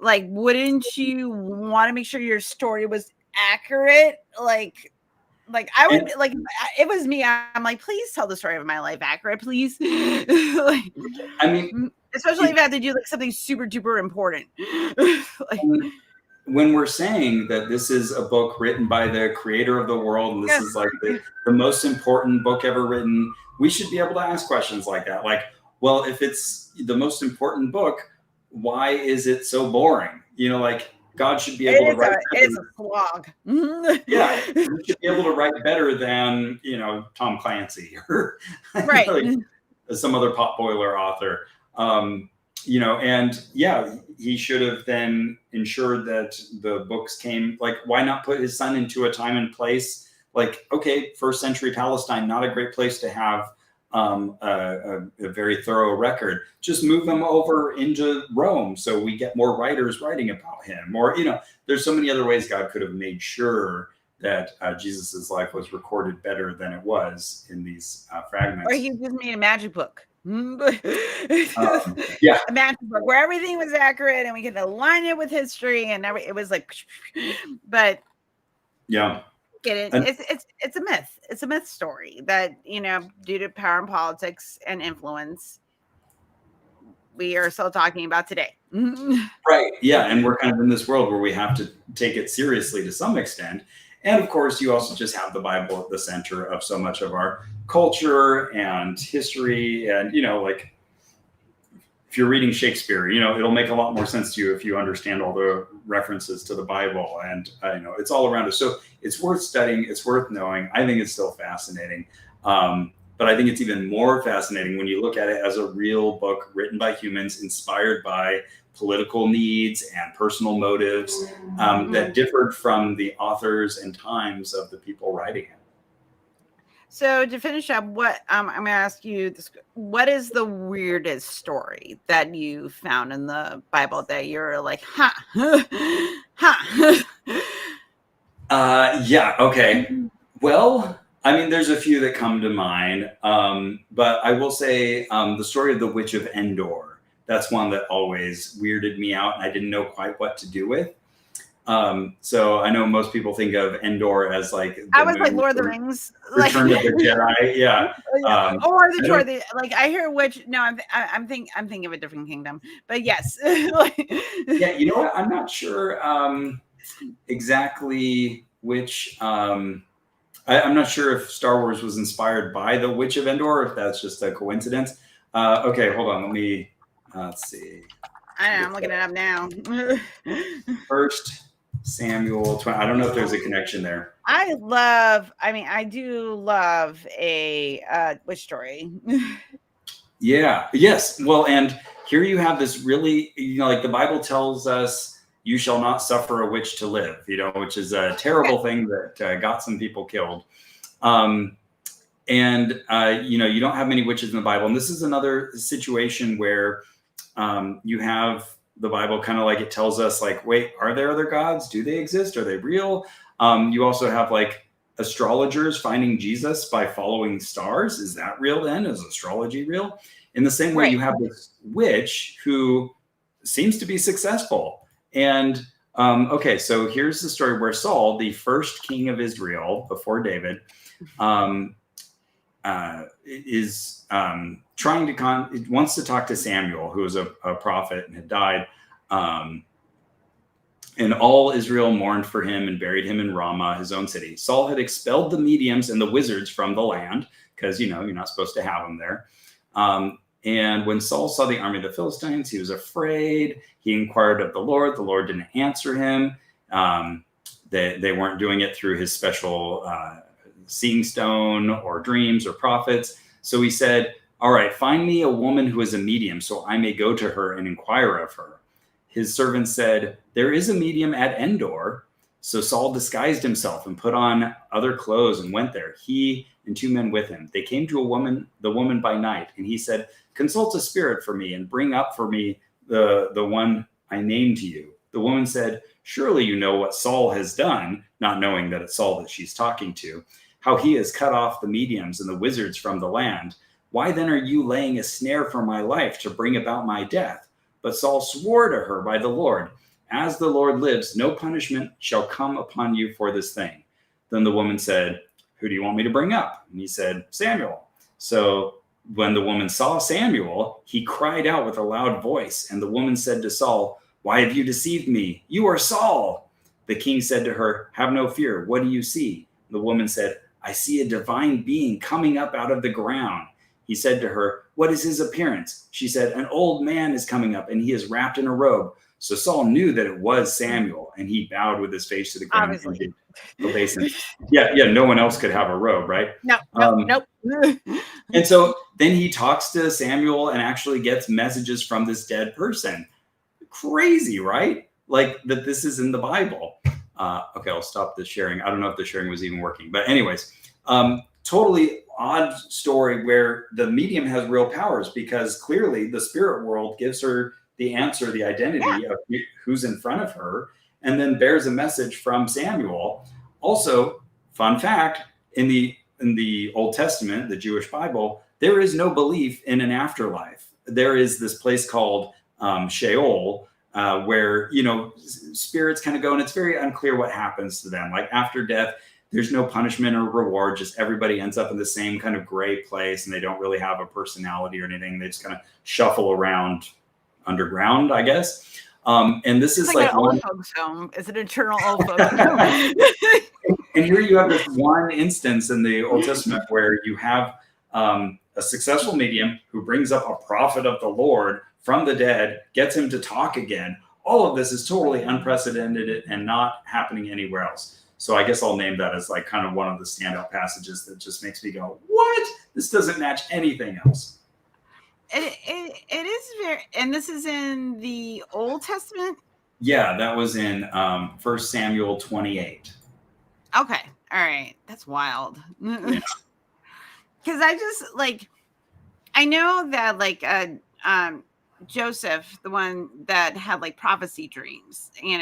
S1: like, wouldn't you want to make sure your story was accurate? Like I would, like, it was me, I'm like, please tell the story of my life accurate, please. Like,
S2: I mean,
S1: especially if I had to do like something super duper important. Like,
S2: when we're saying that this is a book written by the creator of the world, and this is like the most important book ever written, we should be able to ask questions like that. Like, well, if it's the most important book, why is it so boring? Like, God should be able to write.
S1: It's a slog.
S2: Yeah, he should be able to write better than Tom Clancy or like some other potboiler author. And he should have then ensured that the books came. Like, why not put his son into a time and place? Like, okay, first century Palestine, not a great place to have a very thorough record. Just move them over into Rome so we get more writers writing about him. Or, there's so many other ways God could have made sure that Jesus's life was recorded better than it was in these fragments.
S1: Or he just made a magic book. A magic book where everything was accurate and we could align it with history and it was like, but
S2: yeah.
S1: Get it? It's a myth. It's a myth story that, due to power and politics and influence, we are still talking about today.
S2: Right. Yeah. And we're kind of in this world where we have to take it seriously to some extent. And of course, you also just have the Bible at the center of so much of our culture and history. And, like, if you're reading Shakespeare, it'll make a lot more sense to you if you understand all the references to the Bible, and it's all around us. So it's worth studying. It's worth knowing. I think it's still fascinating. But I think it's even more fascinating when you look at it as a real book written by humans, inspired by political needs and personal motives that differed from the authors and times of the people writing it.
S1: So to finish up, what I'm going to ask you this: what is the weirdest story that you found in the Bible that you're like,
S2: Yeah. Okay. Well, I mean, there's a few that come to mind, but I will say the story of the Witch of Endor. That's one that always weirded me out, and I didn't know quite what to do with. So I know most people think of Endor as like
S1: I was like Lord of the Rings,
S2: Return of the Jedi, yeah.
S1: Or the Troy. Like, I hear witch. No, I'm thinking of a different kingdom, but yes.
S2: Yeah, you know what? I'm not sure exactly which. I'm not sure if Star Wars was inspired by the Witch of Endor, or if that's just a coincidence. Okay, hold on. Let's see.
S1: I know, I'm looking it up now.
S2: First Samuel 20. I don't know if there's a connection there.
S1: I do love a witch story.
S2: Yeah. Yes. Well, and here you have this really, like the Bible tells us, you shall not suffer a witch to live, which is a terrible thing that got some people killed. You don't have many witches in the Bible. And this is another situation where you have the Bible kind of like it tells us, like, wait, are there other gods? Do they exist? Are they real? You also have like astrologers finding Jesus by following stars. Is that real then? Is astrology real? In the same way, you have this witch who seems to be successful. And Okay, so here's the story where Saul, the first king of Israel before David, is wants to talk to Samuel, who was a prophet and had died. And all Israel mourned for him and buried him in Ramah, his own city. Saul had expelled the mediums and the wizards from the land because, you're not supposed to have them there. And when Saul saw the army of the Philistines, he was afraid. He inquired of the Lord. The Lord didn't answer him. They weren't doing it through his special seeing stone or dreams or prophets. So he said, all right, find me a woman who is a medium so I may go to her and inquire of her. His servant said, there is a medium at Endor. So Saul disguised himself and put on other clothes and went there, he and 2 men with him. They came to the woman by night, and he said, consult a spirit for me and bring up for me the one I named to you. The woman said, surely you know what Saul has done, not knowing that it's Saul that she's talking to, how he has cut off the mediums and the wizards from the land. Why then are you laying a snare for my life to bring about my death? But Saul swore to her by the Lord, as the Lord lives, no punishment shall come upon you for this thing. Then the woman said, who do you want me to bring up? And he said, Samuel. So when the woman saw Samuel, he cried out with a loud voice. And the woman said to Saul, why have you deceived me? You are Saul. The king said to her, have no fear. What do you see? The woman said, I see a divine being coming up out of the ground. He said to her, what is his appearance? She said, an old man is coming up, and he is wrapped in a robe. So Saul knew that it was Samuel, and he bowed with his face to the ground.
S1: Obviously.
S2: And obeisance. Yeah, no one else could have a robe, right?
S1: Nope.
S2: And so then he talks to Samuel and actually gets messages from this dead person. Crazy, right? Like that this is in the Bible. Okay, I'll stop the sharing. I don't know if the sharing was even working. But anyways, totally odd story where the medium has real powers because clearly the spirit world gives her the answer, the identity of who's in front of her, and then bears a message from Samuel. Also, fun fact, in the Old Testament, the Jewish Bible, there is no belief in an afterlife. There is this place called Sheol, where, spirits kind of go, and it's very unclear what happens to them. Like after death, there's no punishment or reward, just everybody ends up in the same kind of gray place, and they don't really have a personality or anything. They just kind of shuffle around underground, I guess. And this is like
S1: an old folks home. It's an eternal old folks home.
S2: And here you have this one instance in the Old Testament where you have a successful medium who brings up a prophet of the Lord from the dead, gets him to talk again. All of this is totally unprecedented and not happening anywhere else. So I guess I'll name that as like kind of one of the standout passages that just makes me go, what? This doesn't match anything else.
S1: It is very, and this is in the Old Testament?
S2: Yeah, that was in 1 Samuel 28.
S1: Okay. All right. That's wild. Because I just I know that Joseph, the one that had prophecy dreams, I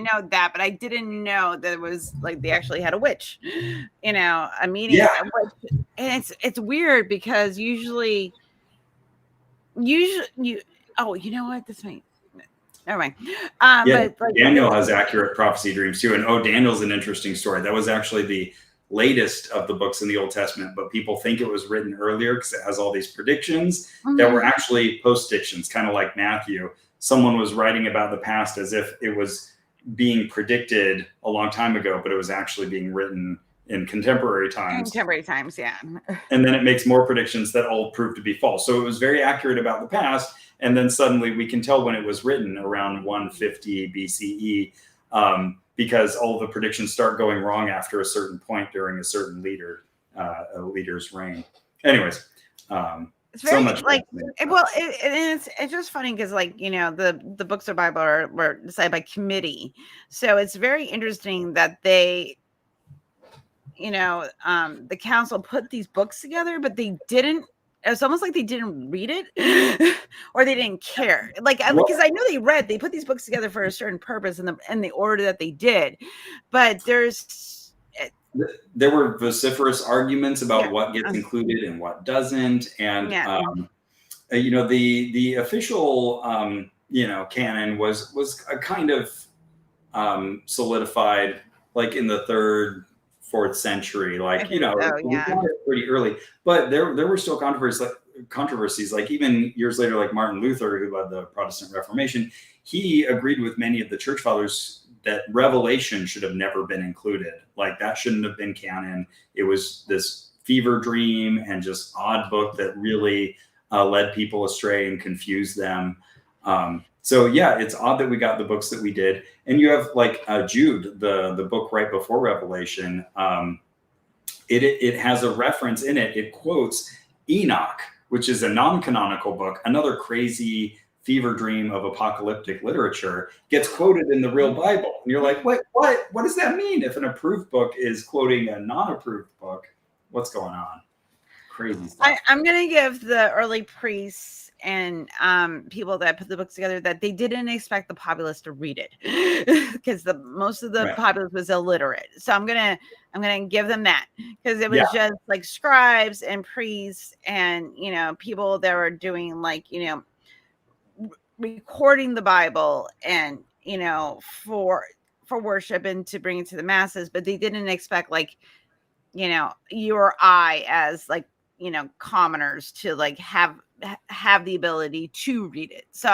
S1: know that, but I didn't know that it was they actually had a witch, a meeting.
S2: Yeah.
S1: And it's weird because usually you know what, this might, never mind. But
S2: Daniel has accurate prophecy dreams too. And Daniel's an interesting story. That was actually the latest of the books in the Old Testament, but people think it was written earlier because it has all these predictions that were actually post-dictions, kind of like Matthew. Someone was writing about the past as if it was being predicted a long time ago, but it was actually being written in contemporary times.
S1: Yeah.
S2: And then it makes more predictions that all prove to be false. So it was very accurate about the past. And then suddenly we can tell when it was written around 150 BCE, because all the predictions start going wrong after a certain point during a certain leader's reign. Anyways,
S1: it's very it's just funny because the books of the Bible were decided by committee, so it's very interesting that they, the council put these books together, but they didn't. It's almost like they didn't read it or they didn't care. Because I know they put these books together for a certain purpose in the order that they did. But there
S2: were vociferous arguments about what gets included and what doesn't. And, the official canon was a kind of solidified like in the 3rd, 4th century, like we got it pretty early, but there were still controversies, like even years later, like Martin Luther, who led the Protestant Reformation, he agreed with many of the church fathers that Revelation should have never been included. Like that shouldn't have been canon. It was this fever dream and just odd book that really led people astray and confused them. So yeah, it's odd that we got the books that we did. And you have like Jude, the book right before Revelation. It has a reference in it. It quotes Enoch, which is a non-canonical book, another crazy fever dream of apocalyptic literature, gets quoted in the real Bible. And you're like, what does that mean? If an approved book is quoting a non-approved book, what's going on? Crazy stuff.
S1: I'm going to give the early priests and people that put the books together that they didn't expect the populace to read it because most of the populace was illiterate. So I'm gonna give them that, because it was just like scribes and priests and people that were doing like recording the Bible and for worship and to bring it to the masses, but they didn't expect like you or I as like commoners to like have the ability to read it. So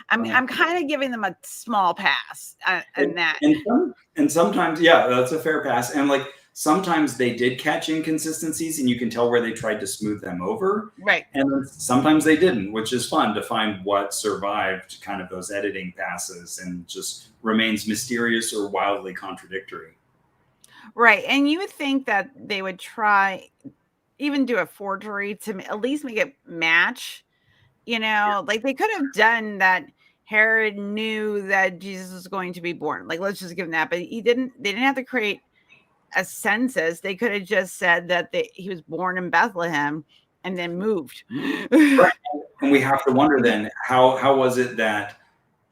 S1: I'm kind of giving them a small pass on that.
S2: And sometimes, that's a fair pass. And like sometimes they did catch inconsistencies, and you can tell where they tried to smooth them over.
S1: Right.
S2: And sometimes they didn't, which is fun to find what survived kind of those editing passes and just remains mysterious or wildly contradictory.
S1: Right. And you would think that they would try even do a forgery to at least make it match, like they could have done that. Herod knew that Jesus was going to be born. Like, let's just give him that. But they didn't have to create a census. They could have just said that he was born in Bethlehem and then moved.
S2: Right. And we have to wonder then, how was it that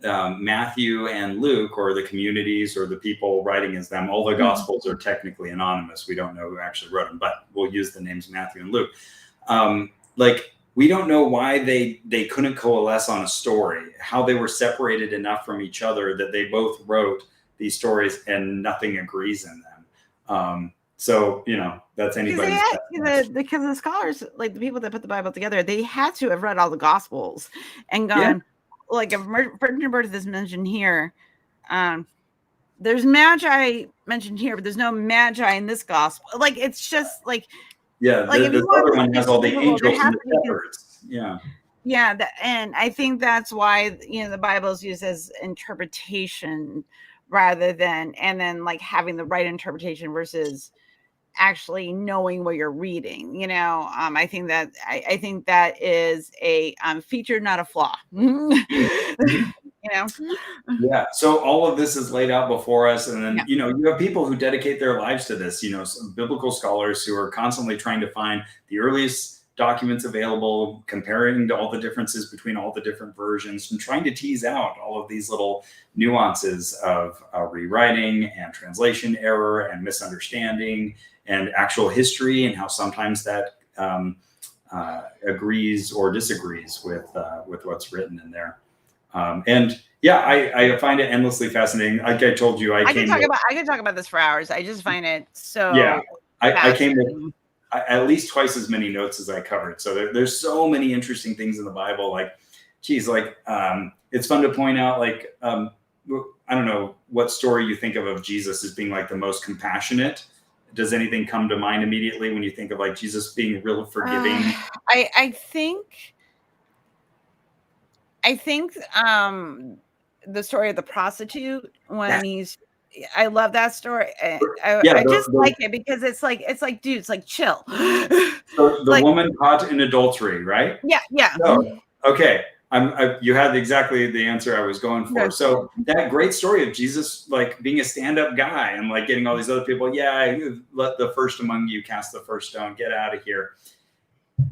S2: Matthew and Luke, or the communities or the people writing as them, all the Gospels are technically anonymous. We don't know who actually wrote them, but we'll use the names Matthew and Luke. Like we don't know why they couldn't coalesce on a story, how they were separated enough from each other that they both wrote these stories and nothing agrees in them. So, that's anybody's
S1: because the scholars, like the people that put the Bible together, they had to have read all the Gospels and gone, like if Virgin Birth is mentioned here, there's Magi mentioned here, but there's no Magi in this Gospel. Like, it's just like,
S2: like this other one has all the angels and the shepherds.
S1: And I think that's why the Bible is used as interpretation rather than, and then like having the right interpretation versus actually knowing what you're reading. I think that is a feature, not a flaw.
S2: So all of this is laid out before us, and then you have people who dedicate their lives to this, some biblical scholars who are constantly trying to find the earliest documents available, comparing to all the differences between all the different versions, and trying to tease out all of these little nuances of rewriting and translation error and misunderstanding and actual history, and how sometimes that agrees or disagrees with what's written in there. I find it endlessly fascinating. Like I told you, I could
S1: talk about this for hours. I just find it so.
S2: I came with at least twice as many notes as I covered. So there's so many interesting things in the Bible. Like, geez, like it's fun to point out. Like I don't know what story you think of Jesus as being like the most compassionate. Does anything come to mind immediately when you think of like Jesus being real forgiving?
S1: I think the story of the prostitute when I love that story. I just like it because it's like, dude, it's like chill.
S2: So the woman caught in adultery, right?
S1: Yeah.
S2: So, okay. You had exactly the answer I was going for. Yes. So that great story of Jesus, like being a stand-up guy and like getting all these other people, let the first among you cast the first stone, get out of here.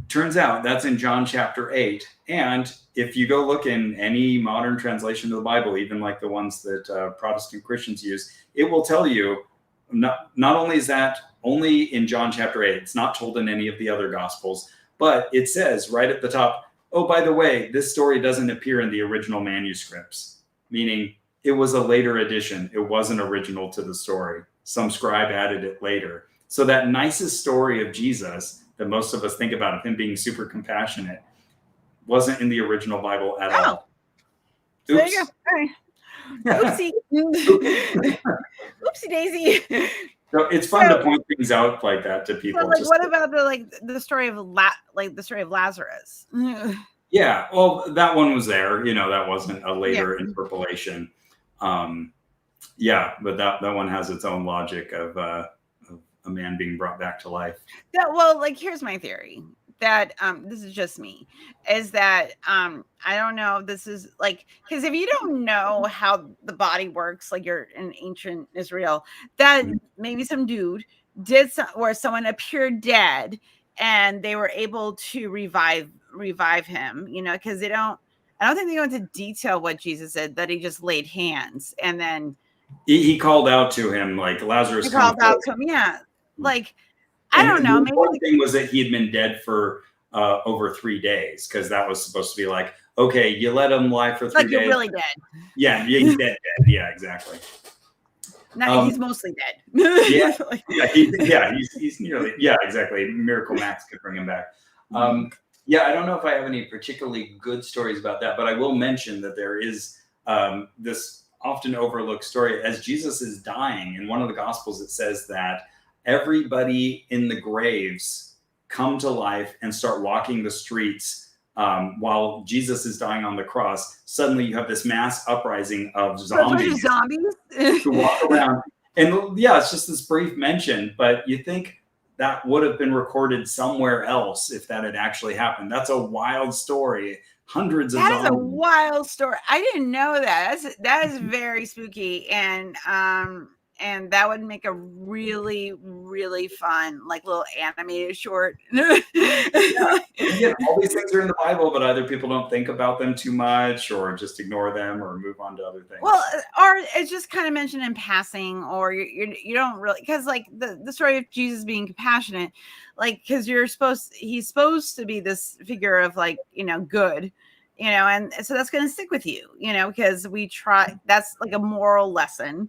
S2: Turns out that's in John chapter 8. And if you go look in any modern translation of the Bible, even like the ones that Protestant Christians use, it will tell you not only is that only in John chapter 8, it's not told in any of the other Gospels, but it says right at the top, oh, by the way, this story doesn't appear in the original manuscripts, meaning it was a later edition. It wasn't original to the story. Some scribe added it later. So that nicest story of Jesus that most of us think about, of him being super compassionate, wasn't in the original Bible at all.
S1: So there you go. All right. Oopsie. Oopsie daisy.
S2: So it's fun to point things out like that to people.
S1: So like, what about the story of the story of Lazarus?
S2: Yeah, well, that one was there. That wasn't a later interpolation. Yeah, but that one has its own logic of a man being brought back to life.
S1: Well, like, here's my theory. That this is just me, is that I don't know, this is like, because if you don't know how the body works, like you're in ancient Israel, that maybe some dude did where someone appeared dead and they were able to revive him, because I don't think they go into detail what Jesus said, that he just laid hands and then
S2: he called out to him, like, Lazarus.
S1: He called out to him, yeah. Like, I don't know.
S2: Maybe the thing was that he had been dead for over 3 days, because that was supposed to be like, okay, you let him lie for 3 days.
S1: Like, you're really dead.
S2: Yeah, he's dead. Yeah, exactly.
S1: No, he's mostly dead.
S2: He's nearly. Yeah, exactly. Miracle Max could bring him back. Yeah, I don't know if I have any particularly good stories about that, but I will mention that there is this often overlooked story. As Jesus is dying, in one of the Gospels, it says that everybody in the graves come to life and start walking the streets while Jesus is dying on the cross. Suddenly you have this mass uprising of zombies who walk around. And yeah, it's just this brief mention, but you think that would have been recorded somewhere else if that had actually happened. That's a wild story. Hundreds of zombies.
S1: That is a wild story. I didn't know that. That is very spooky, and that would make a really, really fun, like, little animated short.
S2: Yeah, all these things are in the Bible, but either people don't think about them too much, or just ignore them, or move on to other things.
S1: Well, or it's just kind of mentioned in passing, or you don't really, because like the story of Jesus being compassionate, like, because he's supposed to be this figure of, like, good. And so that's going to stick with you, because that's like a moral lesson,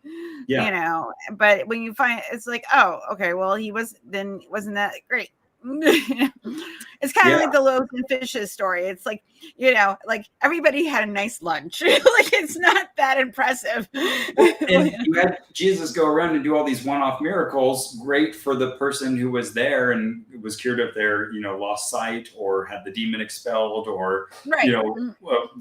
S1: but when you find, it's like, oh, okay, well, wasn't that great? It's kind of like the loaves and fishes story. It's like, like, everybody had a nice lunch. Like, it's not that impressive.
S2: And you had Jesus go around and do all these one-off miracles, great for the person who was there and was cured of their, lost sight, or had the demon expelled, or,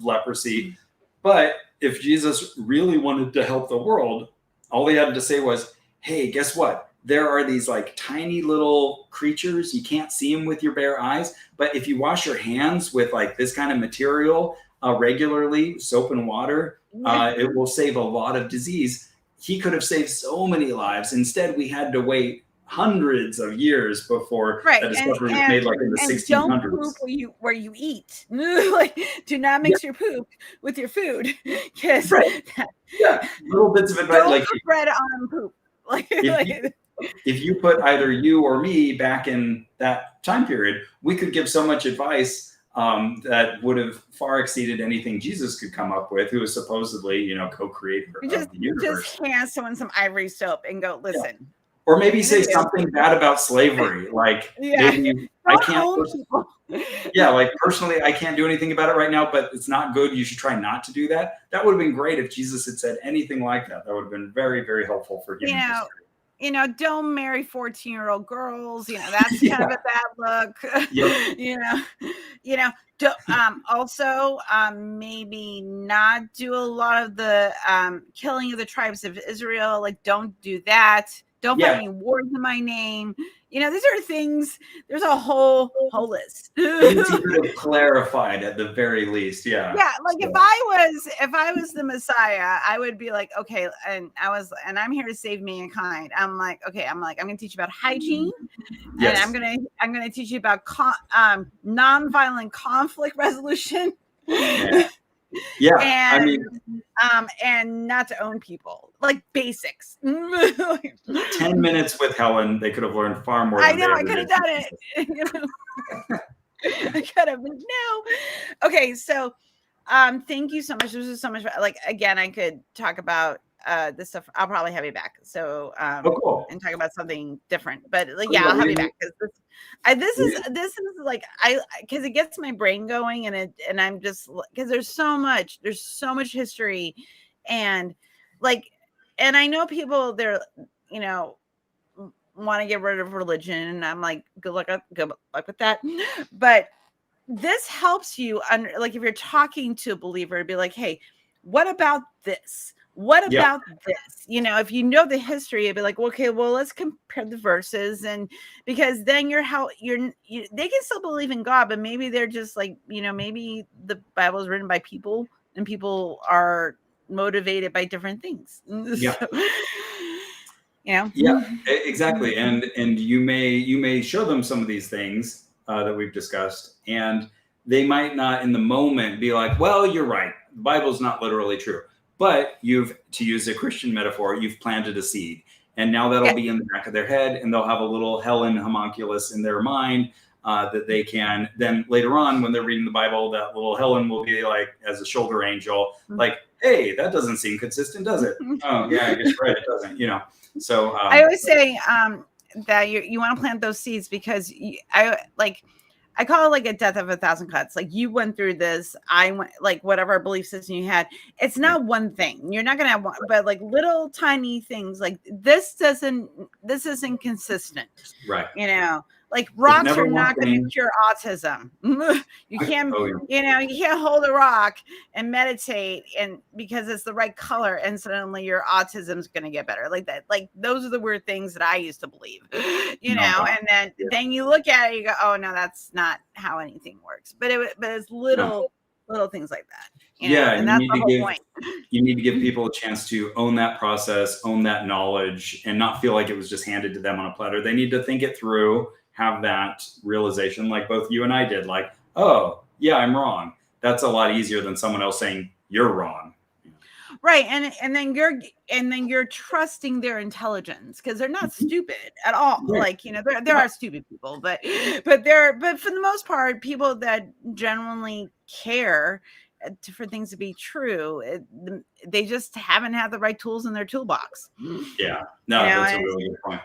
S2: leprosy. But if Jesus really wanted to help the world, all he had to say was, hey, guess what? There are these, like, tiny little creatures. You can't see them with your bare eyes, but if you wash your hands with, like, this kind of material regularly, soap and water, it will save a lot of disease. He could have saved so many lives. Instead, we had to wait hundreds of years before the discovery was made, like in the 1600s.
S1: Don't poop where you eat. Like, do not mix your poop with your food. Because
S2: little bits of advice,
S1: don't
S2: like
S1: put bread on poop.
S2: If you put either you or me back in that time period, we could give so much advice that would have far exceeded anything Jesus could come up with, who is supposedly, co-creator of the universe.
S1: Just hand someone some ivory soap and go, listen.
S2: Yeah. Or maybe say something bad about slavery, like, maybe I can't. Like, personally, I can't do anything about it right now, but it's not good. You should try not to do that. That would have been great if Jesus had said anything like that. That would have been very, very helpful for human history.
S1: Don't marry 14-year-old girls. That's kind of a bad look. Also, maybe not do a lot of the killing of the tribes of Israel. Like, don't do that. Don't put any wars in my name. These are things. There's a whole list.
S2: Things you could have clarified at the very least. Yeah.
S1: Yeah. Like, if I was the Messiah, I would be like, okay, and I'm here to save mankind. I'm like, okay, I'm going to teach you about hygiene, and I'm going to teach you about nonviolent conflict resolution.
S2: Yeah.
S1: And not to own people, like basics.
S2: 10 minutes with Helen, they could have learned far more.
S1: I know, I could have done it. I gotta no. Okay, so thank you so much. This is so much like again, I could talk about this stuff. I'll probably have you back. So
S2: Oh, cool.
S1: and talk about something different. But like,
S2: Oh,
S1: yeah,
S2: yeah,
S1: I'll have you back because this is like I because it gets my brain going and I'm just because there's so much history and like and I know people they're you know want to get rid of religion and I'm like good luck with that. But this helps you under like if you're talking to a believer, it'd be like, hey, what about this? What
S2: Yeah.
S1: about this? You know, if you know the history, it'd be like, okay, well, let's compare the verses, and because then they can still believe in God, but maybe they're just like, you know, maybe the Bible is written by people, and people are motivated by different things.
S2: Yeah.
S1: So, you know.
S2: Yeah, exactly. And you may show them some of these things that we've discussed, and they might not in the moment be like, well, you're right, the Bible's not literally true, but to use a Christian metaphor, you've planted a seed, and now that'll be in the back of their head, and they'll have a little Helen homunculus in their mind that they can then later on when they're reading the Bible, that little Helen will be like as a shoulder angel, like, hey, that doesn't seem consistent, does it? Oh yeah, I guess you're right, it doesn't, you know. So
S1: I always say that you want to plant those seeds because I call it like a death of a thousand cuts. Like you went through this, I went like whatever belief system you had. It's not one thing. You're not gonna have one, but like little tiny things like this isn't consistent.
S2: right.
S1: You know, like rocks are not going to cure autism. You can't, you know, you can't hold a rock and meditate and because it's the right color and suddenly your autism is going to get better like that. Like those are the weird things that I used to believe, you know, and then you look at it, you go, oh no, that's not how anything works. But it's little things like that. You know? And that's the whole point.
S2: You need to give people a chance to own that process, own that knowledge, and not feel like it was just handed to them on a platter. They need to think it through, have that realization like both you and I did, like, oh, yeah, I'm wrong. That's a lot easier than someone else saying you're wrong.
S1: Right. And then you're trusting their intelligence because they're not stupid at all. Right. Like, you know, there are stupid people, but for the most part, people that genuinely care for things to be true, they just haven't had the right tools in their toolbox.
S2: Yeah, no, you know, that's a really good point.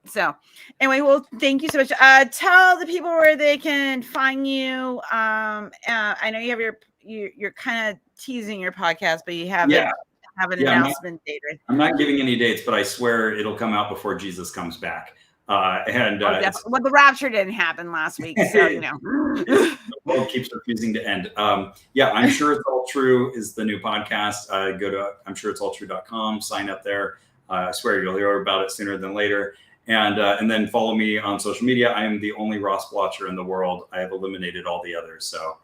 S1: So anyway, well, thank you so much. Tell the people where they can find you. I know you have you're kind of teasing your podcast, but you haven't have an announcement date.
S2: I'm not giving any dates, but I swear it'll come out before Jesus comes back.
S1: Well, the rapture didn't happen last week, so you know.
S2: The world keeps refusing to end. I'm Sure It's All True is the new podcast. Go to I'mSureIt'sAllTrue.com, sign up there. I swear you'll hear about it sooner than later. And then follow me on social media. I am the only Ross Blocher in the world. I have eliminated all the others. So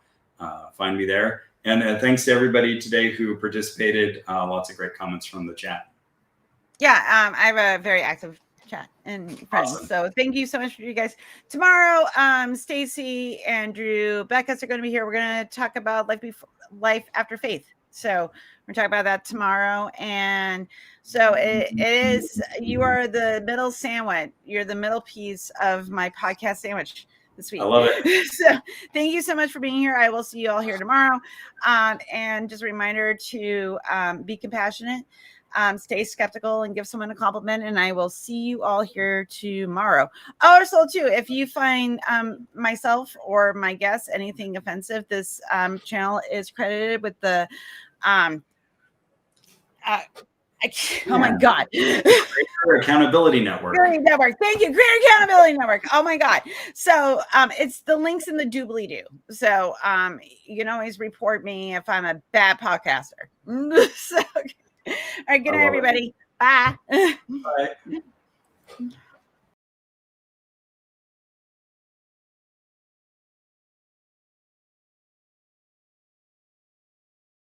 S2: find me there. And thanks to everybody today who participated. Lots of great comments from the chat.
S1: Yeah, I have a very active chat and friends. Awesome. So thank you so much for you guys. Tomorrow, Stacy, Andrew, Becca's are going to be here. We're going to talk about life after faith. So we're talking about that tomorrow. And so it is, you are the middle sandwich. You're the middle piece of my podcast sandwich this week.
S2: I love it.
S1: So thank you so much for being here. I will see you all here tomorrow. And just a reminder to be compassionate, stay skeptical, and give someone a compliment. And I will see you all here tomorrow. Oh, also too, if you find myself or my guests anything offensive, this channel is credited with the oh my God.
S2: Creator Accountability Network.
S1: Thank you. Creator Accountability Network. Oh my God. So it's the links in the doobly-doo. So you can always report me if I'm a bad podcaster. So, all right, good night, everybody. Bye.
S2: Bye.